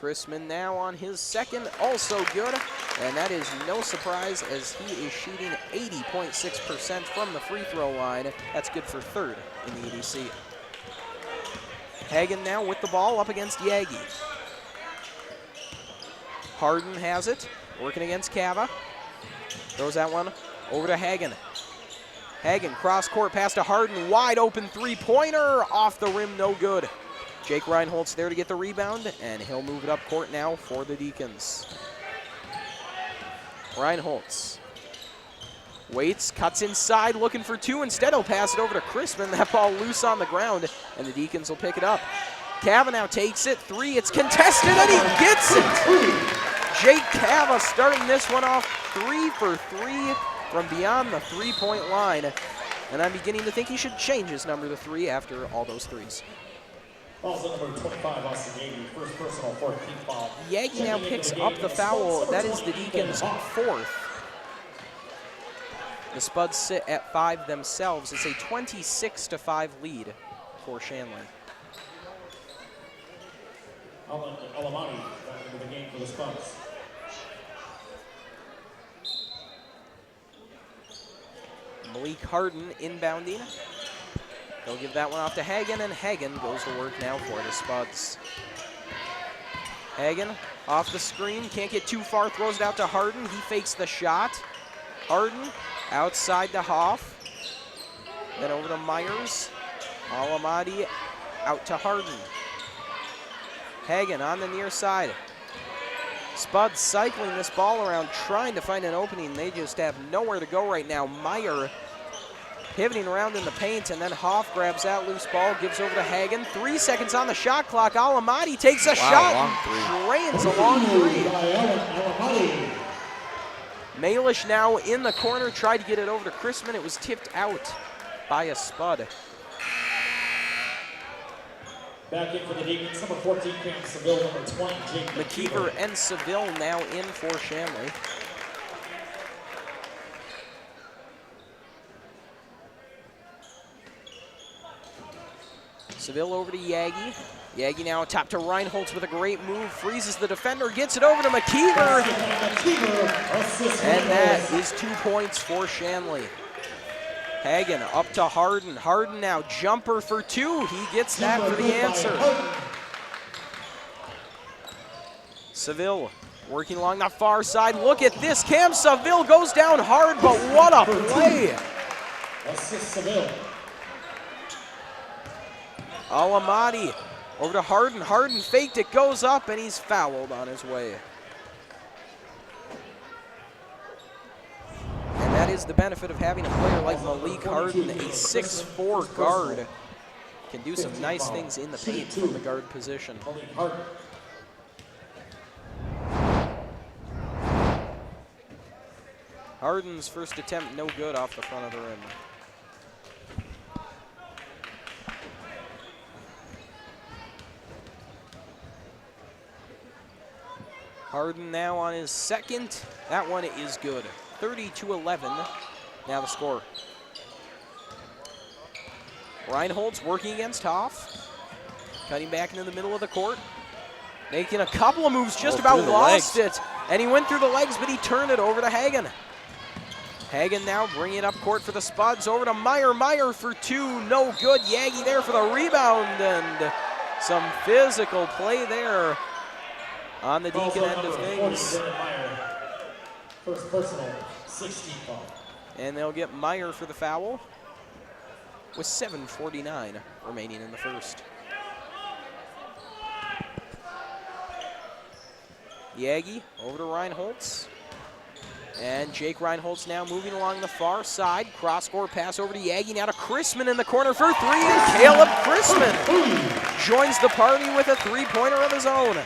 Chrisman now on his second, also good. And that is no surprise as he is shooting 80.6% from the free throw line. That's good for third in the EDC. Hagen now with the ball up against Yagi. Harden has it, working against Cava. Throws that one over to Hagen. Hagen cross court pass to Harden, wide open three-pointer, off the rim, no good. Jake Reinhold's there to get the rebound, and he'll move it up court now for the Deacons. Reinholtz waits, cuts inside, looking for two. Instead, he'll pass it over to Chrisman. That ball loose on the ground, and the Deacons will pick it up. Cava takes it, three, it's contested, and he gets it! Jake Cava starting this one off 3 for 3 from beyond the three-point line. And I'm beginning to think he should change his number to 3 after all those threes. Also number 25, Austin Yagi, first personal, 14th foul. Yagi now picks up the foul. That is the Deacons' fourth. The Spuds sit at 5 themselves. It's a 26-5 lead for Shanley. Alamani back into the game for the Spuds. Malik Harden inbounding. They'll give that one off to Hagen, and Hagen goes to work now for the Spuds. Hagen off the screen, can't get too far, throws it out to Harden. He fakes the shot. Harden outside to Hoff. Then over to Myers. Alamadi out to Harden. Hagen on the near side. Spuds cycling this ball around, trying to find an opening. They just have nowhere to go right now. Meyer pivoting around in the paint, and then Hoff grabs that loose ball, gives over to Hagen. 3 seconds on the shot clock. Alamadi takes a shot and drains a long three. Malish now in the corner, tried to get it over to Chrisman. It was tipped out by a Spud. Back in for the Deacons, number 14, Cam Seville, number 20, Jake McKeever and Seville now in for Shanley. Seville over to Yagi. Yagi now top to Reinholtz with a great move, freezes the defender, gets it over to McKeever. And that is 2 points for Shanley. Hagen up to Harden. Harden now jumper for two. He gets that for the answer. Seville working along the far side. Look at this. Cam Seville goes down hard, but what a play. Assist Seville. Alamadi over to Harden. Harden faked it, goes up, and he's fouled on his way. And that is the benefit of having a player like Malik Harden, a 6'4" guard. Can do some nice things in the paint from the guard position. Harden's first attempt no good off the front of the rim. Harden now on his second. That one is good. 30-11. Now the score. Reinhold's working against Hoff. Cutting back into the middle of the court. Making a couple of moves, just about lost it. And he went through the legs, but he turned it over to Hagen. Hagen now bringing it up court for the Spuds. Over to Meyer. Meyer for two. No good. Yagi there for the rebound. And some physical play there on the Deacon end of things. First personal, 16 foul. And they'll get Meyer for the foul with 7:49 remaining in the first. Yagi over to Reinholz. And Jake Reinholz now moving along the far side. Cross-court pass over to Yagi. Now to Chrisman in the corner for three. And Caleb Chrisman joins the party with a three-pointer of his own.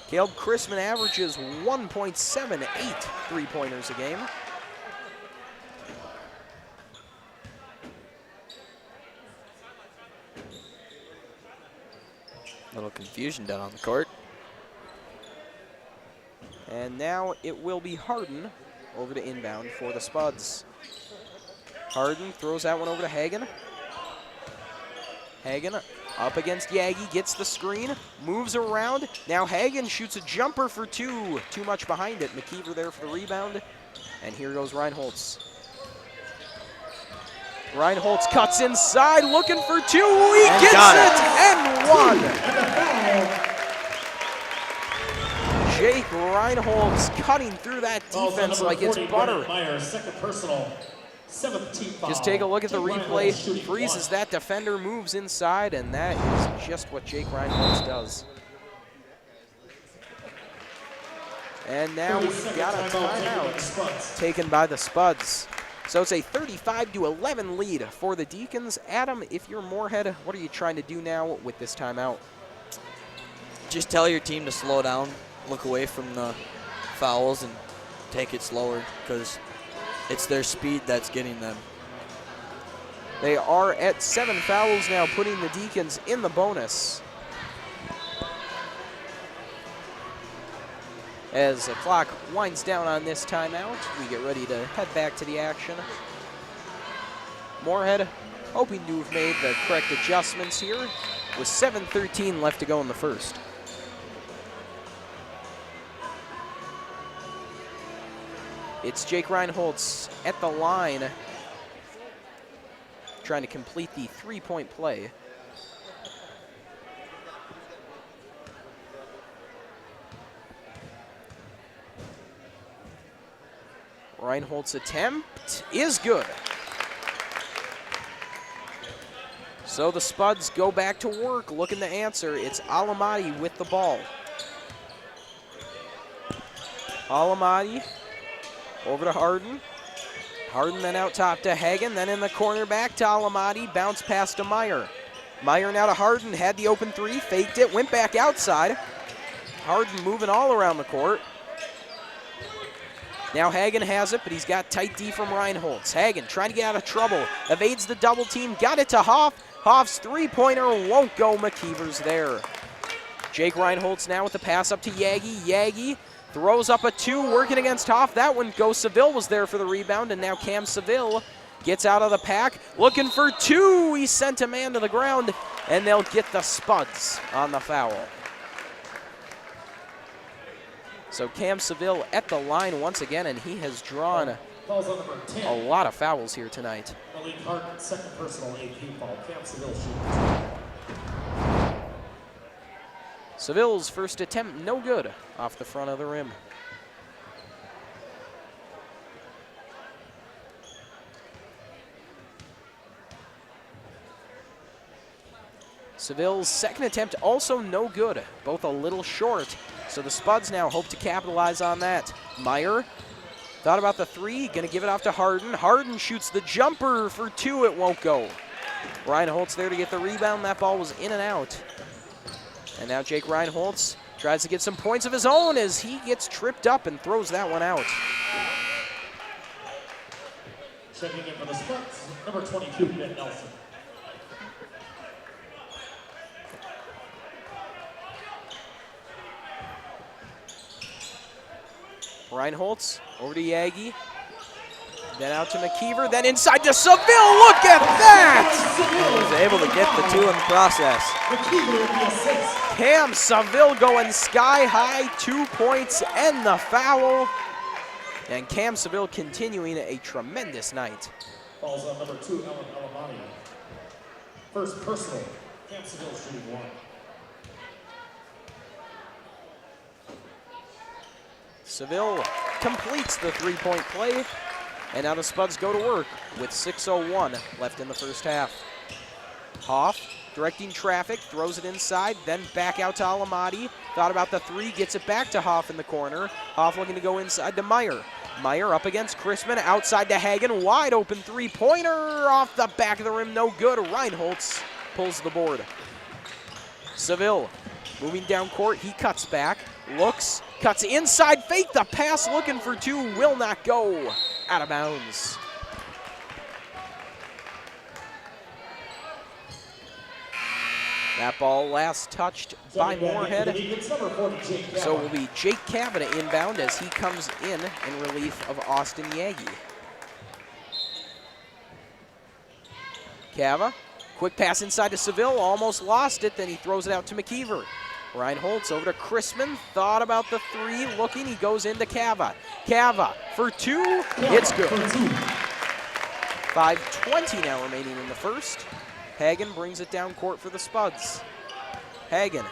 Caleb Chrisman averages 1.78 three-pointers a game. Little confusion down on the court. And now it will be Harden over to inbound for the Spuds. Harden throws that one over to Hagen. Hagen up against Yagi, gets the screen, moves around. Now Hagen shoots a jumper for two. Too much behind it. McKeever there for the rebound. And here goes Reinholz. Reinholz cuts inside, looking for two. He gets it, and one. Jake Reinholz cutting through that defense like it's butter. Meyer, second personal, 7th team foul. Just take a look at the replay. Freezes that defender, moves inside, and that is just what Jake Reinholz does. And now we've got a timeout taken by the Spuds. So it's a 35-11 lead for the Deacons. Adam, if you're Moorhead, what are you trying to do now with this timeout? Just tell your team to slow down, look away from the fouls, and take it slower, because it's their speed that's getting them. They are at 7 fouls now, putting the Deacons in the bonus. As the clock winds down on this timeout, we get ready to head back to the action. Moorhead hoping to have made the correct adjustments here with 7:13 left to go in the first. It's Jake Reinholz at the line, trying to complete the three-point play. Reinholz's attempt is good. So the Spuds go back to work, looking to answer. It's Alamati with the ball. Alamati over to Harden. Harden then out top to Hagen, then in the corner back to Alamati, bounce pass to Meyer. Meyer now to Harden, had the open three, faked it, went back outside. Harden moving all around the court. Now Hagen has it, but he's got tight D from Reinholz. Hagen trying to get out of trouble, evades the double team, got it to Hoff. Hoff's three-pointer won't go, McKeever's there. Jake Reinholz now with the pass up to Yagi. Yagi throws up a two, working against Hoff. That one goes. Seville was there for the rebound, and now Cam Seville gets out of the pack, looking for two. He sent a man to the ground, and they'll get the Spuds on the foul. So Cam Seville at the line once again, and he has drawn a lot of fouls here tonight. Malik Harden, second personal AP foul. Cam Seville shooting. Seville's first attempt no good off the front of the rim. Seville's second attempt also no good, both a little short. So the Spuds now hope to capitalize on that. Meyer thought about the three, gonna give it off to Harden. Harden shoots the jumper for two, it won't go. Reinholz there to get the rebound, that ball was in and out. And now Jake Reinholz Tries to get some points of his own as he gets tripped up and throws that one out. Checking in for the Spuds, number 22, Ben Nelson. Reinholtz over to Yagi. Then out to McKeever, then inside to Seville. Look at that! He was able to get the two in the process. Cam Seville going sky high, 2 points and the foul. And Cam Seville continuing a tremendous night. Falls on number 2, Ellen Alamani. First personal, Cam Seville shooting 1. Seville completes the three-point play. And now the Spuds go to work with 6:01 left in the first half. Hoff directing traffic, throws it inside, then back out to Alamati. Thought about the three, gets it back to Hoff in the corner. Hoff looking to go inside to Meyer. Meyer up against Chrisman, outside to Hagen, wide open three-pointer off the back of the rim, no good. Reinholtz pulls the board. Seville moving down court, he cuts back, looks, cuts inside, fake the pass, looking for two, will not go. Out of bounds. That ball last touched by Moorhead. So it will be Jake Cavett inbound as he comes in relief of Austin Yagi. Cava, quick pass inside to Seville, almost lost it, then he throws it out to McKeever. Reinholtz over to Chrisman, thought about the three, looking, he goes into Cava. Cava for two, it's good. 5:20 now remaining in the first. Hagen brings it down court for the Spuds. Hagen.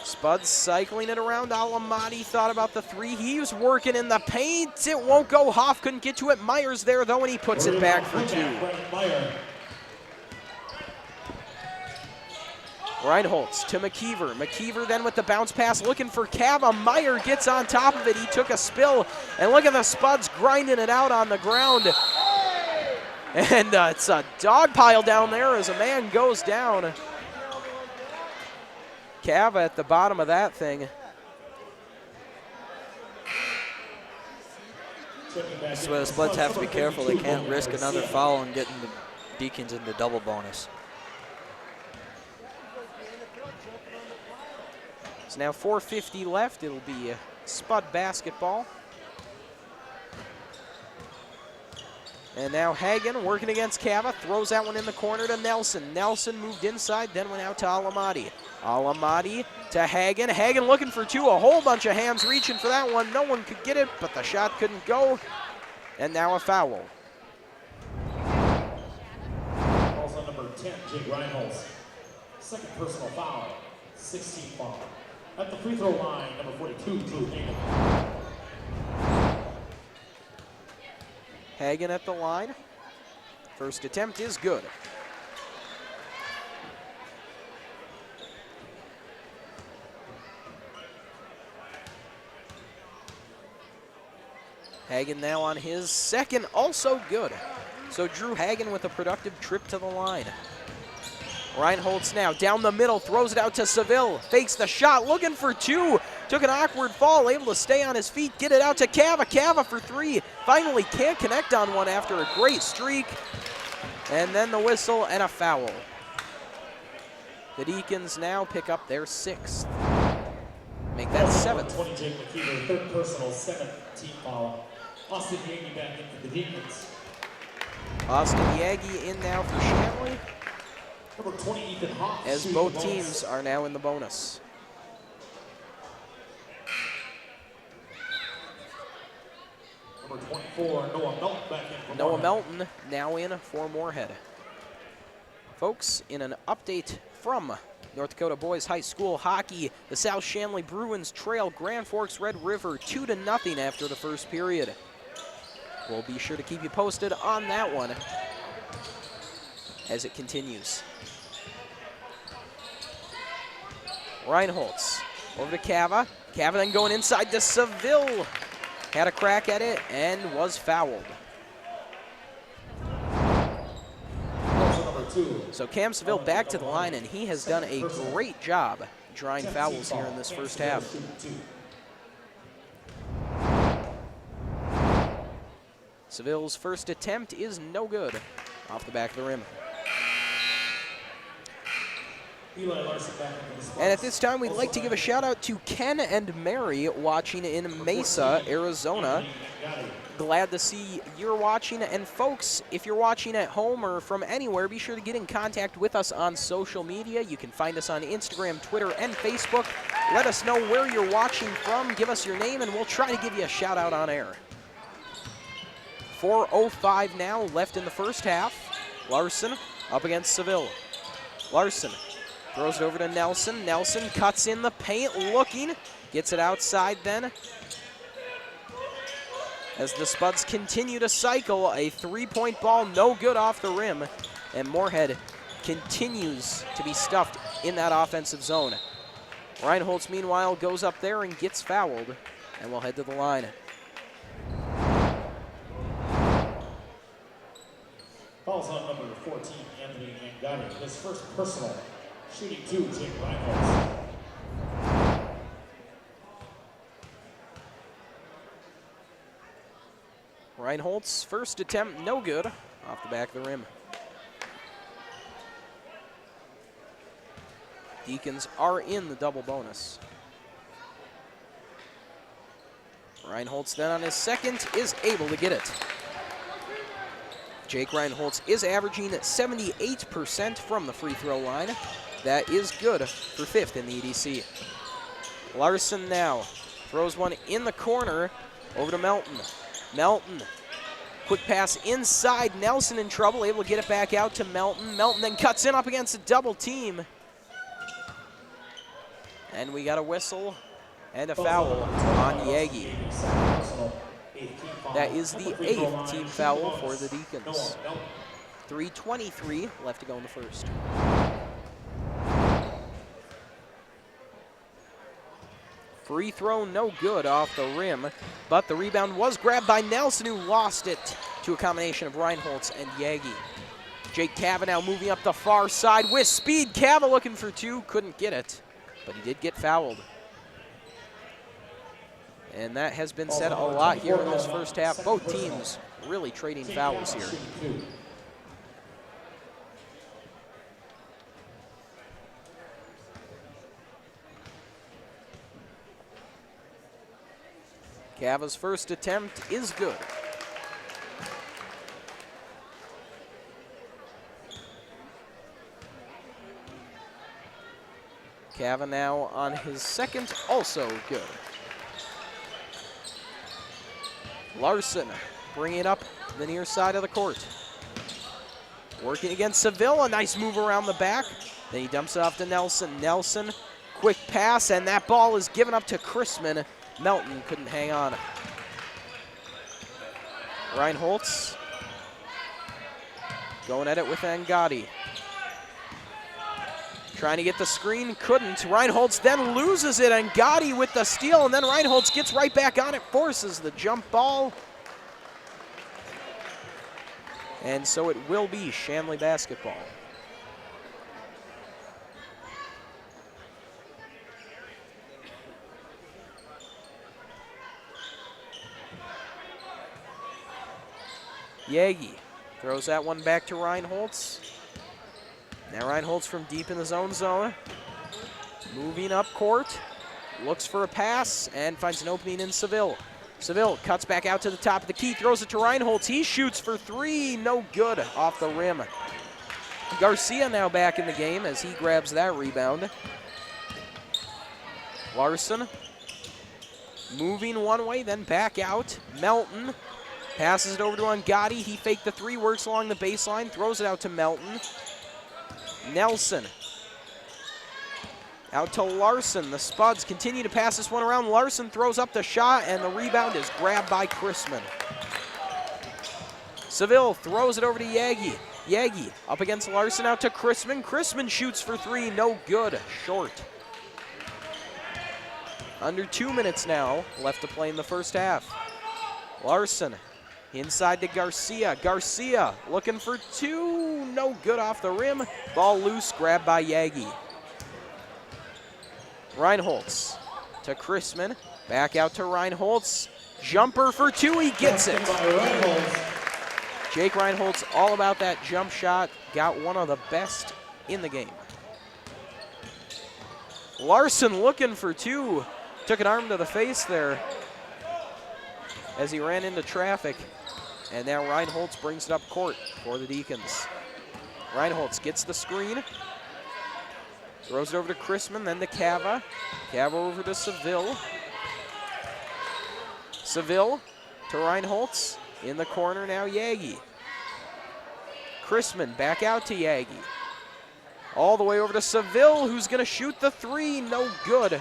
Spuds cycling it around. Alamati thought about the three. He was working in the paint. It won't go. Hoff couldn't get to it. Meyer's there though, and he puts it back for two. Reinholtz to McKeever. McKeever then with the bounce pass looking for Cava. Meyer gets on top of it. He took a spill. And look at the Spuds grinding it out on the ground. And it's a dog pile down there as a man goes down. Cava at the bottom of that thing. That's where the Spuds have to be careful. They can't risk another foul and getting the Deacons into double bonus. It's now 4:50 left. It'll be Spud basketball. And now Hagen working against Cava, throws that one in the corner to Nelson. Nelson moved inside, then went out to Alamati. Alamati to Hagen. Hagen looking for two, a whole bunch of hands reaching for that one. No one could get it, but the shot couldn't go. And now a foul. Falls on number 10, Jake Reinholtz. Second personal foul, 16th foul. At the free throw line, number 42, Drew Hagen. Hagen at the line. First attempt is good. Hagen now on his second, also good. So Drew Hagen with a productive trip to the line. Reinholtz now down the middle, throws it out to Seville, fakes the shot, looking for two. Took an awkward fall, able to stay on his feet, get it out to Cava. Cava for three. Finally can't connect on one after a great streak. And then the whistle and a foul. The Deacons now pick up their sixth. Make that seventh. 20, Jake McKeever, third personal, 17th foul. Austin Yagi back in for the Deacons. Austin Yagi in now for Shanley. Number 20, Ethan Hoff. As both teams are now in the bonus. Number 24, Noah Melton back in for Noah Moorhead. Melton now in for Moorhead. Folks, in an update from North Dakota Boys High School hockey, the South Shanley Bruins trail Grand Forks Red River 2-0 after the first period. We'll be sure to keep you posted on that one as it continues. Reinholtz over to Cava. Cava then going inside to Seville. Had a crack at it and was fouled. Also number 2. So Cam Seville back to the line, and he has done a great job drawing fouls here in this first half. Seville's first attempt is no good off the back of the rim. And at this time, we'd like to give a shout out to Ken and Mary watching in Mesa, Arizona. Glad to see you're watching. And folks, if you're watching at home or from anywhere, be sure to get in contact with us on social media. You can find us on Instagram, Twitter, and Facebook. Let us know where you're watching from. Give us your name, and we'll try to give you a shout out on air. 4:05 now left in the first half. Larson up against Seville. Larson throws it over to Nelson. Nelson cuts in the paint, looking. Gets it outside then. As the Spuds continue to cycle, a three-point ball no good off the rim. And Moorhead continues to be stuffed in that offensive zone. Reinholtz, meanwhile, goes up there and gets fouled. And will head to the line. Fouls on number 14, Anthony Angotti. His first personal. Shooting 2, Jake Reinholtz. Reinholtz, first attempt, no good, off the back of the rim. Deacons are in the double bonus. Reinholtz then on his second is able to get it. Jake Reinholtz is averaging 78% from the free throw line. That is good for fifth in the EDC. Larson now throws one in the corner over to Melton. Melton, quick pass inside. Nelson in trouble, able to get it back out to Melton. Melton then cuts in up against a double team. And we got a whistle and a foul on Yagi. That is the 8th team foul for the Deacons. 3:23 left to go in the first. Free throw no good off the rim, but the rebound was grabbed by Nelson, who lost it to a combination of Reinholtz and Yagi. Jake Cavanaugh moving up the far side with speed. Cava looking for two, couldn't get it, but he did get fouled. And that has been said a lot here in this first half. Both teams really trading fouls here. Cava's first attempt is good. Cavanaugh on his second, also good. Larson bringing it up to the near side of the court. Working against Seville, a nice move around the back. Then he dumps it off to Nelson. Nelson, quick pass, and that ball is given up to Chrisman. Melton couldn't hang on. Reinholtz going at it with Angotti. Trying to get the screen, couldn't. Reinholtz then loses it. Angotti with the steal, and then Reinholtz gets right back on it, forces the jump ball. And so it will be Shanley basketball. Yagi throws that one back to Reinholtz. Now Reinholtz from deep in his own zone. Moving up court. Looks for a pass and finds an opening in Seville. Seville cuts back out to the top of the key, throws it to Reinholtz. He shoots for three, no good off the rim. Garcia now back in the game as he grabs that rebound. Larson moving one way, then back out. Melton passes it over to Angotti. He faked the three, works along the baseline, throws it out to Melton. Nelson out to Larson. The Spuds continue to pass this one around. Larson throws up the shot, and the rebound is grabbed by Chrisman. Seville throws it over to Yagi. Yagi up against Larson, out to Chrisman. Chrisman shoots for three, no good, short. Under 2 minutes now left to play in the first half. Larson inside to Garcia. Garcia looking for two, no good off the rim. Ball loose, grabbed by Yagi. Reinholtz to Chrisman, back out to Reinholtz. Jumper for two, he gets it. Jake Reinholtz all about that jump shot, got one of the best in the game. Larson looking for two, took an arm to the face there as he ran into traffic. And now Reinholtz brings it up court for the Deacons. Reinholtz gets the screen, throws it over to Chrisman, then to Cava. Cava over to Seville. Seville to Reinholtz. In the corner now, Yagi. Chrisman back out to Yagi. All the way over to Seville, who's going to shoot the three. No good.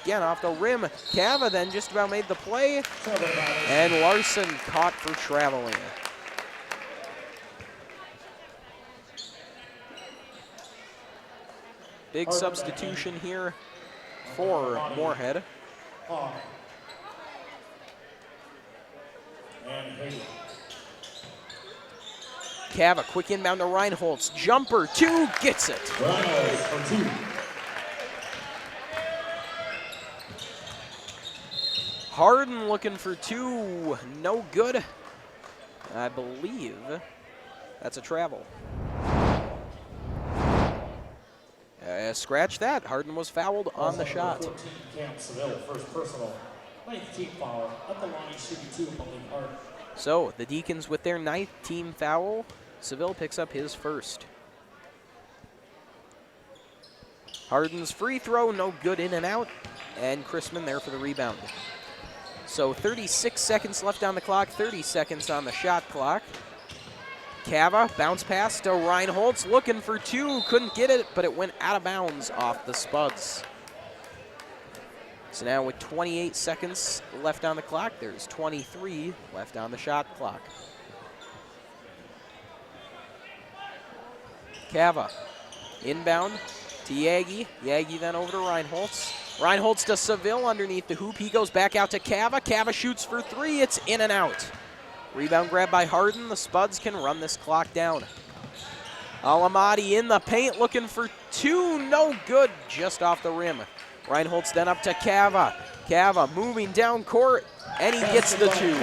Again, off the rim. Cava then just about made the play. And Larson caught for traveling. Big substitution here for Moorhead. Cava, quick inbound to Reinholtz. Jumper, two, gets it. Harden looking for two, no good. I believe that's a travel. Scratch that. Harden was fouled on the shot. 14, Cam Seville, first personal. 9th team foul. At the line, shooting two, Malik Harden. So the Deacons with their 9th team foul. Seville picks up his first. Harden's free throw, no good, in and out. And Chrisman there for the rebound. So 36 seconds left on the clock, 30 seconds on the shot clock. Cava, bounce pass to Reinholtz, looking for two, couldn't get it, but it went out of bounds off the Spuds. So now with 28 seconds left on the clock, there's 23 left on the shot clock. Cava, inbound to Yagi. Yagi then over to Reinholtz. Reinholtz to Seville underneath the hoop. He goes back out to Cava. Cava shoots for three. It's in and out. Rebound grab by Harden. The Spuds can run this clock down. Alamati in the paint looking for two. No good. Just off the rim. Reinholtz then up to Cava. Cava moving down court, and he gets the two.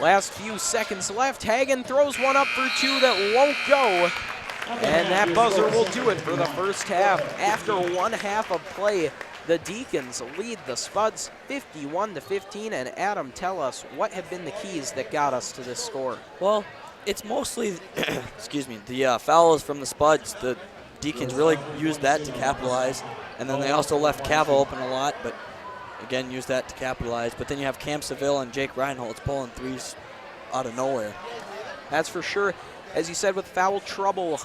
Last few seconds left. Hagen throws one up for two that won't go. And that buzzer will do it for the first half. After one half of play, the Deacons lead the Spuds 51-15. And Adam, tell us what have been the keys that got us to this score? Well, it's mostly, excuse me, the fouls from the Spuds. The Deacons really used that to capitalize. And then they also left Cava open a lot, but again, used that to capitalize. But then you have Cam Seville and Jake Reinholtz pulling threes out of nowhere. That's for sure. As you said, with foul trouble,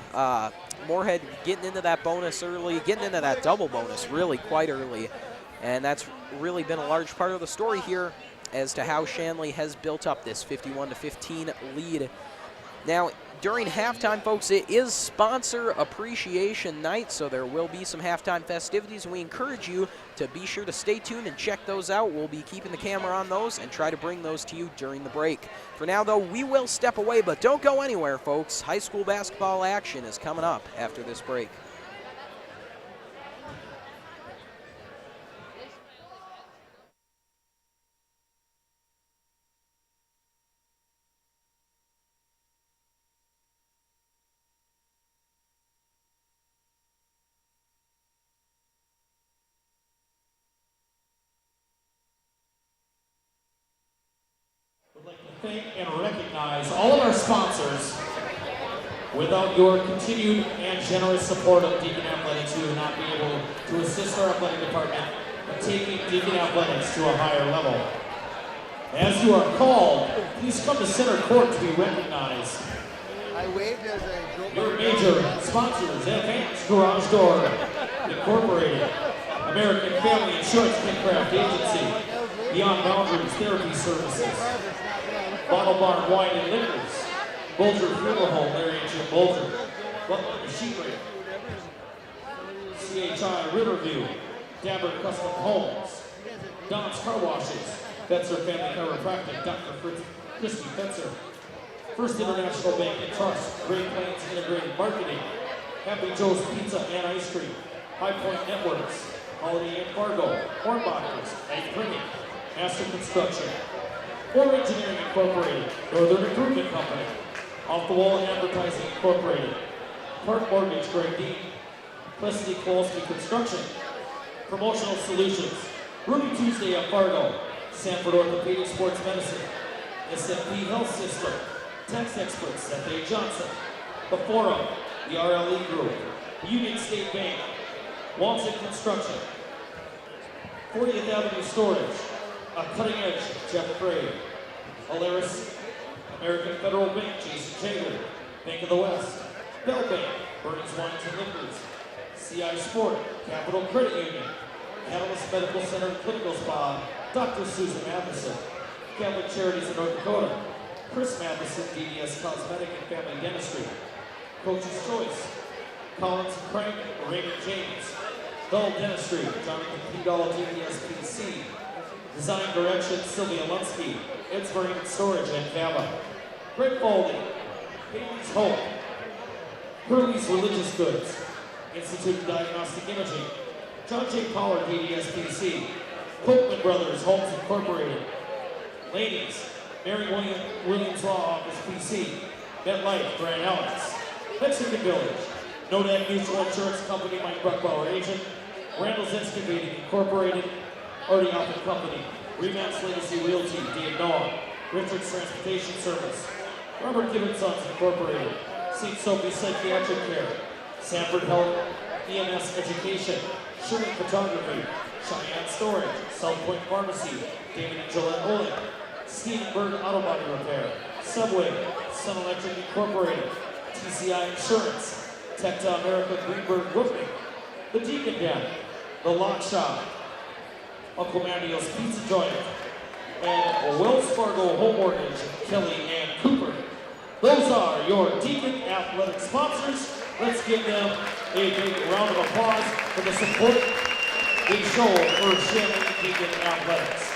Moorhead getting into that bonus early, getting into that double bonus really quite early. And that's really been a large part of the story here as to how Shanley has built up this 51-15 lead. Now, during halftime, folks, it is Sponsor Appreciation Night, so there will be some halftime festivities, and we encourage you to be sure to stay tuned and check those out. We'll be keeping the camera on those and try to bring those to you during the break. For now, though, we will step away, but don't go anywhere, folks. High school basketball action is coming up after this break. Thank and recognize all of our sponsors. Without your continued and generous support of Deacon Athletics, we would not be able to assist our athletic department in taking Deacon Athletics to a higher level. As you are called, please come to center court to be recognized. I waved as I drove. Your major sponsors: Advanced Garage Door Incorporated, American Family Insurance Craft Agency, Beyond Boundaries Therapy Services, Bottle Barn Wine and Liquors, Bulger Funeral Home, Larry and Jim Bulger, Butler Machinery, CHI Riverview, Dabber Custom Homes, Don's Car Washes, Fetzer Family Chiropractic, Dr. Christy Fetzer, First International Bank and Trust, Great Plains Integrated Marketing, Happy Joe's Pizza and Ice Cream, High Point Networks, Holiday Inn Fargo, Hornbachers, Egg Printing, Master Construction, Ford Engineering Incorporated, Northern Recruitment Company, Off the Wall Advertising Incorporated, Park Mortgage, Greg Dean, Felicity Kowalski Construction, Promotional Solutions, Ruby Tuesday of Fargo, Sanford Orthopedic Sports Medicine, SFP Health System, Tax Experts, Seth A. Johnson, The Forum, the RLE Group, Union State Bank, Walton Construction, 40th Avenue Storage, A Cutting Edge, Jeff Gray, Alaris, American Federal Bank, Jason Jagler, Bank of the West, Bell Bank, Burns Wines and Liquors, CI Sport, Capital Credit Union, Catalyst Medical Center and Clinical Spa, Dr. Susan Matheson, Catholic Charities of North Dakota, Chris Matheson, DDS Cosmetic and Family Dentistry, Coach's Choice, Collins and Crank, Raymond James, Dull Dentistry, Jonathan P. Dahl, DDS PC, Design Direction, Sylvia Lunsky, Ed's Marine Storage and Cava, Greg Foldy, Baby's Hope, Hurley's Religious Goods, Institute of Diagnostic Imaging, John J. Power, DDS PC, Copeman Brothers, Homes Incorporated, Ladies, Mary Williams Law Office PC, MetLife, Grand Alex, Mexican Village, Nodak Mutual Insurance Company, Mike Bruckbauer Agent, Randall's Excavating Incorporated, Ardioff and Company, Remax Legacy Realty, Dave Noah, Richards Transportation Service, Robert Gibbons Sons Incorporated, St. Sophie's Psychiatric Care, Sanford Health, EMS Education, Sherman Photography, Cheyenne Storage, South Point Pharmacy, David and Gillette Olin, Stephen Bird Auto Body Repair, Subway, Sun Electric Incorporated, TCI Insurance, Tecta America Greenberg Roofing, The Deacon Den, The Lock Shop, Uncle Mandio's Pizza Joint, and Wells Fargo Home Mortgage, Kelly and Cooper. Those are your Deacon Athletic sponsors. Let's give them a big round of applause for the support they show for Shanley Deacon Athletics.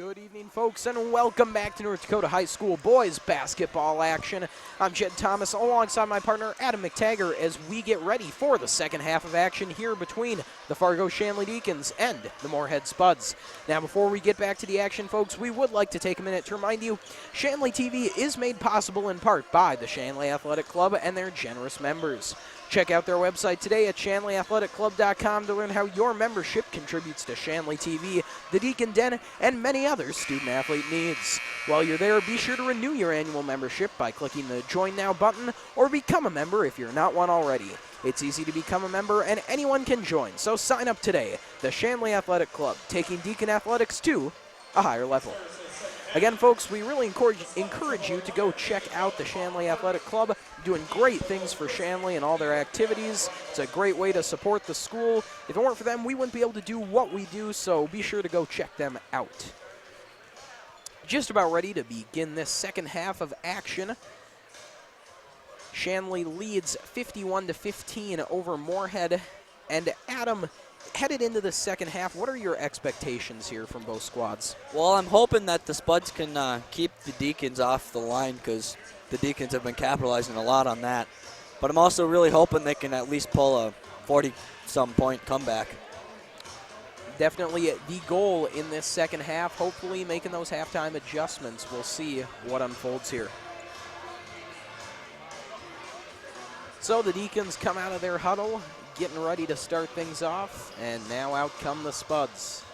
Good evening, folks, and welcome back to North Dakota High School boys basketball action. I'm Jed Thomas alongside my partner Adam McTaggart as we get ready for the second half of action here between the Fargo Shanley Deacons and the Moorhead Spuds. Now, before we get back to the action, folks, we would like to take a minute to remind you Shanley TV is made possible in part by the Shanley Athletic Club and their generous members. Check out their website today at ShanleyAthleticClub.com to learn how your membership contributes to Shanley TV, the Deacon Den, and many other student-athlete needs. While you're there, be sure to renew your annual membership by clicking the Join Now button or become a member if you're not one already. It's easy to become a member and anyone can join, so sign up today. The Shanley Athletic Club, taking Deacon athletics to a higher level. Again, folks, we really encourage you to go check out the Shanley Athletic Club, doing great things for Shanley and all their activities. It's a great way to support the school. If it weren't for them, we wouldn't be able to do what we do, so be sure to go check them out. Just about ready to begin this second half of action. Shanley leads 51-15 over Moorhead. And Adam, headed into the second half, what are your expectations here from both squads? Well, I'm hoping that the Spuds can keep the Deacons off the line because the Deacons have been capitalizing a lot on that. But I'm also really hoping they can at least pull a 40-some point comeback. Definitely the goal in this second half, hopefully making those halftime adjustments. We'll see what unfolds here. So the Deacons come out of their huddle, getting ready to start things off, and now out come the Spuds.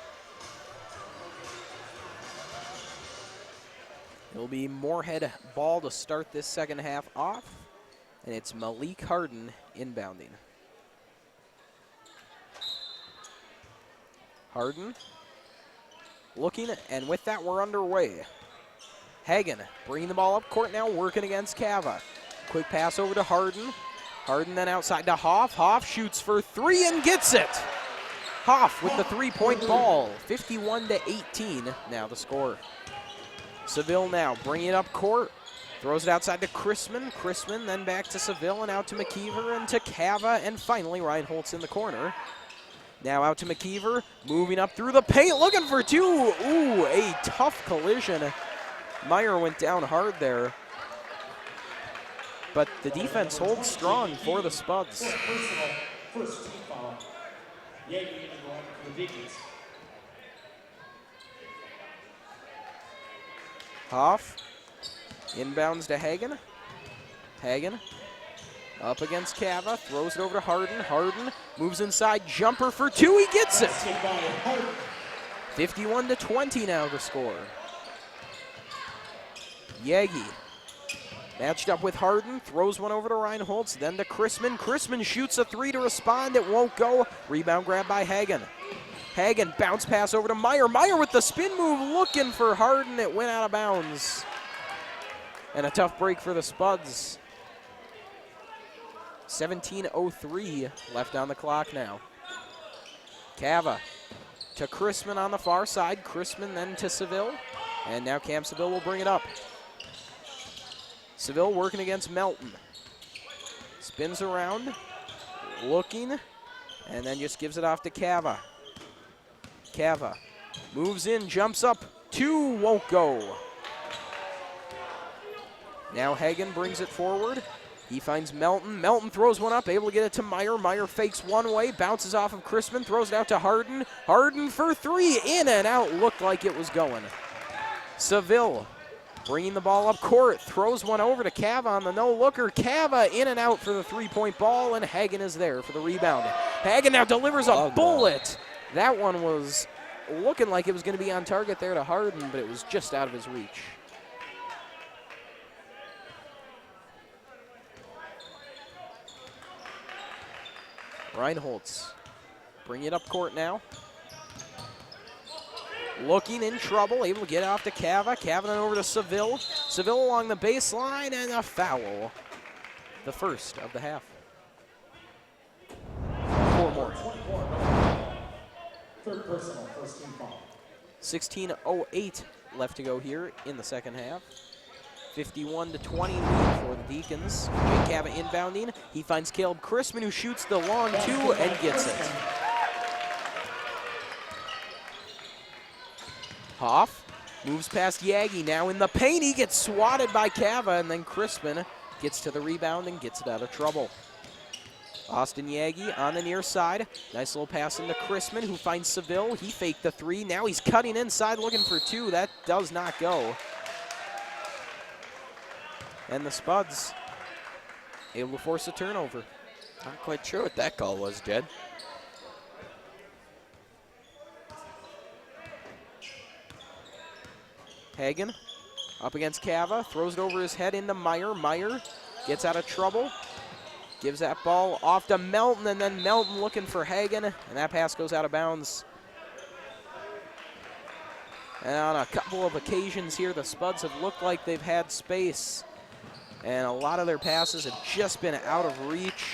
It'll be Moorhead ball to start this second half off, and it's Malik Harden inbounding. Harden looking, and with that we're underway. Hagen bringing the ball up court now, working against Cava. Quick pass over to Harden. Harden then outside to Hoff. Hoff shoots for three and gets it. Hoff with the three-point ball. 51-18 now the score. Seville now bringing it up court. Throws it outside to Chrisman. Chrisman then back to Seville and out to McKeever and to Cava. And finally Ryan Holtz in the corner. Now out to McKeever. Moving up through the paint. Looking for two. Ooh, a tough collision. Meyer went down hard there. But the defense holds strong for the Spuds. First team foul. Yeah, you're going to go after the Deacons. Hoff inbounds to Hagen. Hagen up against Cava, throws it over to Harden. Harden moves inside, jumper for two, he gets it. 51-20 now the score. Yagi matched up with Harden, throws one over to Ryan Holtz, then to Chrisman. Chrisman shoots a three to respond, it won't go. Rebound grab by Hagen. Hagen bounce pass over to Meyer. Meyer with the spin move, looking for Harden, it went out of bounds. And a tough break for the Spuds. 17:03 left on the clock now. Cava to Chrisman on the far side. Chrisman then to Seville. And now Cam Seville will bring it up. Seville working against Melton. Spins around, looking, and then just gives it off to Cava. Cava moves in, jumps up, two, won't go. Now Hagen brings it forward. He finds Melton. Melton throws one up, able to get it to Meyer. Meyer fakes one way, bounces off of Chrisman, throws it out to Harden. Harden for three, in and out, looked like it was going. Seville bringing the ball up court, throws one over to Cava on the no-looker. Cava in and out for the three-point ball, and Hagen is there for the rebound. Hagen now delivers a bullet. That one was looking like it was going to be on target there to Harden, but it was just out of his reach. Ryan Holtz bring it up court now. Looking in trouble, able to get off to Cava. Cava then over to Seville. Seville along the baseline, and a foul. The first of the half. 4 more. Third personal, first team foul. 16:08 left to go here in the second half. 51-20 lead for the Deacons. Jake Cava inbounding. He finds Caleb Chrisman, who shoots the long two and gets it. Hoff Moves past Yagi, now in the paint. He gets swatted by Cava, and then Crispin gets to the rebound and gets it out of trouble. Austin Yagi on the near side. Nice little pass into Crispin, who finds Seville. He faked the three. Now he's cutting inside looking for two. That does not go. And the Spuds able to force a turnover. Not quite sure what that call was, Jed. Hagen up against Cava, throws it over his head into Meyer. Meyer gets out of trouble, gives that ball off to Melton, and then Melton looking for Hagen, and that pass goes out of bounds. And on a couple of occasions here, the Spuds have looked like they've had space, and a lot of their passes have just been out of reach.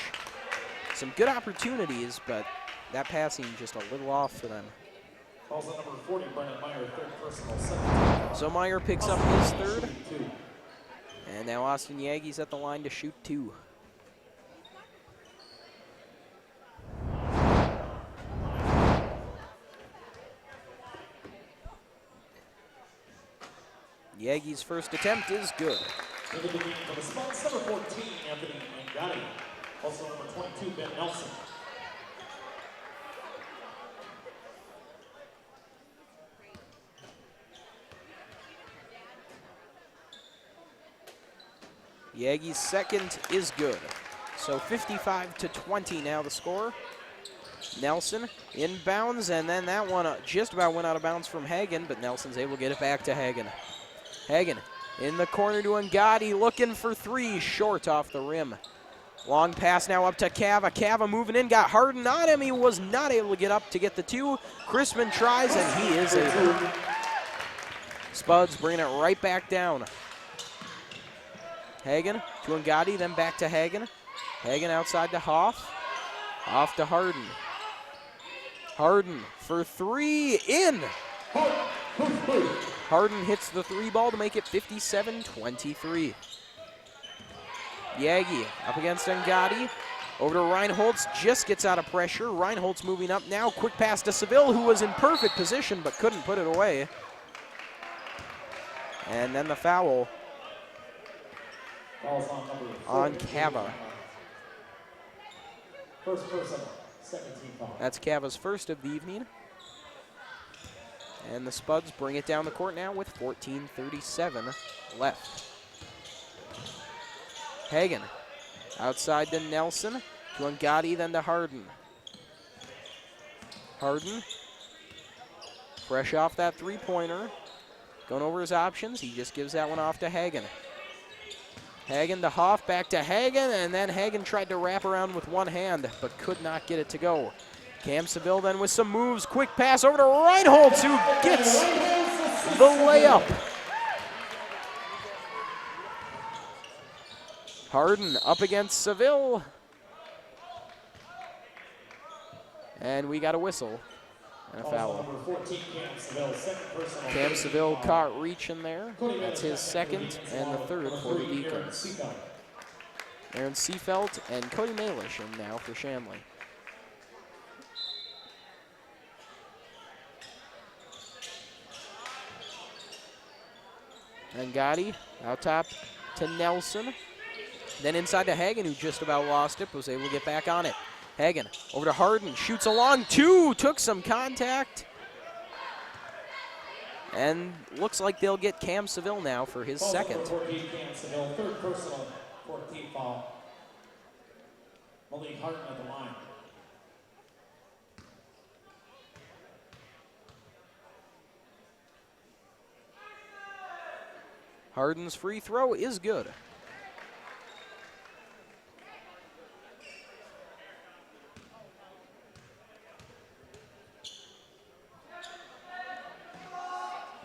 Some good opportunities, but that passing just a little off for them. Calls on number 40, Brennan Meyer, third personal, second. So Meyer picks up his third. And now Austin Yagi's at the line to shoot two. Yagi's first attempt is good. Into the game for the Spuds, number 14, Anthony Angadi. Also number 22, Ben Nelson. Yagi's second is good. So 55-20 now the score. Nelson inbounds, and then that one just about went out of bounds from Hagen, but Nelson's able to get it back to Hagen. Hagen in the corner to Ngadi, looking for three, short off the rim. Long pass now up to Cava. Cava moving in, got Harden on him. He was not able to get up to get the two. Crispin tries, and he is able. Spuds bringing it right back down. Hagen to Ngadi, then back to Hagen. Hagen outside to Hoff. Off to Harden. Harden for three, in! Harden hits the three ball to make it 57-23. Yagi up against Ngadi. Over to Reinholtz, just gets out of pressure. Reinholtz moving up now. Quick pass to Seville, who was in perfect position but couldn't put it away. And then the foul on Cava. First person, 17 foul. That's Cava's first of the evening. And the Spuds bring it down the court now with 14:37 left. Hagen outside to Nelson, to Ngadi, then to Harden. Harden, fresh off that three-pointer, going over his options. He just gives that one off to Hagen. Hagen to Hoff, back to Hagen, and then Hagen tried to wrap around with one hand, but could not get it to go. Cam Seville then with some moves. Quick pass over to Reinholtz, who gets the layup. Harden up against Seville. And we got a whistle and a foul. Cam Seville caught reaching there. That's his second and the third for the Deacons. Aaron Seafelt and Cody Malish in now for Shanley. Ngadi out top to Nelson. Then inside to Hagen, who just about lost it, was able to get back on it. Hagen over to Harden, shoots along two, took some contact. And looks like they'll get Cam Seville now for his second. 14, Cam Seville, third personal, 14 foul. Malik Harden at the line. Harden's free throw is good.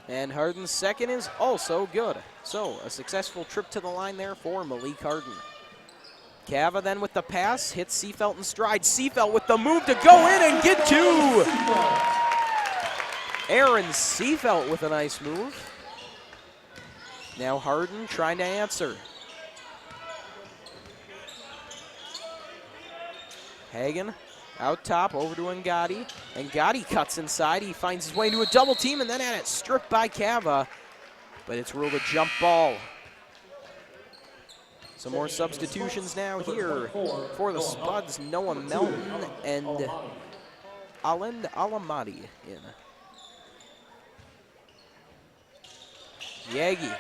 And Harden's second is also good. So a successful trip to the line there for Malik Harden. Cava then with the pass, hits Seafelt in stride. Seafelt with the move to go in and get two. Aaron Seafelt with a nice move. Now Harden trying to answer. Hagen Out top, over to Ngadi. And Ngadi cuts inside. He finds his way into a double team and then had it stripped by Cava. But it's ruled a jump ball. Some more substitutions now here for the Spuds. Noah Melton and Alend Alamati in. Yagi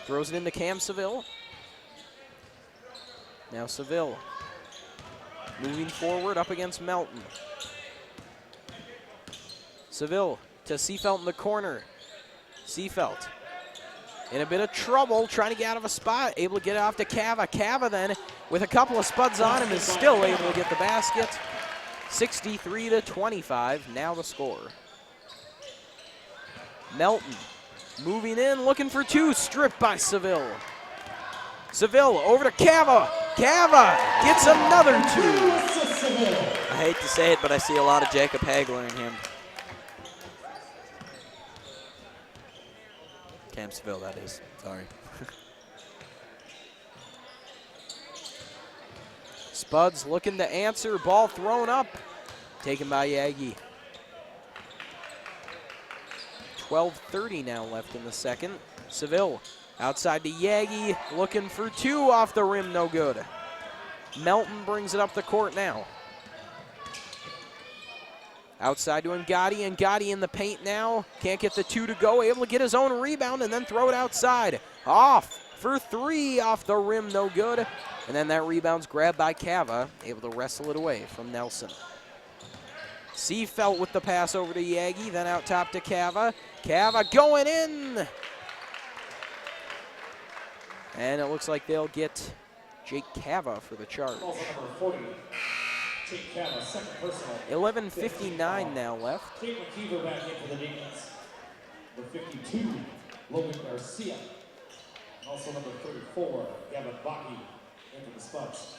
throws it into Cam Seville. Now Seville moving forward up against Melton. Seville to Seafelt in the corner. Seafelt in a bit of trouble, trying to get out of a spot, able to get it off to Cava. Cava then, with a couple of Spuds on him, is still able to get the basket. 63-25, now the score. Melton moving in, looking for two, stripped by Seville. Seville over to Cava. Cava gets another two. I hate to say it, but I see a lot of Jacob Hagler in him. Cam Seville, that is. Sorry. Spuds looking to answer. Ball thrown up. Taken by Yagi. 12:30 now left in the second. Seville outside to Yagi. Looking for two off the rim. No good. Melton brings it up the court now. Outside to Ngadi. Ngadi in the paint now. Can't get the two to go. Able to get his own rebound and then throw it outside. Off for three off the rim. No good. And then that rebound's grabbed by Cava. Able to wrestle it away from Nelson. Seafelt with the pass over to Yagi. Then out top to Cava. Cava going in. And it looks like they'll get Jake Cava for the charge. 11:59 now left. Tate McKeever back in for the Deacons. Number 52, Logan Garcia. And also number 34, Gavin Baki in for the Spuds.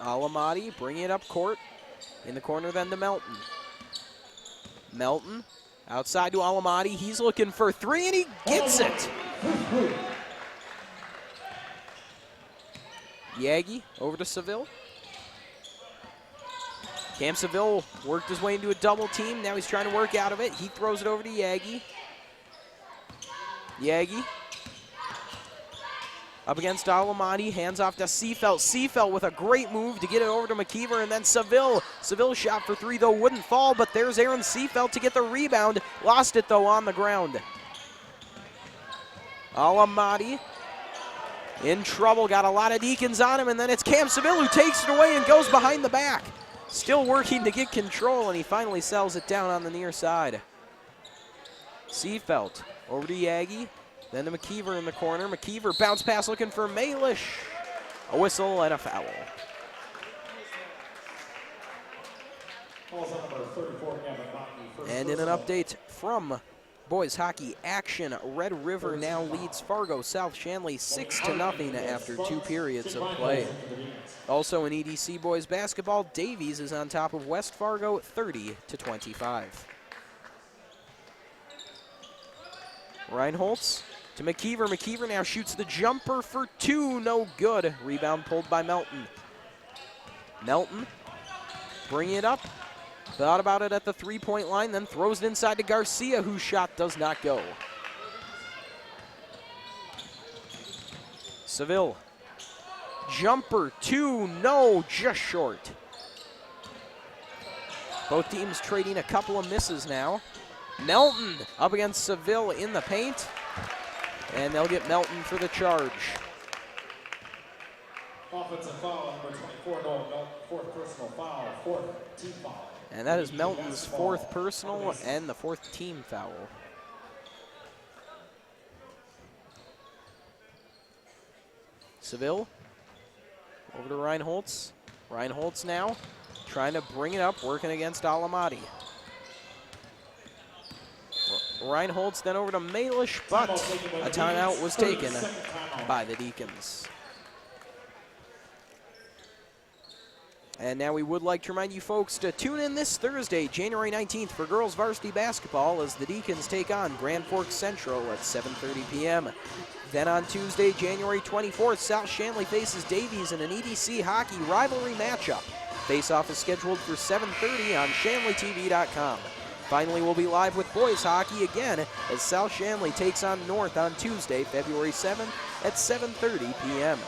Alamati bringing it up court. In the corner then to Melton. Melton outside to Alamati. He's looking for three and he gets it. Yagi over to Seville. Cam Seville worked his way into a double team. Now he's trying to work out of it. He throws it over to Yagi. Yagi up against Alamati, hands off to Seafelt. Seafelt with a great move to get it over to McKeever, and then Seville. Seville shot for three, though, wouldn't fall, but there's Aaron Seafelt to get the rebound. Lost it, though, on the ground. Alamati in trouble, got a lot of Deacons on him, and then it's Cam Seville who takes it away and goes behind the back. Still working to get control, and he finally sells it down on the near side. Seafelt over to Yagi. Then to McKeever in the corner. McKeever bounce pass looking for Malish. A whistle and a foul. And in an update from boys hockey action, Red River now leads Fargo South Shanley 6-0 after 2 periods of play. Also in EDC boys basketball, Davies is on top of West Fargo 30-25. Reinholtz to McKeever. McKeever now shoots the jumper for two, no good. Rebound pulled by Melton. Melton bringing it up. Thought about it at the three-point line, then throws it inside to Garcia, whose shot does not go. Seville. Jumper, two, no, just short. Both teams trading a couple of misses now. Melton up against Seville in the paint, and they'll get Melton for the charge. Offensive foul, number 24, Melton, fourth personal foul, fourth team foul. And that is Melton's fourth personal and the fourth team foul. Seville over to Reinholtz. Reinholtz now trying to bring it up, working against Alamati. Reinholtz then over to Malish, but a timeout was taken by the Deacons. And now we would like to remind you folks to tune in this Thursday, January 19th, for girls varsity basketball as the Deacons take on Grand Forks Central at 7:30 p.m. Then on Tuesday, January 24th, South Shanley faces Davies in an EDC hockey rivalry matchup. Face-off is scheduled for 7:30 on ShanleyTV.com. Finally, we'll be live with boys hockey again as South Shanley takes on North on Tuesday, February 7th at 7:30 p.m.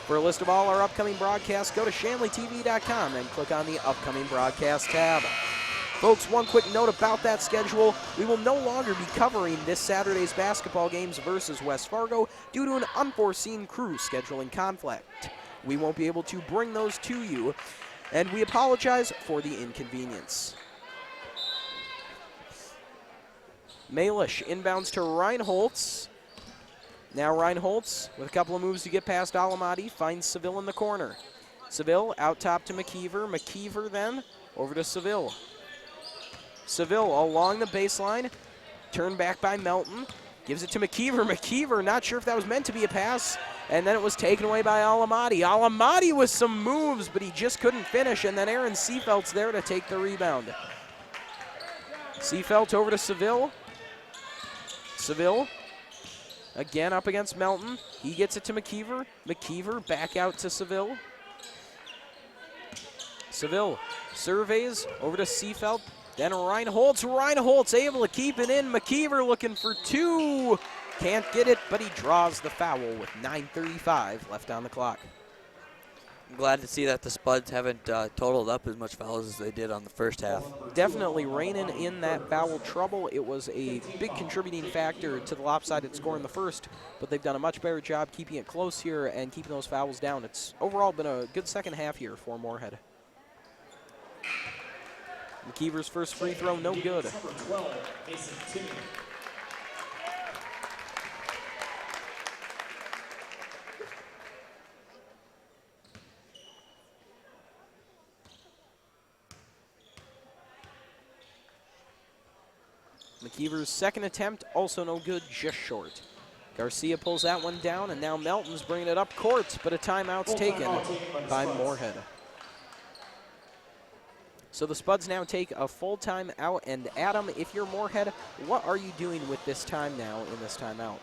For a list of all our upcoming broadcasts, go to ShanleyTV.com and click on the Upcoming Broadcast tab. Folks, one quick note about that schedule. We will no longer be covering this Saturday's basketball games versus West Fargo due to an unforeseen crew scheduling conflict. We won't be able to bring those to you, and we apologize for the inconvenience. Malish inbounds to Reinholtz. Now Reinholtz, with a couple of moves to get past Alamati, finds Seville in the corner. Seville out top to McKeever. McKeever then over to Seville. Seville along the baseline, turned back by Melton. Gives it to McKeever. McKeever, not sure if that was meant to be a pass, and then it was taken away by Alamati. Alamati with some moves, but he just couldn't finish, and then Aaron Seefeld's there to take the rebound. Seefeld over to Seville. Seville again up against Melton. He gets it to McKeever. McKeever back out to Seville. Seville surveys over to Seefeld. Then Reinholtz. Reinholtz able to keep it in. McKeever looking for two. Can't get it, but he draws the foul with 9:35 left on the clock. I'm glad to see that the Spuds haven't totaled up as much fouls as they did on the first half. Definitely reining in that foul trouble. It was a big contributing factor to the lopsided score in the first, but they've done a much better job keeping it close here and keeping those fouls down. It's overall been a good second half here for Moorhead. McKeever's first free throw, no good. Number 12, Mason Timmy. McKeever's second attempt, also no good, just short. Garcia pulls that one down, and now Melton's bringing it up court, but a timeout's taken by Moorhead. So the Spuds now take a full time out, and Adam, if you're Moorhead, what are you doing with this time now in this timeout?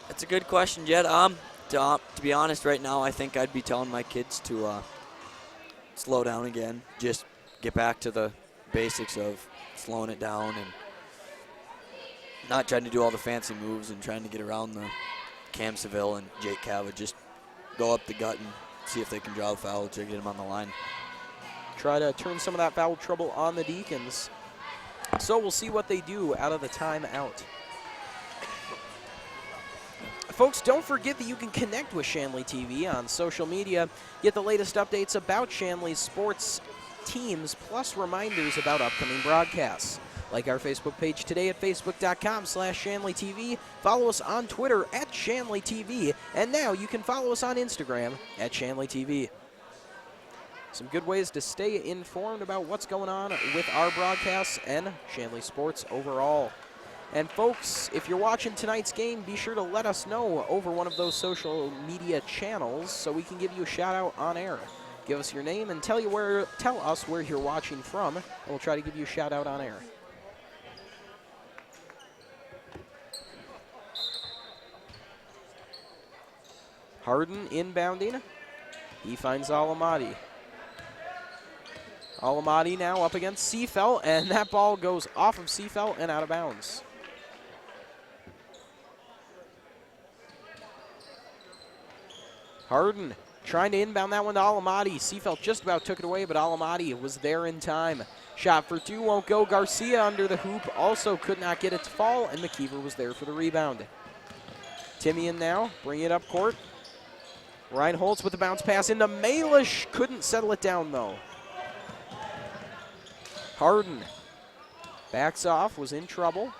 That's a good question, Jed. To be honest, right now, I think I'd be telling my kids to slow down again, just get back to the basics of slowing it down and not trying to do all the fancy moves and trying to get around the Cam Seville and Jake Cava. Just go up the gut and see if they can draw a foul to get him on the line. Try to turn some of that foul trouble on the Deacons. So we'll see what they do out of the timeout. Folks, don't forget that you can connect with Shanley TV on social media, get the latest updates about Shanley's sports teams, plus reminders about upcoming broadcasts. Like our Facebook page today at facebook.com/ShanleyTV. Follow us on Twitter at ShanleyTV. And now you can follow us on Instagram at ShanleyTV. Some good ways to stay informed about what's going on with our broadcasts and Shanley sports overall. And folks, if you're watching tonight's game, be sure to let us know over one of those social media channels so we can give you a shout out on air. Give us your name and tell us where you're watching from, and we'll try to give you a shout out on air. Harden inbounding. He finds Alamati. Alamati now up against Seefeld, and that ball goes off of Seefeld and out of bounds. Harden trying to inbound that one to Alamati. Seefeld just about took it away, but Alamati was there in time. Shot for two won't go. Garcia under the hoop also could not get it to fall, and McKeever was there for the rebound. Timian now, bring it up court. Reinholtz with the bounce pass into Malish. Couldn't settle it down, though. Harden backs off, was in trouble.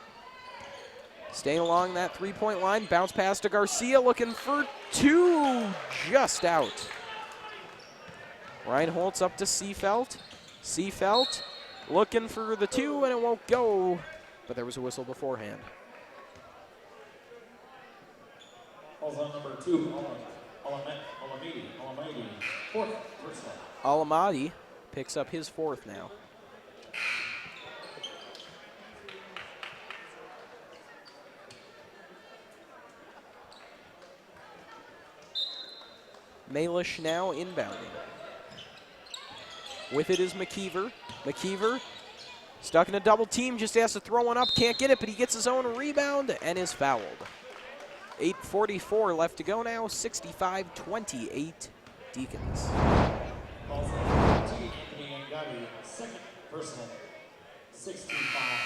Staying along that three-point line, bounce pass to Garcia, looking for two, just out. Reinholtz up to Seefeld. Seefeld looking for the two, and it won't go, but there was a whistle beforehand. Calls on number 2, Alamadi, fourth personal. Alamadi picks up his fourth now. Malish now inbounding. With it is McKeever. McKeever stuck in a double team, just has to throw one up, can't get it, but he gets his own rebound and is fouled. 8:44 left to go now, 65-28 Deacons. Also, Anthony Angadi, second personal, 16 foul.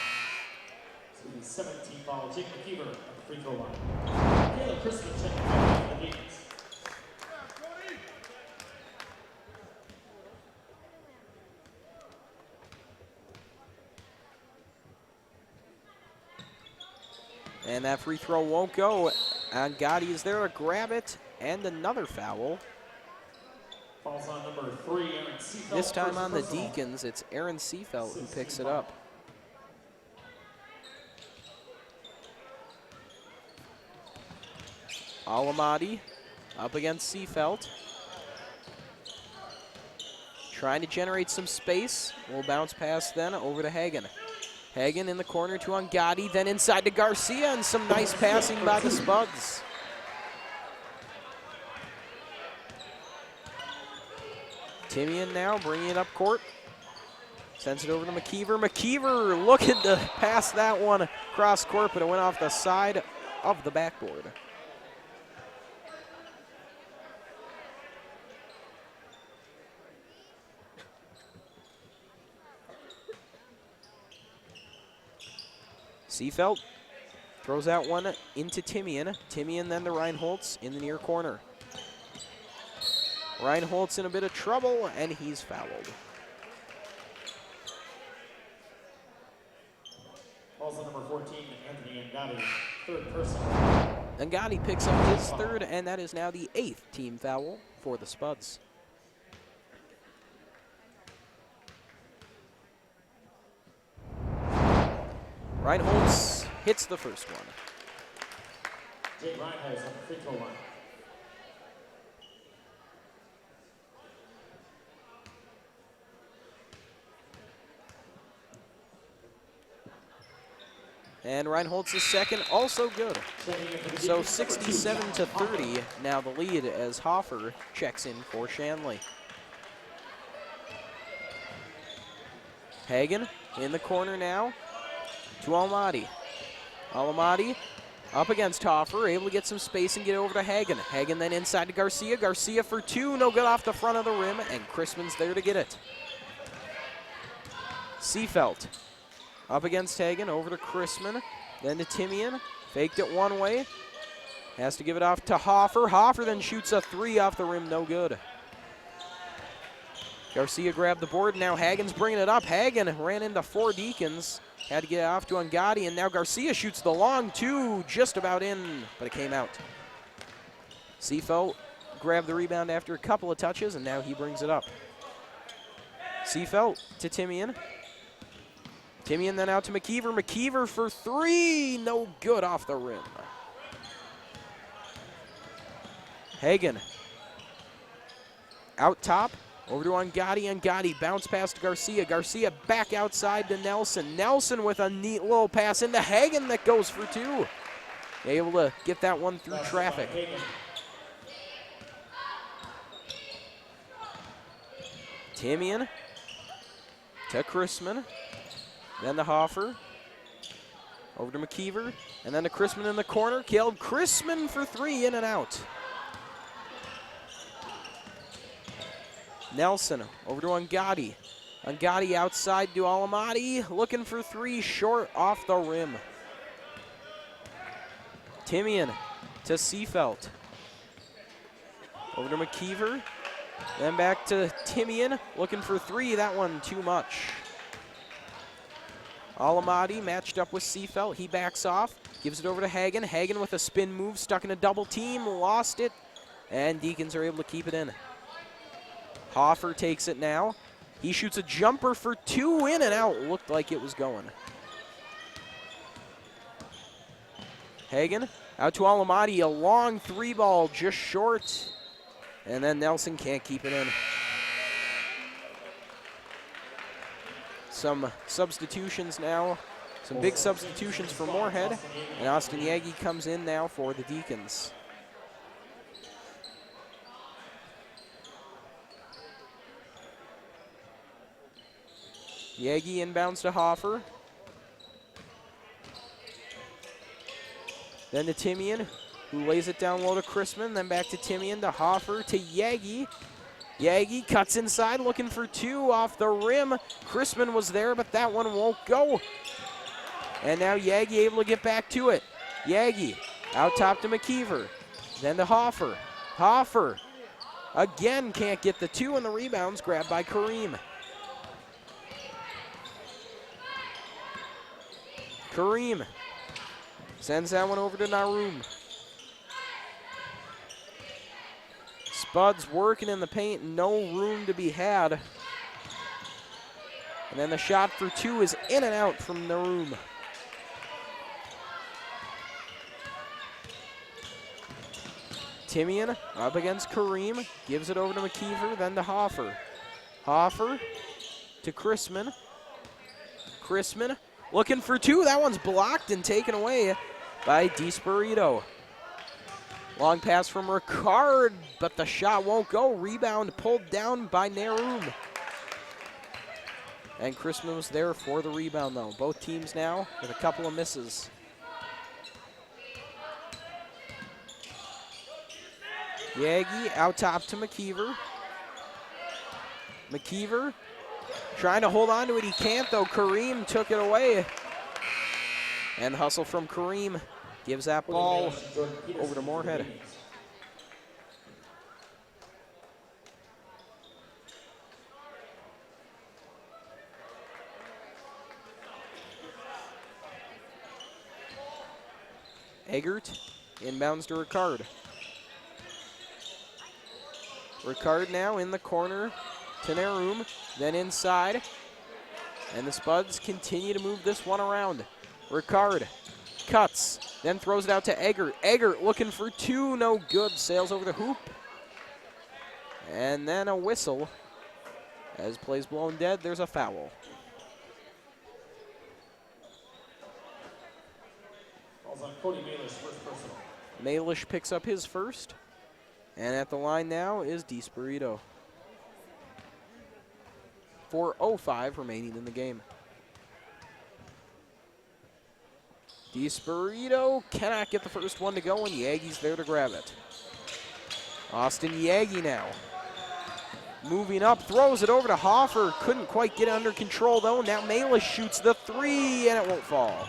17 foul. Jake McKeever at the free throw line. Caleb Christmas checking out for the Deacons. And that free throw won't go. And Gotti is there to grab it, and another foul. Falls on number 3, Aaron Seafelt. This time on the Deacons, it's Aaron Seafelt who picks it up. Alamadi up against Seafelt. Trying to generate some space. We'll bounce pass then over to Hagen. Hagen in the corner to Angadi, then inside to Garcia, and some nice passing by the Spuds. Timian now bringing it up court. Sends it over to McKeever. McKeever looking to pass that one across court, but it went off the side of the backboard. Seafelt throws that one into Timian. Timian then to Reinholtz in the near corner. Reinholtz in a bit of trouble, and he's fouled. Also number 14, Anthony Angadi, third person. Angadi picks up his third, and that is now the 8th team foul for the Spuds. Reinholtz hits the first one. Jake Reinholtz on the free throw line. And Reinholtz's second, also good. So 67-30, now the lead as Hoffer checks in for Shanley. Hagen in the corner now to Almaty. Almaty up against Hoffer, able to get some space and get over to Hagen. Hagen then inside to Garcia. Garcia for two, no good off the front of the rim, and Chrisman's there to get it. Seafelt up against Hagen, over to Chrisman, then to Timian. Faked it one way, has to give it off to Hoffer. Hoffer then shoots a three off the rim, no good. Garcia grabbed the board, now Hagen's bringing it up. Hagen ran into 4 Deacons, had to get it off to Angadi, and now Garcia shoots the long two, just about in, but it came out. Seafelt grabbed the rebound after a couple of touches, and now he brings it up. Seafelt to Timian. Timian then out to McKeever. McKeever for three, no good off the rim. Hagen out top, over to Angadi. Angadi bounce pass to Garcia. Garcia back outside to Nelson. Nelson with a neat little pass into Hagen that goes for two. Able to get that one through traffic. Timian to Chrisman. Then to Hoffer. Over to McKeever. And then to Chrisman in the corner. Caleb Chrisman for three, in and out. Nelson over to Angadi. Angadi outside to Alamati. Looking for three, short off the rim. Timian to Seafelt. Over to McKeever. Then back to Timian. Looking for three, that one too much. Alamati matched up with Seafelt. He backs off, gives it over to Hagen. Hagen with a spin move, stuck in a double team, lost it, and Deacons are able to keep it in. Hoffer takes it now. He shoots a jumper for two, in and out. Looked like it was going. Hagen out to Alamati, a long three ball just short, And then Nelson can't keep it in. Some substitutions now. Some big substitutions for Moorhead. And Austin Yagi comes in now for the Deacons. Yagi inbounds to Hoffer. Then to Timian, who lays it down low to Chrisman. Then back to Timian, to Hoffer, to Yagi. Yagi cuts inside, looking for two off the rim. Chrisman was there, but that one won't go. And now Yagi able to get back to it. Yagi out top to McKeever. Then to Hoffer. Hoffer again can't get the two, and the rebound's grabbed by Kareem. Kareem sends that one over to Naroom. Spuds working in the paint, no room to be had. And then the shot for two is in and out from Naroom. Timian up against Kareem, gives it over to McKeever, then to Hoffer. Hoffer to Chrisman. Chrisman looking for two, that one's blocked and taken away by DiSpirito. Long pass from Ricard, but the shot won't go. Rebound pulled down by Naroom. And Chrisman was there for the rebound though. Both teams now with a couple of misses. Yagi out top to McKeever. McKeever trying to hold on to it. He can't though. Kareem took it away. And hustle from Kareem gives that ball over to Moorhead. Eggert inbounds to Ricard. Ricard now in the corner to Naroom, then inside. And the Spuds continue to move this one around. Ricard cuts, then throws it out to Eggert. Eggert looking for two, no good. Sails over the hoop. And then a whistle. As play's blown dead, there's a foul. Falls on Cody Malish, first personal. Malish picks up his first. And at the line now is DiSpirito. 4:05 remaining in the game. DiSpirito cannot get the first one to go, and Yagi's there to grab it. Austin Yagi now. Moving up, throws it over to Hoffer. Couldn't quite get it under control, though. Now Malish shoots the three, and it won't fall.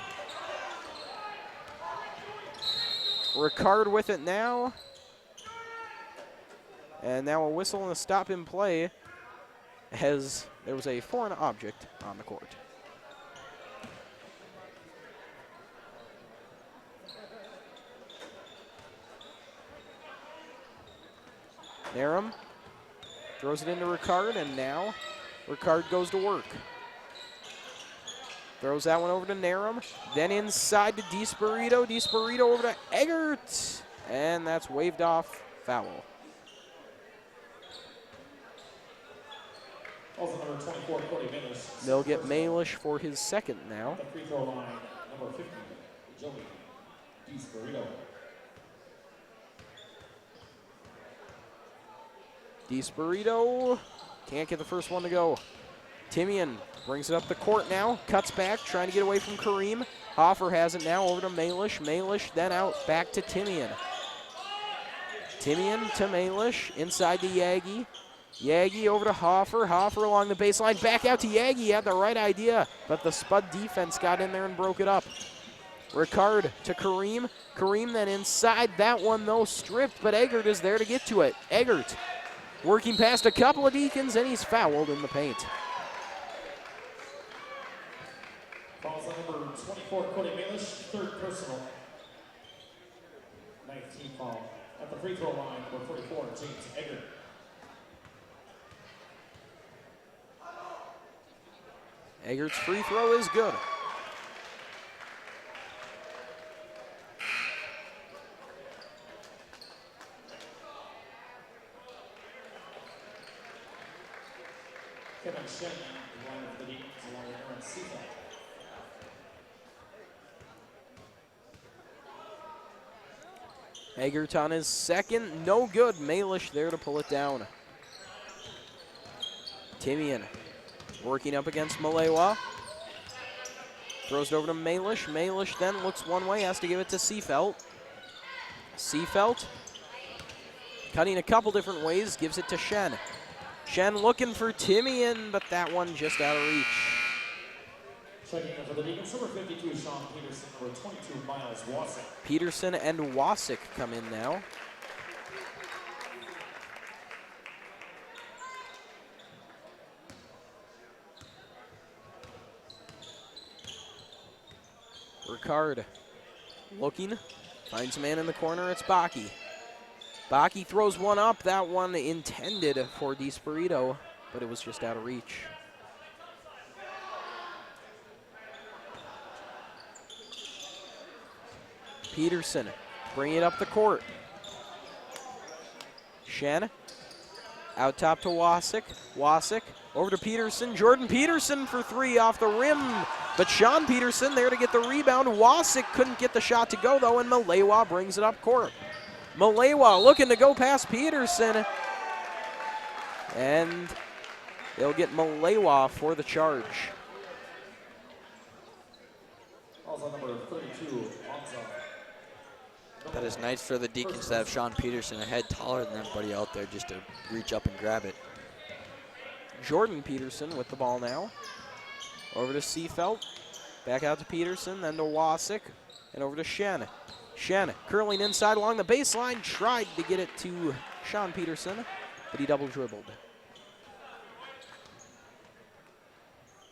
Ricard with it now. And now a whistle and a stop in play as there was a foreign object on the court. Narum throws it into Ricard, and now Ricard goes to work. Throws that one over to Narum, then inside to DiSpirito. DiSpirito over to Eggert, and that's waved off, foul. Also number 24, Cody Malish. They'll get Malish for his second now. The free throw line, number 50, Joey DiSpirito. DiSpirito can't get the first one to go. Timian brings it up the court now, cuts back, trying to get away from Kareem. Hoffer has it now, over to Malish. Malish then out, back to Timian. Timian to Malish, inside to Yagi. Yagi over to Hoffer. Hoffer along the baseline, back out to Yagi. He had the right idea, but the Spud defense got in there and broke it up. Ricard to Kareem. Kareem then inside. That one, though, stripped, but Eggert is there to get to it. Eggert working past a couple of Deacons, and he's fouled in the paint. Falls on number 24, Cody Malish, third personal. 19 foul. At the free throw line, number 44, James Eggert. Eggert's free throw is good. Kevin Shanley, the line of the Deacons, along with Aaron Seafold. Eggert on his second, no good. Malish there to pull it down. Timian working up against Malewa. Throws it over to Malish. Malish then looks one way, has to give it to Seafelt. Seafelt cutting a couple different ways, gives it to Shen. Shen looking for Timian, but that one just out of reach. Checking in for the Deacons, number 52, Sean Peterson, number 22, Miles Wasik. Peterson and Wasik come in now. Ricard looking, finds a man in the corner, it's Baki. Baki throws one up, that one intended for DiSpirito, but it was just out of reach. Peterson bringing it up the court. Shen out top to Wasik. Wasik over to Peterson. Jordan Peterson for three off the rim. But Sean Peterson there to get the rebound. Wasik couldn't get the shot to go though, and Malewa brings it up court. Malewa looking to go past Peterson. And they'll get Malewa for the charge. Also number 32, Hamza. That is nice for the Deacons to have Sean Peterson a head taller than everybody out there just to reach up and grab it. Jordan Peterson with the ball now. Over to Seafelt. Back out to Peterson, then to Wasik, and over to Shen. Shen curling inside along the baseline, tried to get it to Sean Peterson, but he double dribbled.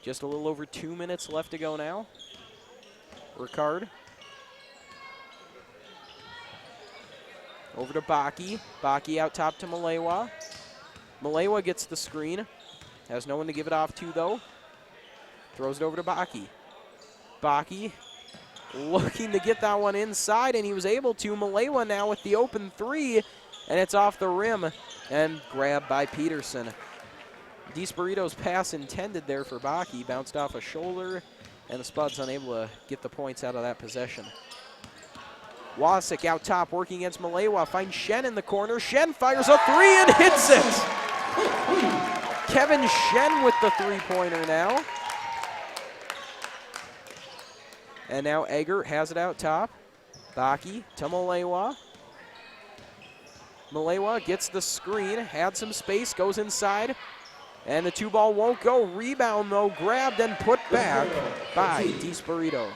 Just a little over 2 minutes left to go now. Ricard. Over to Baki. Baki out top to Malewa. Malewa gets the screen. Has no one to give it off to, though. Throws it over to Baki. Baki looking to get that one inside, and he was able to. Malewa now with the open three, and it's off the rim and grabbed by Peterson. DiSpirito's pass intended there for Baki. Bounced off a shoulder, and the Spuds unable to get the points out of that possession. Wasik out top working against Malewa. Finds Shen in the corner. Shen fires a three and hits it. Kevin Shen with the three-pointer now. And now Eggert has it out top. Baki to Malewa. Malewa gets the screen, had some space, goes inside. And the two ball won't go. Rebound though, grabbed and put back by DiSpirito.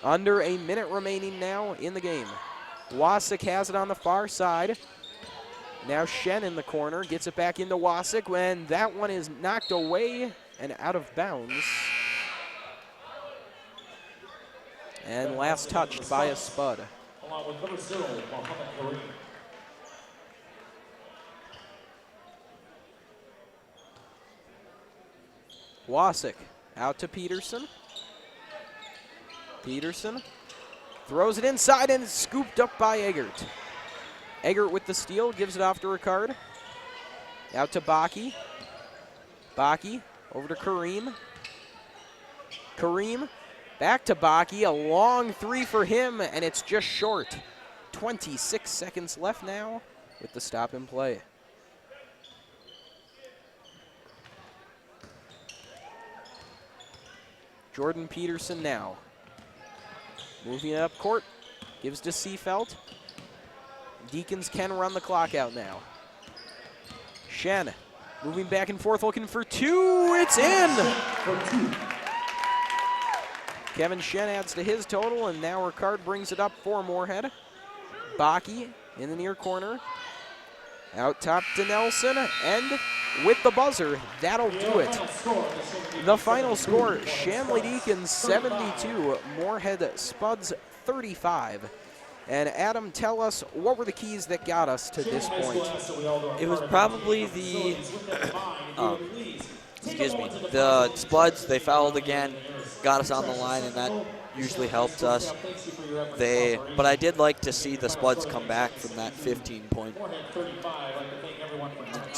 Under a minute remaining now in the game. Wasik has it on the far side. Now Shen in the corner, gets it back into Wasik when that one is knocked away and out of bounds. And last touched by a Spud. Along with number 0, Mohammed Kareem. Wasik out to Peterson. Peterson throws it inside and it's scooped up by Eggert. Eggert with the steal, gives it off to Ricard. Out to Baki. Baki over to Kareem. Kareem back to Baki. A long three for him, and it's just short. 26 seconds left now with the stop and play. Jordan Peterson now. Moving it up court. Gives to Seafelt. Deacons can run the clock out now. Shen moving back and forth looking for two. It's in! Kevin Shen adds to his total, and now Ricard brings it up for Moorhead. Baki in the near corner. Out top to Nelson, and with the buzzer, that'll do it. The final score, Shanley Deacons 72, Moorhead Spuds 35. And Adam, tell us, what were the keys that got us to this point? It was probably the, the Spuds. They fouled again, got us on the line, and that usually helped us. But I did like to see the Spuds come back from that 15-point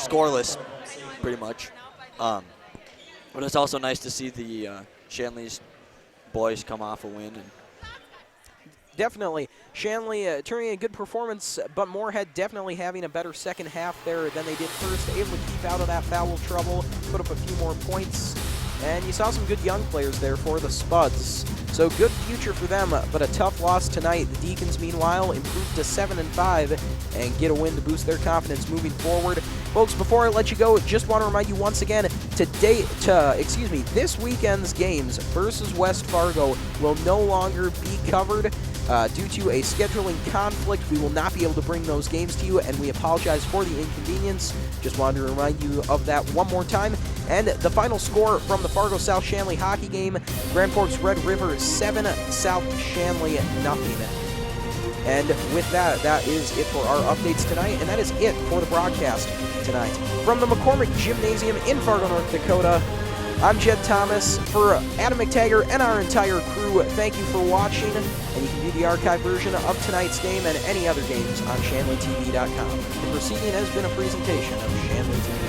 scoreless, pretty much. But it's also nice to see the Shanley's boys come off a win. And Definitely. Shanley turning in a good performance, but Moorhead definitely having a better second half there than they did first. Able to keep out of that foul trouble, put up a few more points. And you saw some good young players there for the Spuds. So good future for them, but a tough loss tonight. The Deacons, meanwhile, improved to 7-5 and get a win to boost their confidence moving forward. Folks, before I let you go, just want to remind you once again, this weekend's games versus West Fargo will no longer be covered. Due to a scheduling conflict, we will not be able to bring those games to you, and we apologize for the inconvenience. Just wanted to remind you of that one more time. And the final score from the Fargo South Shanley hockey game, Grand Forks Red River 7, South Shanley 0. And with that, that is it for our updates tonight, and that is it for the broadcast tonight. From the McCormick Gymnasium in Fargo, North Dakota, I'm Jed Thomas. For Adam McTaggart and our entire crew, thank you for watching, and you can view the archived version of tonight's game and any other games on ShanleyTV.com. The proceeding has been a presentation of Shanley TV.